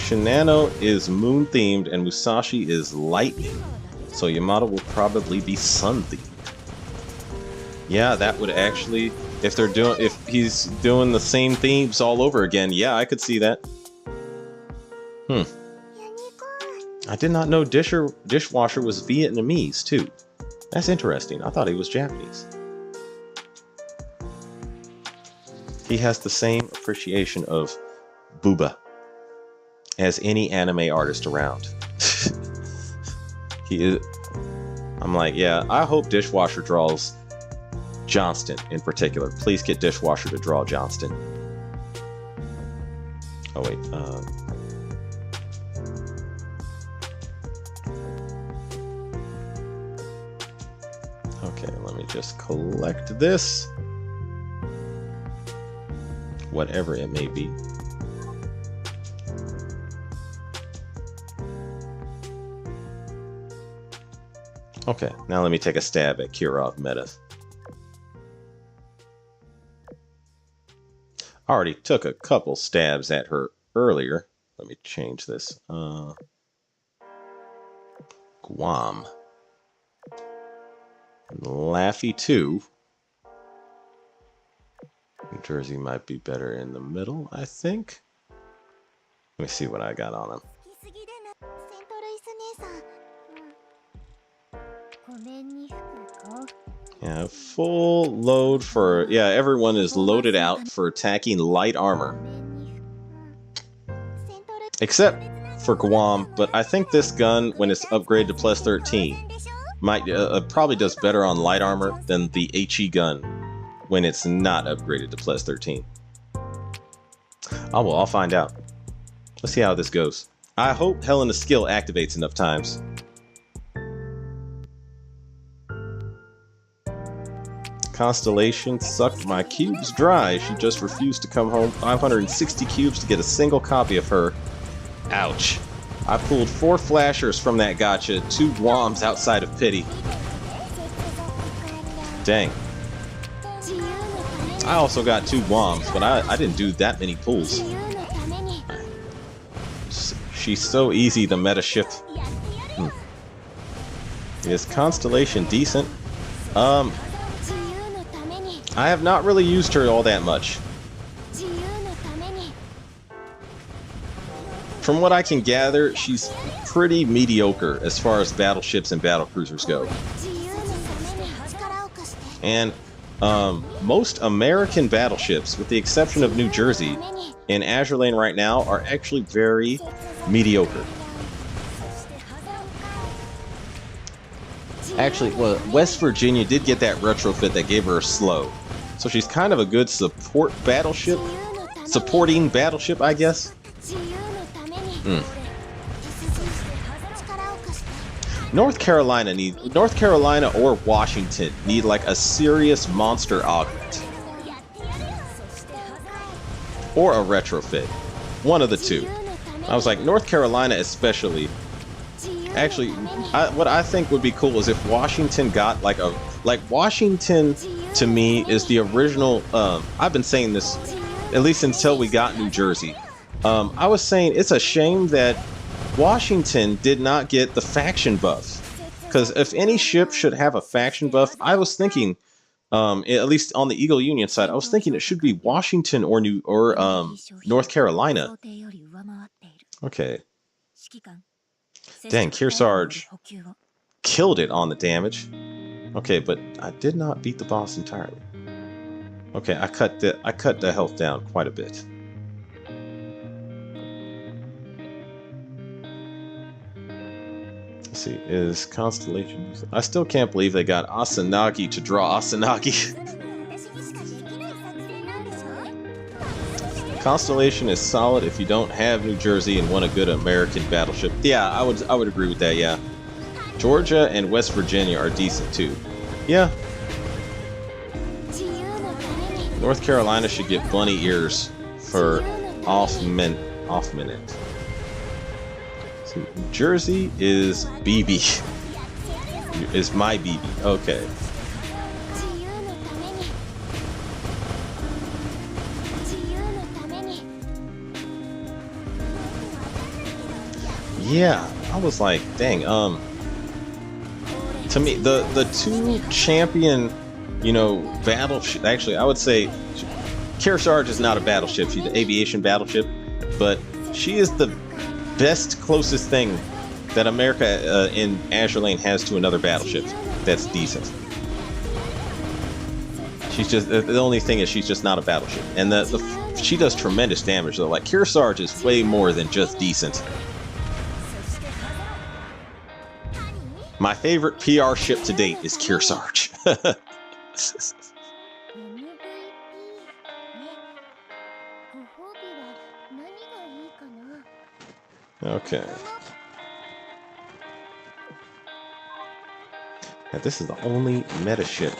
Shinano is moon themed and Musashi is lightning, so Yamato will probably be sun themed. Yeah, that would actually, if he's doing the same themes all over again, yeah, I could see that. I did not know Dishwasher was Vietnamese too. That's interesting. I thought he was Japanese. He has the same appreciation of booba as any anime artist around. He is. I'm like, yeah, I hope Dishwasher draws Johnston in particular. Please get Dishwasher to draw Johnston. Oh wait, okay, let me just collect this. Whatever it may be. Okay, now let me take a stab at Kirov meta. I already took a couple stabs at her earlier. Let me change this. Guam. Laffy 2. New Jersey might be better in the middle, I think. Let me see what I got on him. Yeah, full load for... Yeah, everyone is loaded out for attacking light armor. Except for Guam, but I think this gun, when it's upgraded to plus 13, might probably does better on light armor than the HE gun when it's not upgraded to plus 13. Oh well, I'll find out. Let's see how this goes. I hope Helena's skill activates enough times. Constellation sucked my cubes dry. She just refused to come home. 560 cubes to get a single copy of her. Ouch. I pulled 4 flashers from that gacha, 2 Guams outside of pity. Dang. I also got 2 Guams, but I didn't do that many pulls. She's so easy to meta shift. Is Constellation decent? I have not really used her all that much. From what I can gather, she's pretty mediocre as far as battleships and battlecruisers go. And most American battleships, with the exception of New Jersey, in Azur Lane right now are actually very mediocre. Actually, well, West Virginia did get that retrofit that gave her a slow. So she's kind of a good supporting battleship, I guess. North Carolina or Washington need like a serious monster augment. Or a retrofit. One of the two. I was like, North Carolina especially. Actually, what I think would be cool is if Washington got like a... Like, Washington, to me, is the original... I've been saying this at least until we got New Jersey. I was saying it's a shame that Washington did not get the faction buff. Because if any ship should have a faction buff, I was thinking At least on the Eagle Union side, I was thinking it should be Washington or North Carolina. Okay. Dang, Kearsarge killed it on the damage. Okay, but I did not beat the boss entirely. Okay, I cut the health down quite a bit. Let's see, is Constellation... I still can't believe they got Asanagi to draw Asanagi. Constellation is solid if you don't have New Jersey and want a good American battleship. Yeah, I would agree with that, yeah. Georgia and West Virginia are decent too. Yeah. North Carolina should get bunny ears for off minute. So New Jersey is BB. Is my BB. Okay. Yeah, I was like, dang, to me, the two champion, battleship, actually, I would say Kearsarge is not a battleship, she's an aviation battleship, but she is the best, closest thing that America in Azur Lane has to another battleship that's decent. She's just, the only thing is she's just not a battleship, and she does tremendous damage, though. Like, Kearsarge is way more than just decent. My favorite PR ship to date is Kearsarge. Okay. Now, this is the only meta ship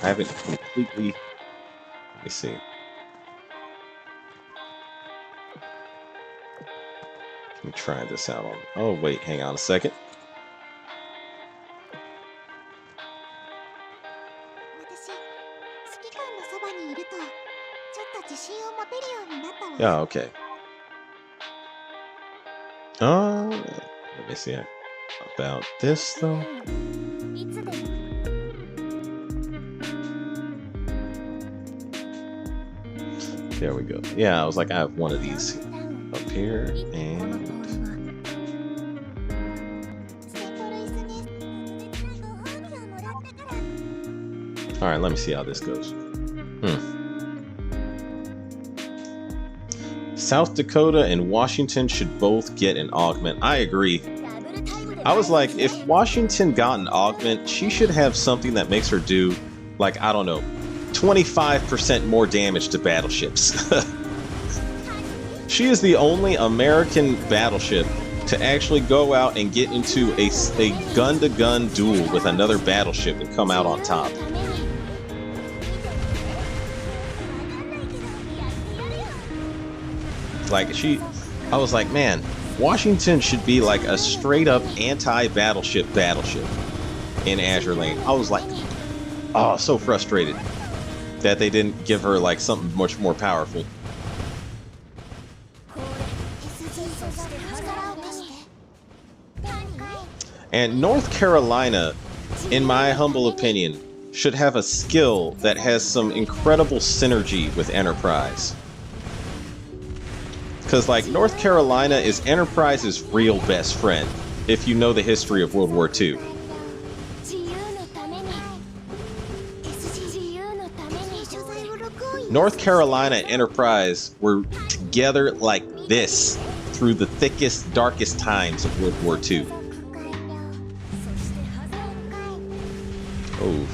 I haven't completely... Let me see. Let me try this out on... Oh, wait, hang on a second. Yeah, okay. Let me see about this though. There we go. Yeah, I was like, I have one of these up here, and all right, let me see how this goes. South Dakota and Washington should both get an augment. I agree. I was like, if Washington got an augment, she should have something that makes her do, like, I don't know, 25% more damage to battleships. She is the only American battleship to actually go out and get into a gun-to-gun duel with another battleship and come out on top. Like, I was like, man, Washington should be like a straight up anti-battleship in Azur Lane. I was like, oh, so frustrated that they didn't give her like something much more powerful. And North Carolina, in my humble opinion, should have a skill that has some incredible synergy with Enterprise. Because, like, North Carolina is Enterprise's real best friend, if you know the history of World War II. North Carolina and Enterprise were together like this through the thickest, darkest times of World War II. Oh.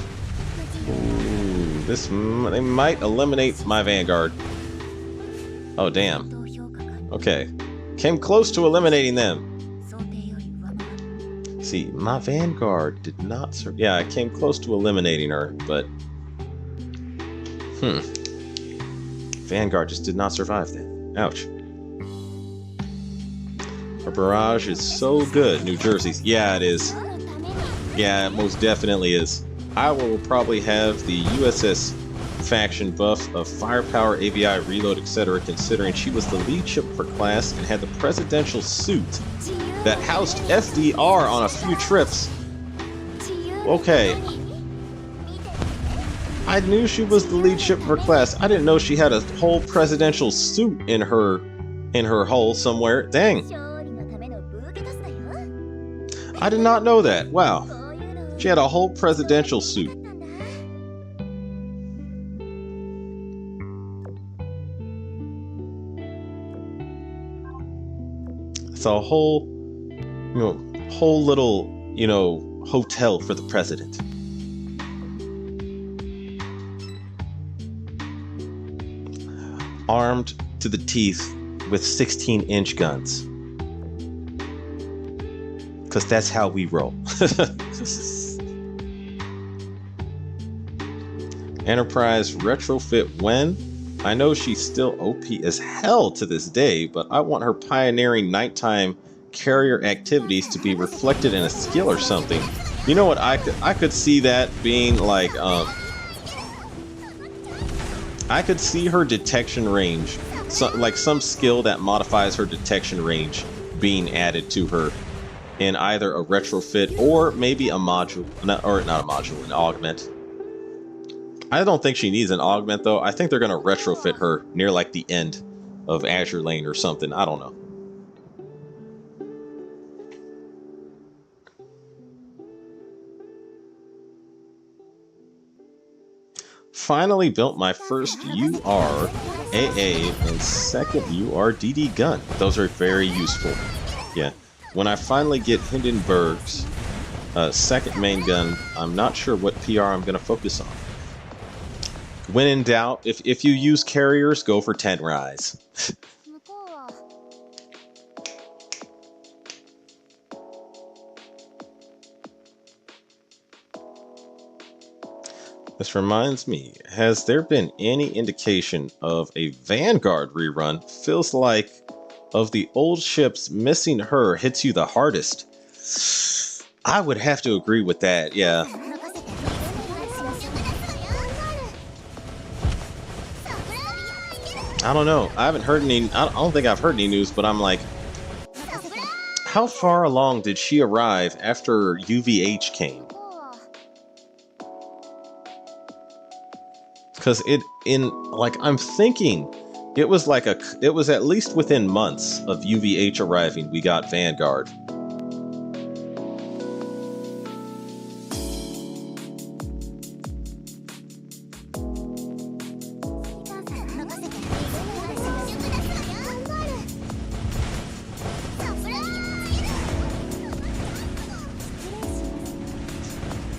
Ooh, they might eliminate my Vanguard. Oh, damn. Okay, came close to eliminating them. See, my Vanguard did not survive. Yeah, I came close to eliminating her, but... Vanguard just did not survive that. Ouch. Our barrage is so good, New Jersey's. Yeah, it is. Yeah, it most definitely is. I will probably have the USS faction buff of firepower, AVI, reload, etc., considering she was the lead ship for class and had the presidential suit that housed FDR on a few trips. Okay. I knew she was the lead ship of her class. I didn't know she had a whole presidential suit in her hull somewhere. Dang. I did not know that. Wow. She had a whole presidential suit. It's a whole, whole little, hotel for the president. Armed to the teeth with 16-inch guns. Because that's how we roll. Enterprise retrofit when? I know she's still OP as hell to this day, but I want her pioneering nighttime carrier activities to be reflected in a skill or something. You know what? I could see that being like, I could see her detection range, like some skill that modifies her detection range being added to her in either a retrofit or maybe a module, not a module, an augment. I don't think she needs an augment though. I think they're gonna retrofit her near like the end of Azure Lane or something. I don't know. Finally built my first UR AA and second UR DD gun. Those are very useful. Yeah. When I finally get Hindenburg's second main gun, I'm not sure what PR I'm going to focus on. When in doubt, if you use carriers, go for 10 rise. This reminds me, has there been any indication of a Vanguard rerun? Feels like of the old ships, missing her hits you the hardest. I would have to agree with that, yeah. I don't know. I haven't heard any, I don't think I've heard any news, but I'm like, how far along did she arrive after UVH came? Because I'm thinking it was at least within months of UVH arriving, we got Vanguard.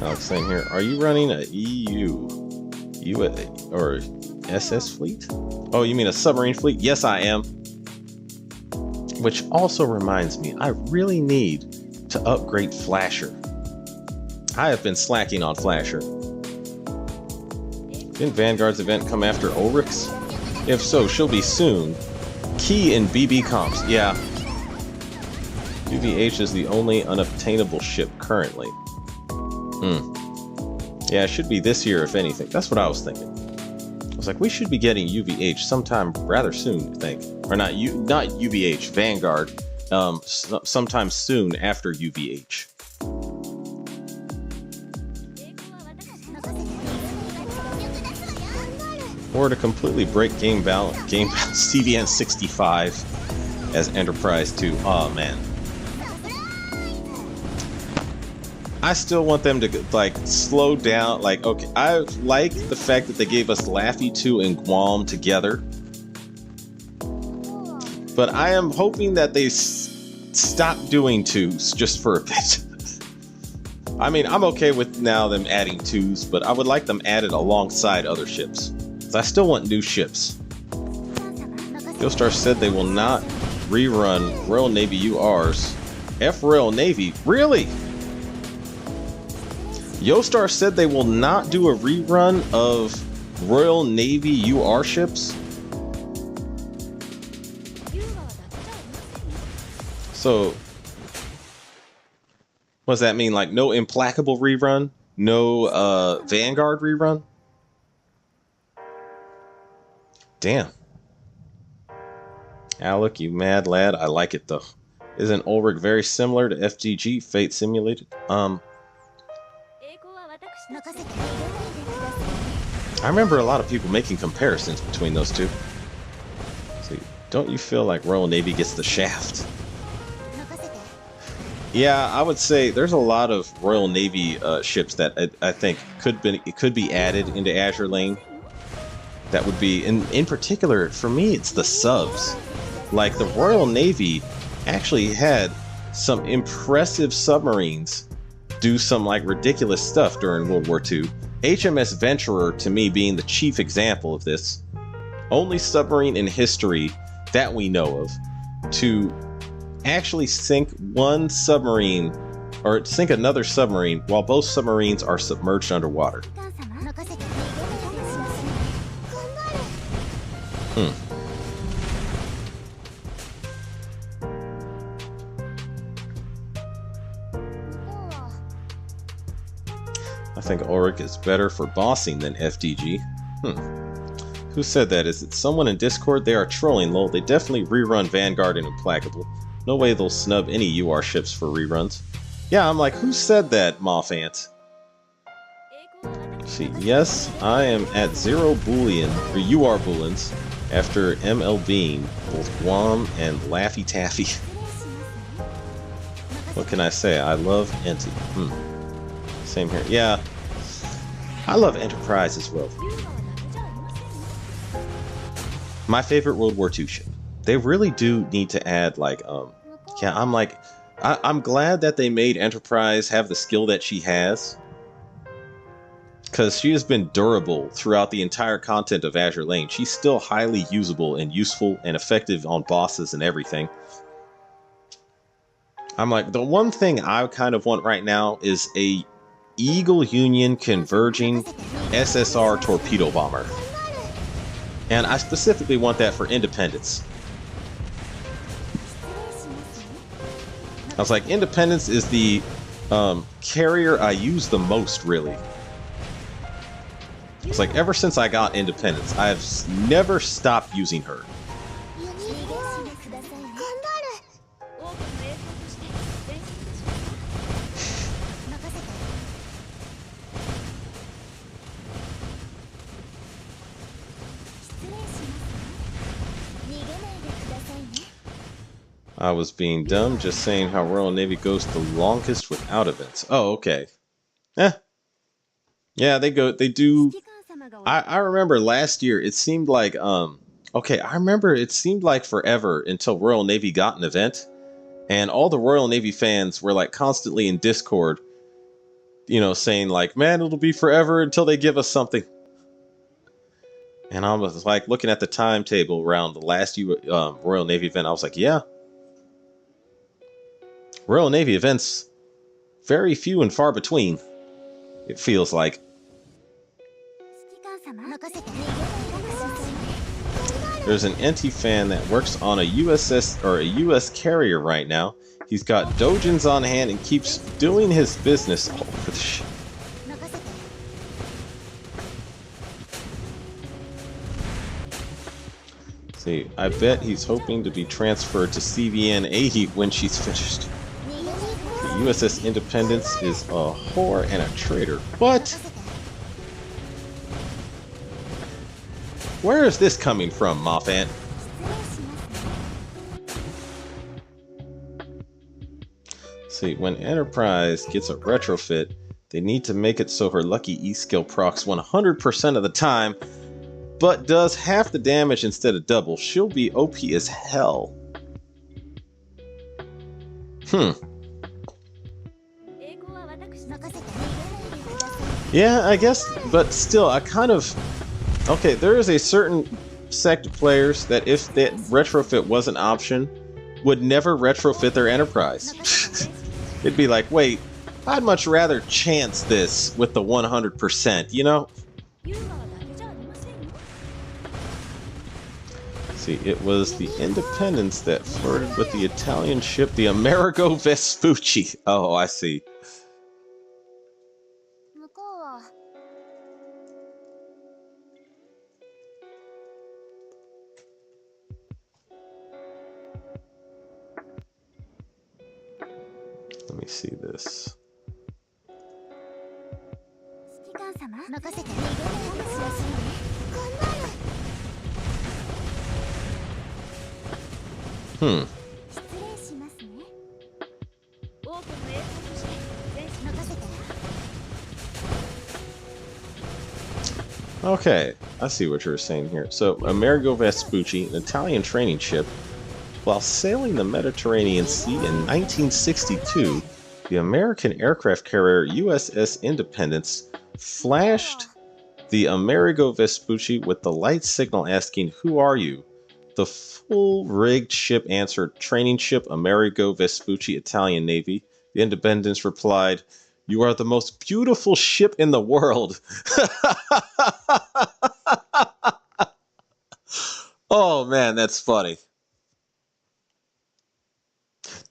Alex saying here, are you running a EU or SS fleet? Oh, you mean a submarine fleet? Yes, I am. Which also reminds me, I really need to upgrade Flasher. I have been slacking on Flasher. Didn't Vanguard's event come after Ulrich's? If so, she'll be soon. Key in BB comps. Yeah. UVH is the only unobtainable ship currently. Yeah, it should be this year, if anything. That's what I was thinking. I was like, we should be getting UVH sometime rather soon, I think. Or not UVH, Vanguard, sometime soon after UVH. Or to completely break game balance CVN 65 as Enterprise 2. Oh man. I still want them to like slow down. Like, okay, I like the fact that they gave us Laffy 2 and Guam together, but I am hoping that they stop doing 2s just for a bit. I mean, I'm okay with now them adding 2s, but I would like them added alongside other ships. I still want new ships. Geostar said they will not rerun Royal Navy URs. F Royal Navy, really? Geostar said they will not do a rerun of Royal Navy UR ships. So, what does that mean? Like no Implacable rerun? No Vanguard rerun? Damn. Alec, you mad lad. I like it though. Isn't Ulrich very similar to FGG, Fate Simulated? I remember a lot of people making comparisons between those two. See, don't you feel like Royal Navy gets the shaft? Yeah, I would say there's a lot of Royal Navy ships that I think could be added into Azure Lane. That would be, in particular, for me, it's the subs. Like, the Royal Navy actually had some impressive submarines do some, like, ridiculous stuff during World War II. HMS Venturer, to me, being the chief example of this. Only submarine in history that we know of to actually sink one submarine, or sink another submarine, while both submarines are submerged underwater. I think Auric is better for bossing than FDG. Who said that? Is it someone in Discord? They are trolling, lol. They definitely rerun Vanguard and Implacable. No way they'll snub any UR ships for reruns. Yeah, I'm like, who said that, Moffant? See, yes, I am at 0 Boolean, or UR Boolens, after MLBing both Guam and Laffy Taffy. What can I say? I love Enti. Same here. Yeah, I love Enterprise as well. My favorite World War II ship. They really do need to add, like, yeah, I'm glad that they made Enterprise have the skill that she has. Because she has been durable throughout the entire content of Azure Lane. She's still highly usable and useful and effective on bosses and everything. I'm like, the one thing I kind of want right now is a Eagle Union converging SSR torpedo bomber. And I specifically want that for Independence. I was like, Independence is the carrier I use the most, really. It's like, ever since I got Independence, I've never stopped using her. I was being dumb, just saying how Royal Navy goes the longest without events. Oh, okay. Yeah, they do. I remember last year, it seemed like, okay, I remember it seemed like forever until Royal Navy got an event, and all the Royal Navy fans were, like, constantly in Discord, you know, saying, like, man, it'll be forever until they give us something. And I was, like, looking at the timetable around the last Royal Navy event, I was like, yeah. Royal Navy events, very few and far between, it feels like. There's an NT fan that works on a USS or a US carrier right now. He's got Dojins on hand and keeps doing his business. Oh, for the shit. See, I bet he's hoping to be transferred to CVN 80 when she's finished. The USS Independence is a whore and a traitor. What? Where is this coming from, Moffat? See, when Enterprise gets a retrofit, they need to make it so her lucky E-skill procs 100% of the time, but does half the damage instead of double. She'll be OP as hell. Yeah, I guess, but still, I kind of... Okay, there is a certain sect of players that if that retrofit was an option, would never retrofit their Enterprise. It'd be like, wait, I'd much rather chance this with the 100%, you know? See, it was the Independence that flirted with the Italian ship, the Amerigo Vespucci. Oh, I see. Let me see this. Hmm. Okay, I see what you're saying here. So, Amerigo Vespucci, an Italian training ship, while sailing the Mediterranean Sea in 1962, the American aircraft carrier USS Independence flashed the Amerigo Vespucci with the light signal asking, "Who are you?" The full-rigged ship answered, "Training ship Amerigo Vespucci, Italian Navy." The Independence replied, "You are the most beautiful ship in the world." Oh man, that's funny.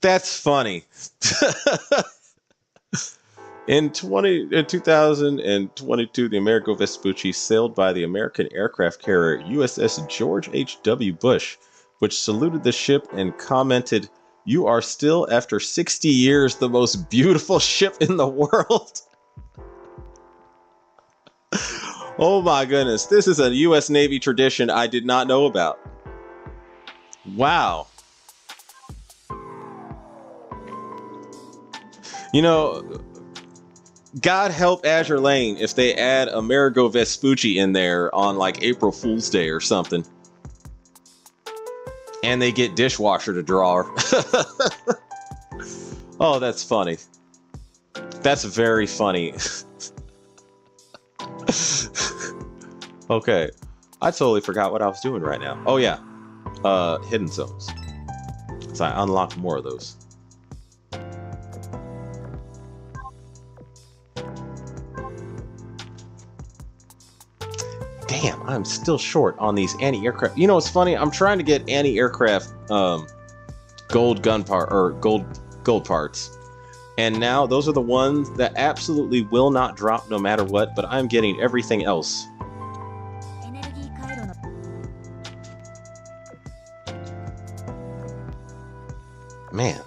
That's funny. In 2022, the Amerigo Vespucci sailed by the American aircraft carrier USS George H.W. Bush, which saluted the ship and commented, "You are still, after 60 years, the most beautiful ship in the world." Oh my goodness, this is a U.S. Navy tradition I did not know about. Wow. You know, God help Azur Lane if they add Amerigo Vespucci in there on like April Fool's Day or something. And they get dishwasher to draw her. Oh, that's funny. That's very funny. Okay. I totally forgot what I was doing right now. Oh yeah. Hidden zones. So I unlock more of those. Damn, I'm still short on these anti-aircraft. You know what's funny? I'm trying to get anti-aircraft gold gun part or gold parts. And now those are the ones that absolutely will not drop no matter what, but I'm getting everything else. Man.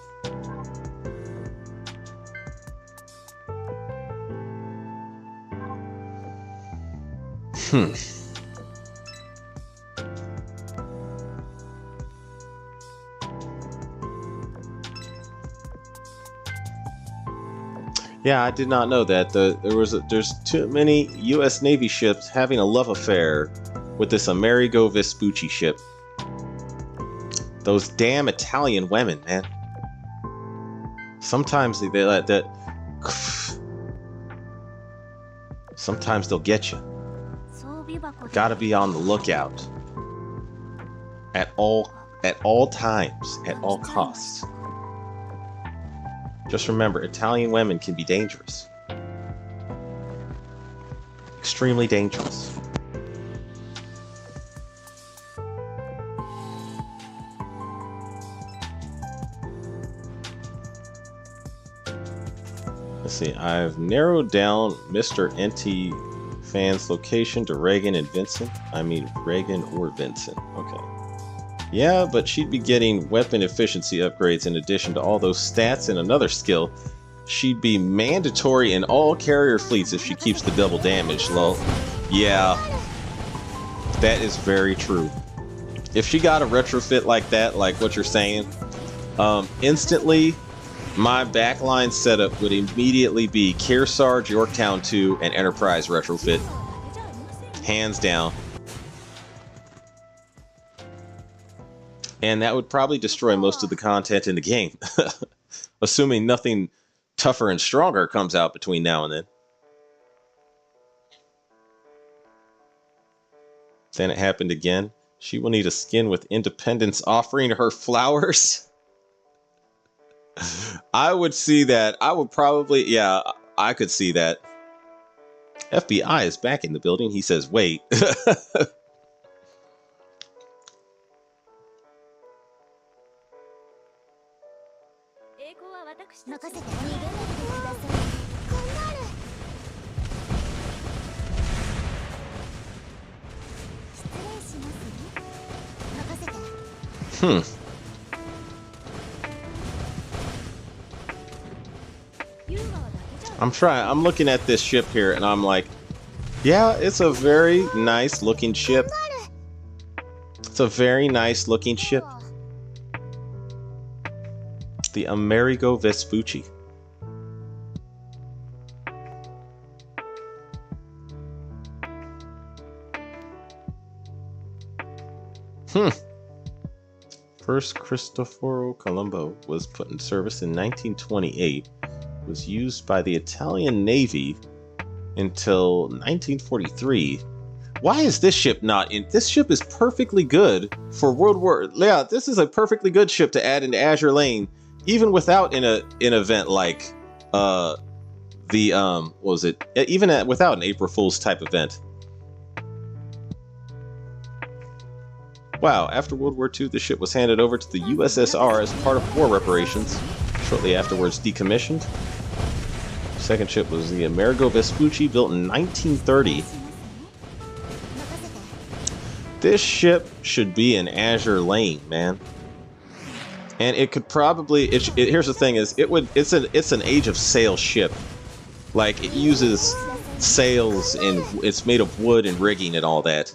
Yeah, I did not know that. There's too many U.S. Navy ships having a love affair with this Amerigo Vespucci ship. Those damn Italian women, man. Sometimes they let that. Sometimes they'll get you. Gotta be on the lookout. At all times, at all costs. Just remember, Italian women can be dangerous. Extremely dangerous. Let's see, I've narrowed down Mr. NT Fan's location to Reagan and Vincent. I mean, Reagan or Vincent. Okay. Yeah, but she'd be getting weapon efficiency upgrades in addition to all those stats and another skill. She'd be mandatory in all carrier fleets if she keeps the double damage, lol. Yeah, that is very true. If she got a retrofit like that, like what you're saying, instantly, my backline setup would immediately be Kearsarge, Yorktown 2, and Enterprise retrofit. Hands down. And that would probably destroy most of the content in the game. Assuming nothing tougher and stronger comes out between now and then. Then it happened again. She will need a skin with Independence offering her flowers. I would see that. I would probably, yeah, I could see that. FBI is back in the building. He says, wait. I'm looking at this ship here and I'm like, Yeah, it's a very nice looking ship. It's a very nice looking ship. The Amerigo Vespucci. First Cristoforo Colombo was put in service in 1928. Was used by the Italian Navy until 1943. Why is this ship not in? This ship is perfectly good for World War. Yeah, this is a perfectly good ship to add into Azure Lane, even without an event like what was it? Even without an April Fool's type event. Wow, after World War II, the ship was handed over to the USSR as part of war reparations, shortly afterwards decommissioned. The second ship was the Amerigo Vespucci, built in 1930. This ship should be in Azure Lane, man. And it could probably, here's the thing is, it's an Age of Sail ship. Like, it uses sails and it's made of wood and rigging and all that.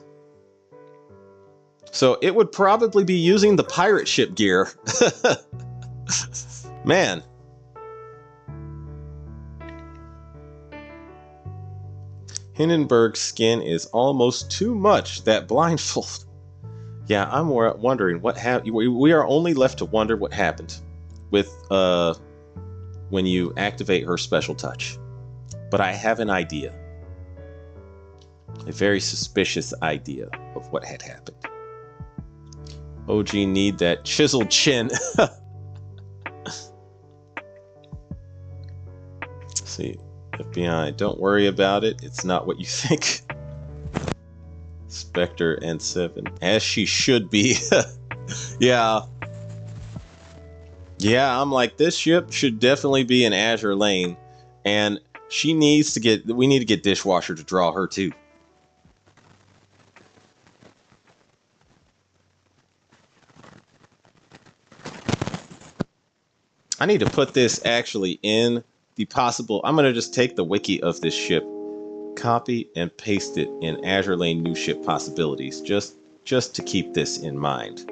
So it would probably be using the pirate ship gear. Man. Hindenburg's skin is almost too much. That blindfold. Yeah, I'm wondering what happened. We are only left to wonder what happened with when you activate her special touch. But I have an idea. A very suspicious idea of what had happened. OG need that chiseled chin. See, FBI, don't worry about it. It's not what you think. Spectre and 7, as she should be. Yeah. Yeah, I'm like, this ship should definitely be in Azure Lane, and we need to get Dishwasher to draw her too. I need to put this actually in the possible. I'm going to just take the wiki of this ship, copy and paste it in Azure Lane new ship possibilities, just to keep this in mind.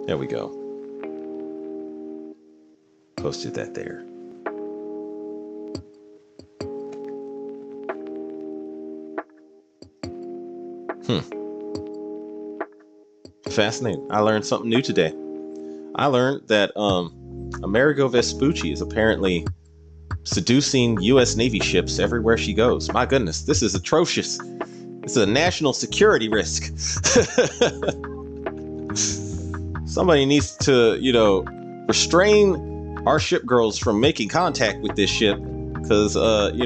There we go. Posted that there. Fascinating. I learned something new today. I learned that Amerigo Vespucci is apparently seducing U.S. Navy ships everywhere she goes. My goodness, this is atrocious. This is a national security risk. Somebody needs to, restrain our ship girls from making contact with this ship, because, one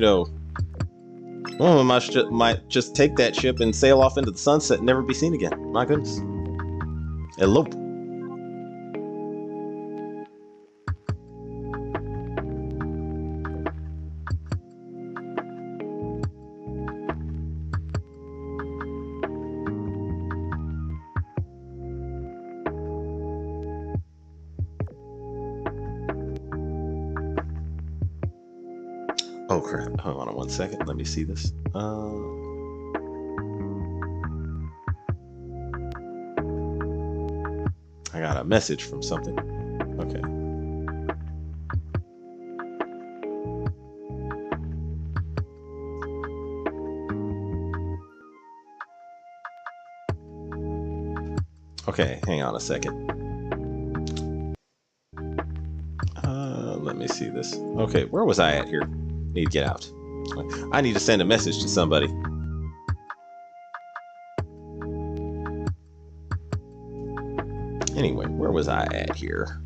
of them might just take that ship and sail off into the sunset and never be seen again. My goodness. Elope. Oh crap, hold on 1 second, let me see this. I got a message from something. Okay. Okay, hang on a second. Let me see this. Okay, where was I at here? Need to get out. I need to send a message to somebody. Anyway, where was I at here?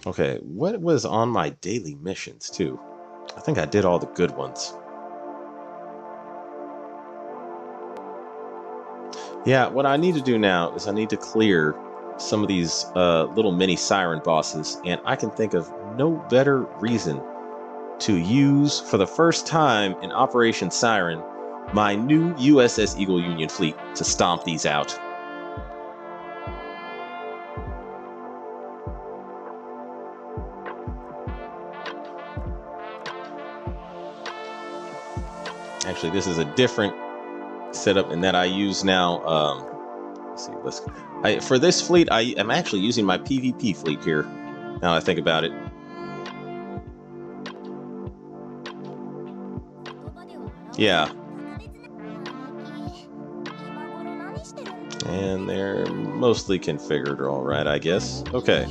Okay, what was on my daily missions too? I think I did all the good ones. Yeah, what I need to do now is I need to clear some of these little mini siren bosses, and I can think of no better reason to use, for the first time in Operation Siren, my new USS Eagle Union fleet to stomp these out. Actually, this is a different setup in that I use now. Let's see. For this fleet, I am actually using my PvP fleet here. Now I think about it. Yeah. And they're mostly configured all right, I guess. Okay.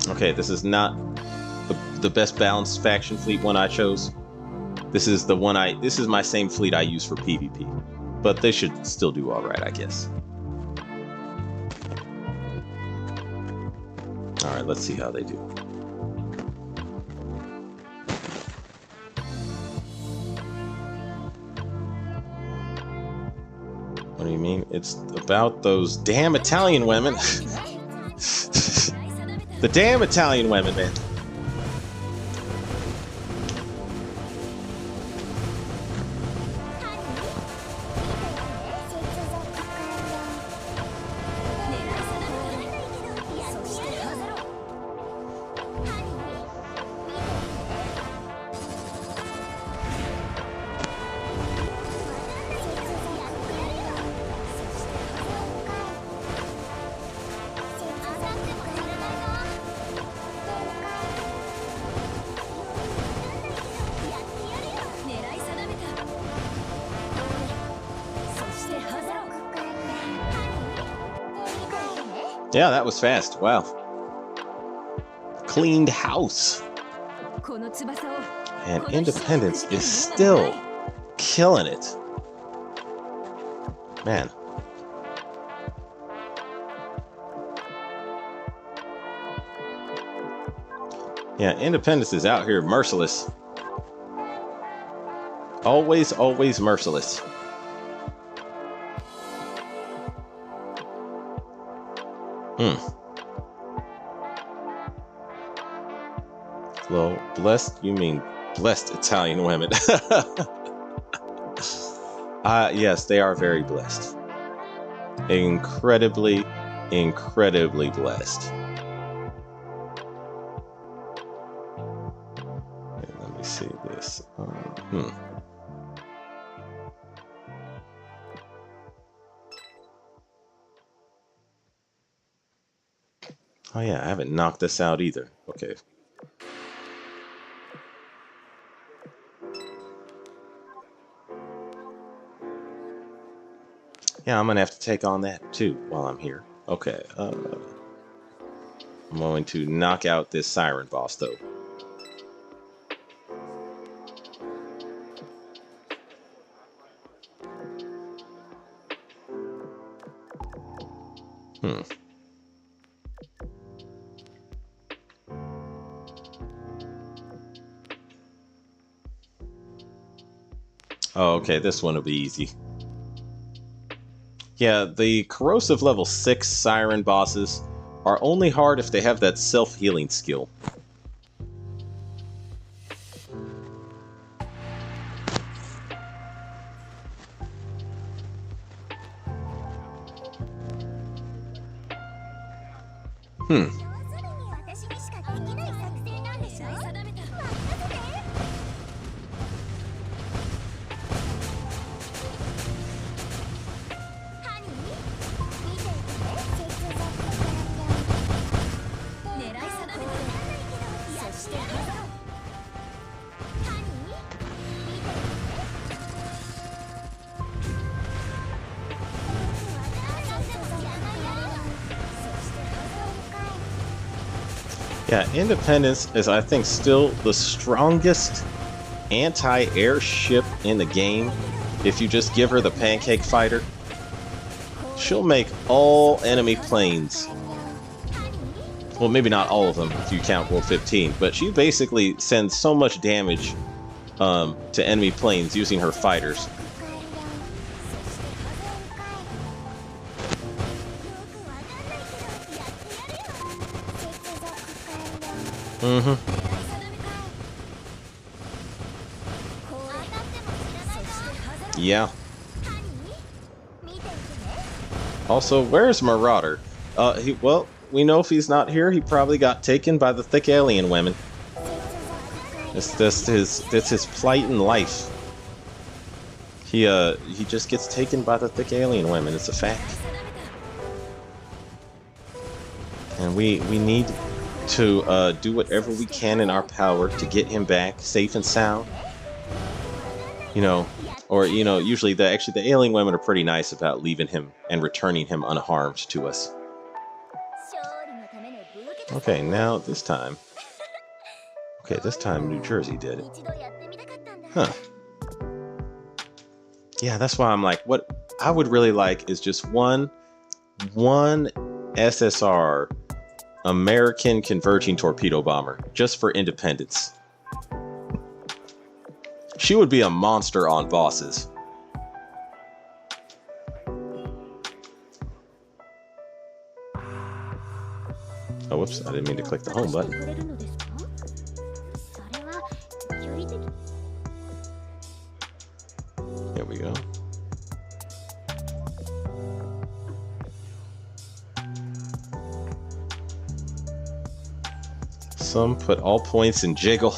Okay, this is not the best balanced faction fleet one I chose. This is the one this is my same fleet I use for PvP. But they should still do all right, I guess. All right, let's see how they do. What do you mean? It's about those damn Italian women. The damn Italian women, man. Yeah, that was fast. Wow. Cleaned house. And Independence is still killing it. Man. Yeah, Independence is out here merciless. Always, always merciless. Well, blessed, you mean blessed Italian women. Yes, they are very blessed. Incredibly, incredibly blessed. Okay, let me see this. Oh yeah, I haven't knocked this out either. Okay. Yeah, I'm gonna have to take on that too while I'm here. Okay. I'm going to knock out this Siren boss though. Oh, okay, this one will be easy. Yeah, the corrosive level 6 Siren bosses are only hard if they have that self-healing skill. Yeah, Independence is, I think, still the strongest anti-air ship in the game. If you just give her the Pancake Fighter, she'll make all enemy planes. Well, maybe not all of them if you count World 15, but she basically sends so much damage to enemy planes using her fighters. Yeah. Also, where's Marauder? Well, we know if he's not here, he probably got taken by the thick alien women. That's his plight in life. He just gets taken by the thick alien women. It's a fact. And we need to do whatever we can in our power to get him back safe and sound. You know, or usually the alien women are pretty nice about leaving him and returning him unharmed to us. Okay, now this time. Okay, this time New Jersey did it. Huh. Yeah, that's why I'm like, what I would really like is just one SSR American converging torpedo bomber, just for independence. She would be a monster on bosses. Oh, whoops, I didn't mean to click the home button. There we go. Some put all points in jiggle.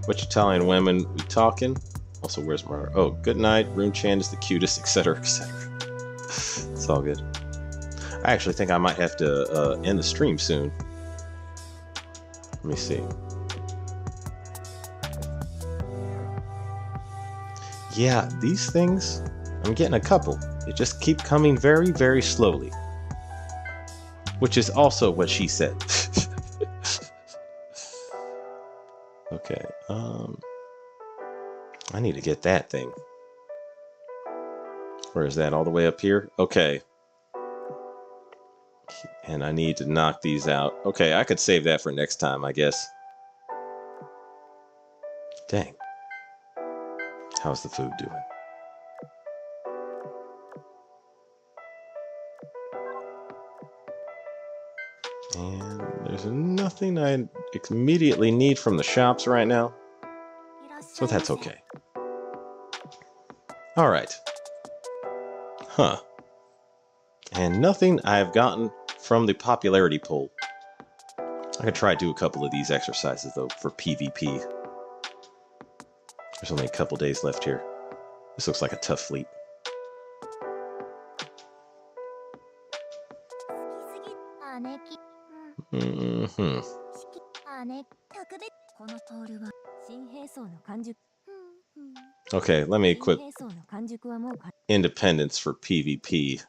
Which Italian women we talking? Also, where's Mara? Oh, good night. Rune Chan is the cutest, etc., etc. It's all good. I actually think I might have to end the stream soon. Let me see. Yeah, these things, I'm getting a couple. They just keep coming very, very slowly. Which is also what she said. Okay, I need to get that thing. Where is that? All the way up here? Okay. And I need to knock these out. Okay, I could save that for next time, I guess. Dang. How's the food doing? And there's nothing I immediately need from the shops right now. So that's okay. Alright. Huh. And nothing I've gotten from the popularity poll. I could try to do a couple of these exercises, though, for PvP. There's only a couple days left here. This looks like a tough fleet. Mm-hmm. Okay, let me equip independence for PvP.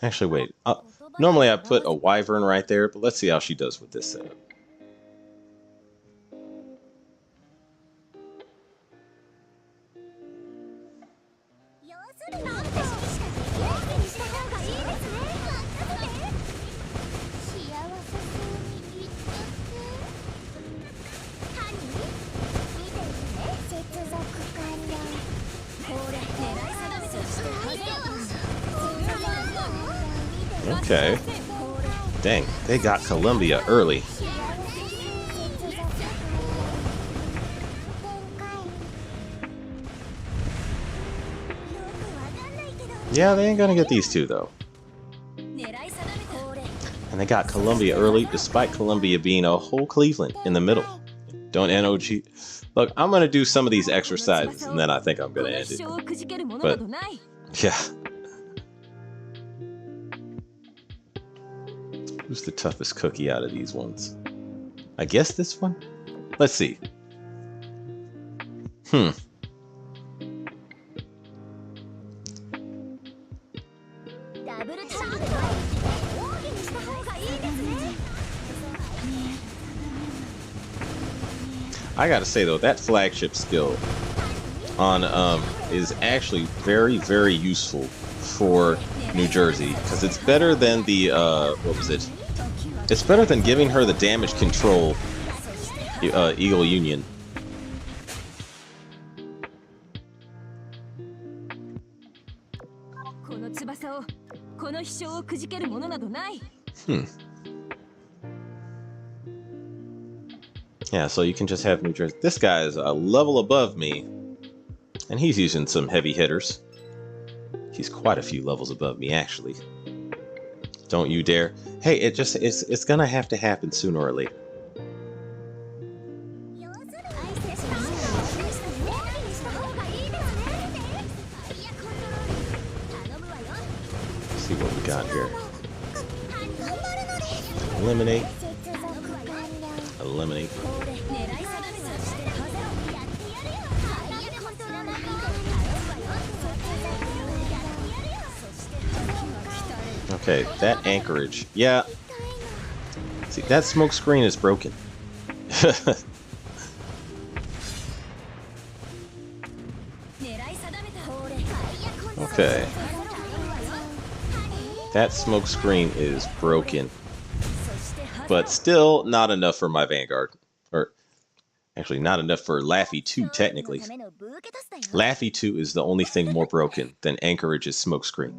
Actually, wait. Normally I put a wyvern right there, but let's see how she does with this setup. Okay. Dang, they got Columbia early. Yeah, they ain't gonna get these two, though. And they got Columbia early, despite Columbia being a whole Cleveland in the middle. Don't NOG. Look, I'm gonna do some of these exercises, and then I think I'm gonna end it. But, yeah. Who's the toughest cookie out of these ones? I guess this one? Let's see. I gotta say though, that flagship skill on is actually very, very useful for New Jersey, because it's better than the what was it? It's better than giving her the damage control Eagle Union. Yeah, so you can just have New Jersey. This guy is a level above me, and he's using some heavy hitters. He's quite a few levels above me, actually. Don't you dare. Hey, it's gonna have to happen sooner or later. Let's see what we got here. Eliminate. Eliminate. Okay, that anchorage. Yeah. See, that smoke screen is broken. Okay. That smoke screen is broken. But still not enough for my Vanguard. Or actually not enough for Laffy 2 technically. Laffy 2 is the only thing more broken than Anchorage's smoke screen.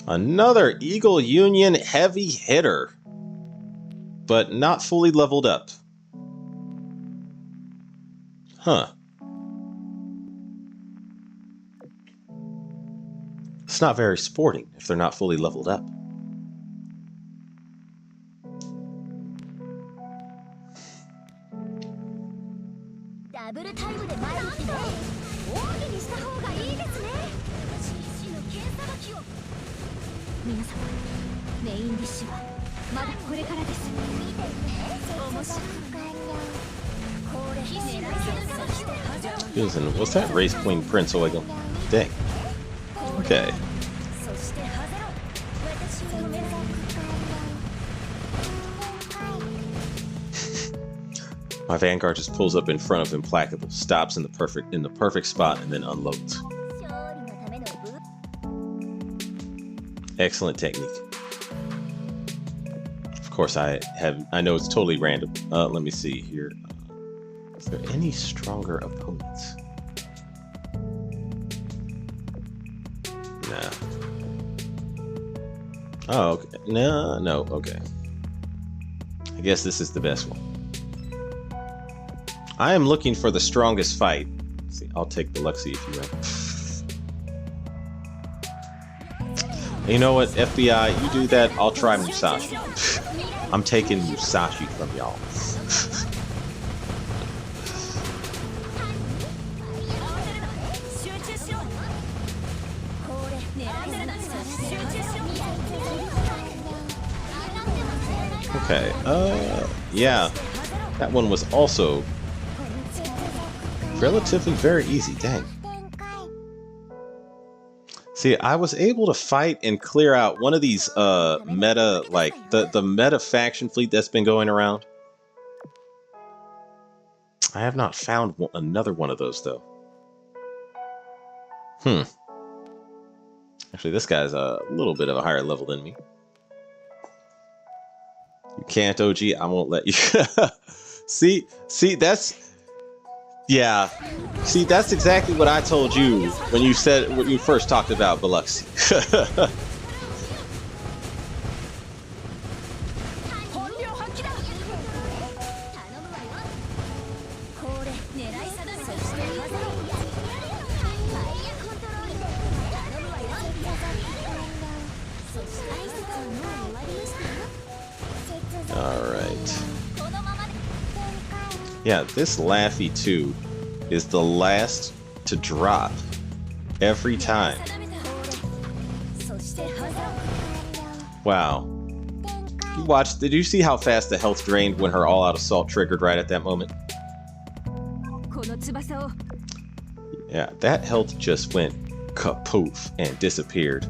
Another Eagle Union heavy hitter, but not fully leveled up. Huh. It's not very sporting if they're not fully leveled up. Listen, what's that Race Queen Prince Oigle? Dang. Okay. My Vanguard just pulls up in front of Implacable, stops in the perfect spot, and then unloads. Excellent technique. Of course, I know it's totally random. Let me see here. Is there any stronger opponents? Nah. Oh, okay. No, okay. I guess this is the best one. I am looking for the strongest fight. Let's see, I'll take Biloxi if you will. You know what, FBI, you do that, I'll try Musashi. I'm taking Musashi from y'all. Okay, yeah, that one was also relatively very easy, dang. See, I was able to fight and clear out one of these meta, like the meta faction fleet that's been going around. I have not found another one of those though. Actually, this guy's a little bit of a higher level than me. You can't, OG. I won't let you. See, that's... Yeah. See, that's exactly what I told you when you first talked about Biloxi. Yeah, this Laffy 2 is the last to drop every time. Wow. Did you see how fast the health drained when her all-out assault triggered right at that moment? Yeah, that health just went kapoof and disappeared.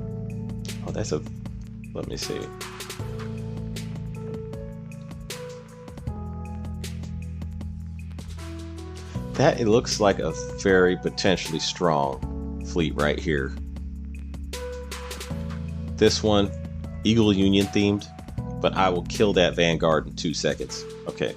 Oh, that's a... Let me see. That it looks like a very potentially strong fleet right here. This one, Eagle Union themed, but I will kill that Vanguard in 2 seconds. Okay.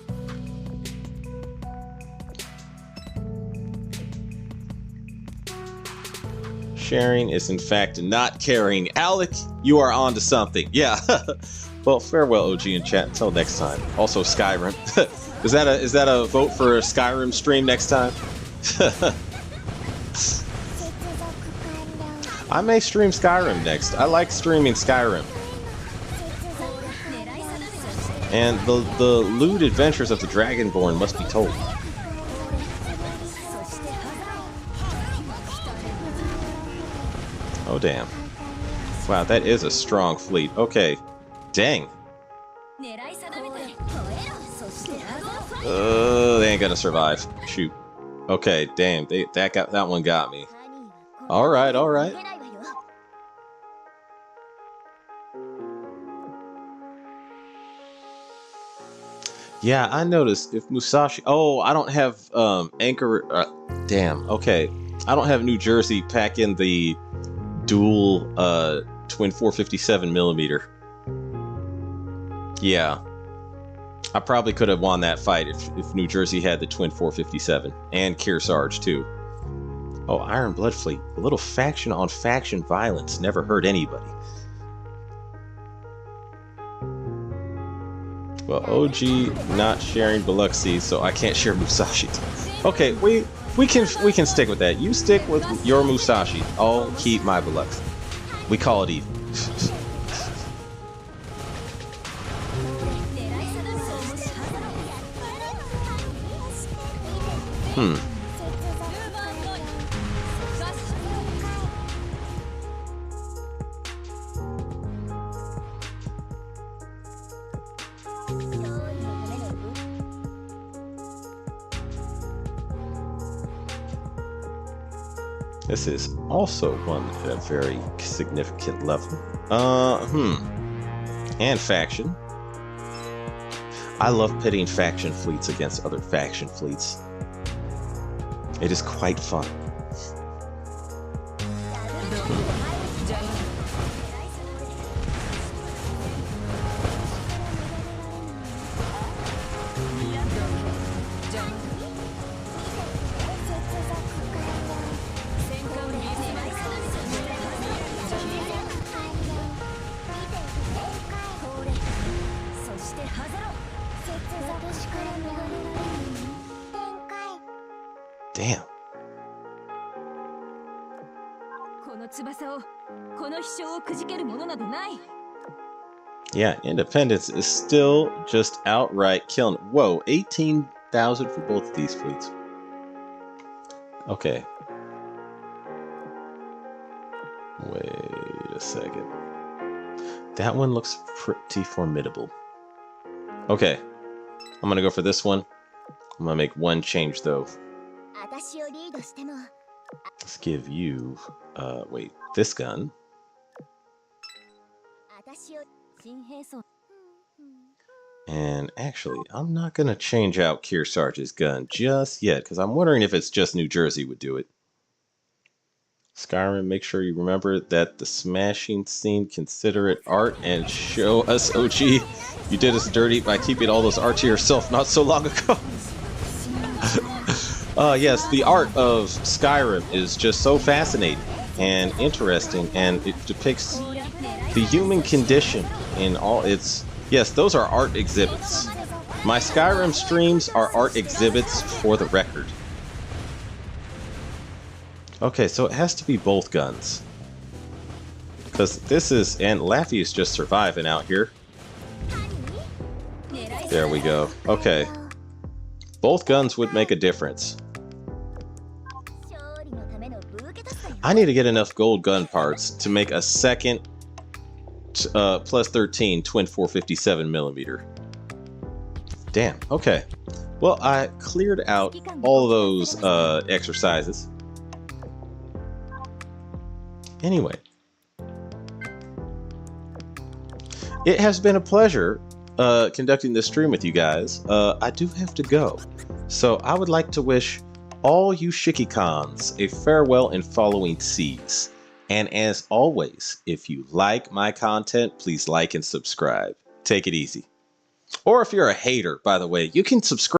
Sharing is in fact not caring. Alec, you are on to something. Yeah. Well, farewell, OG in chat. Until next time. Also, Skyrim. Is that a vote for a Skyrim stream next time? I may stream Skyrim next. I like streaming Skyrim. And the lewd adventures of the Dragonborn must be told. Oh, damn. Wow, that is a strong fleet. Okay. Dang. They ain't gonna survive. Shoot. Okay, damn. That one got me. Alright, alright. Yeah, I noticed if Musashi... Oh, I don't have Anchor... damn, okay. I don't have New Jersey pack in the dual twin 457mm. Yeah. I probably could have won that fight if New Jersey had the twin 457. And Kearsarge, too. Oh, Iron Blood Fleet. A little faction on faction violence never hurt anybody. Well, OG not sharing Biloxi, so I can't share Musashi. Okay, we can stick with that. You stick with your Musashi. I'll keep my Biloxi. We call it even. This is also one at a very significant level. And faction. I love pitting faction fleets against other faction fleets. It is quite fun. Damn. Yeah, Independence is still just outright killing. Whoa, 18,000 for both of these fleets. Okay. Wait a second. That one looks pretty formidable. Okay. I'm gonna go for this one. I'm gonna make one change though. Let's give you, wait, this gun. And actually, I'm not going to change out Kearsarge's gun just yet, because I'm wondering if it's just New Jersey would do it. Skyrim, make sure you remember that the smashing scene, consider it art, and show us, OG, you did us dirty by keeping all those art to yourself not so long ago. Yes, the art of Skyrim is just so fascinating and interesting, and it depicts the human condition in all its... Yes, those are art exhibits. My Skyrim streams are art exhibits for the record. Okay, so it has to be both guns. Because this is... And Laffy is just surviving out here. There we go. Okay. Both guns would make a difference. I need to get enough gold gun parts to make a second plus 13 twin 457mm. Damn, okay. Well, I cleared out all those exercises. Anyway. It has been a pleasure conducting this stream with you guys. I do have to go. So I would like to wish all you Shiki-Cons a farewell in following seas. And as always, if you like my content, please like and subscribe. Take it easy. Or if you're a hater, by the way, you can subscribe.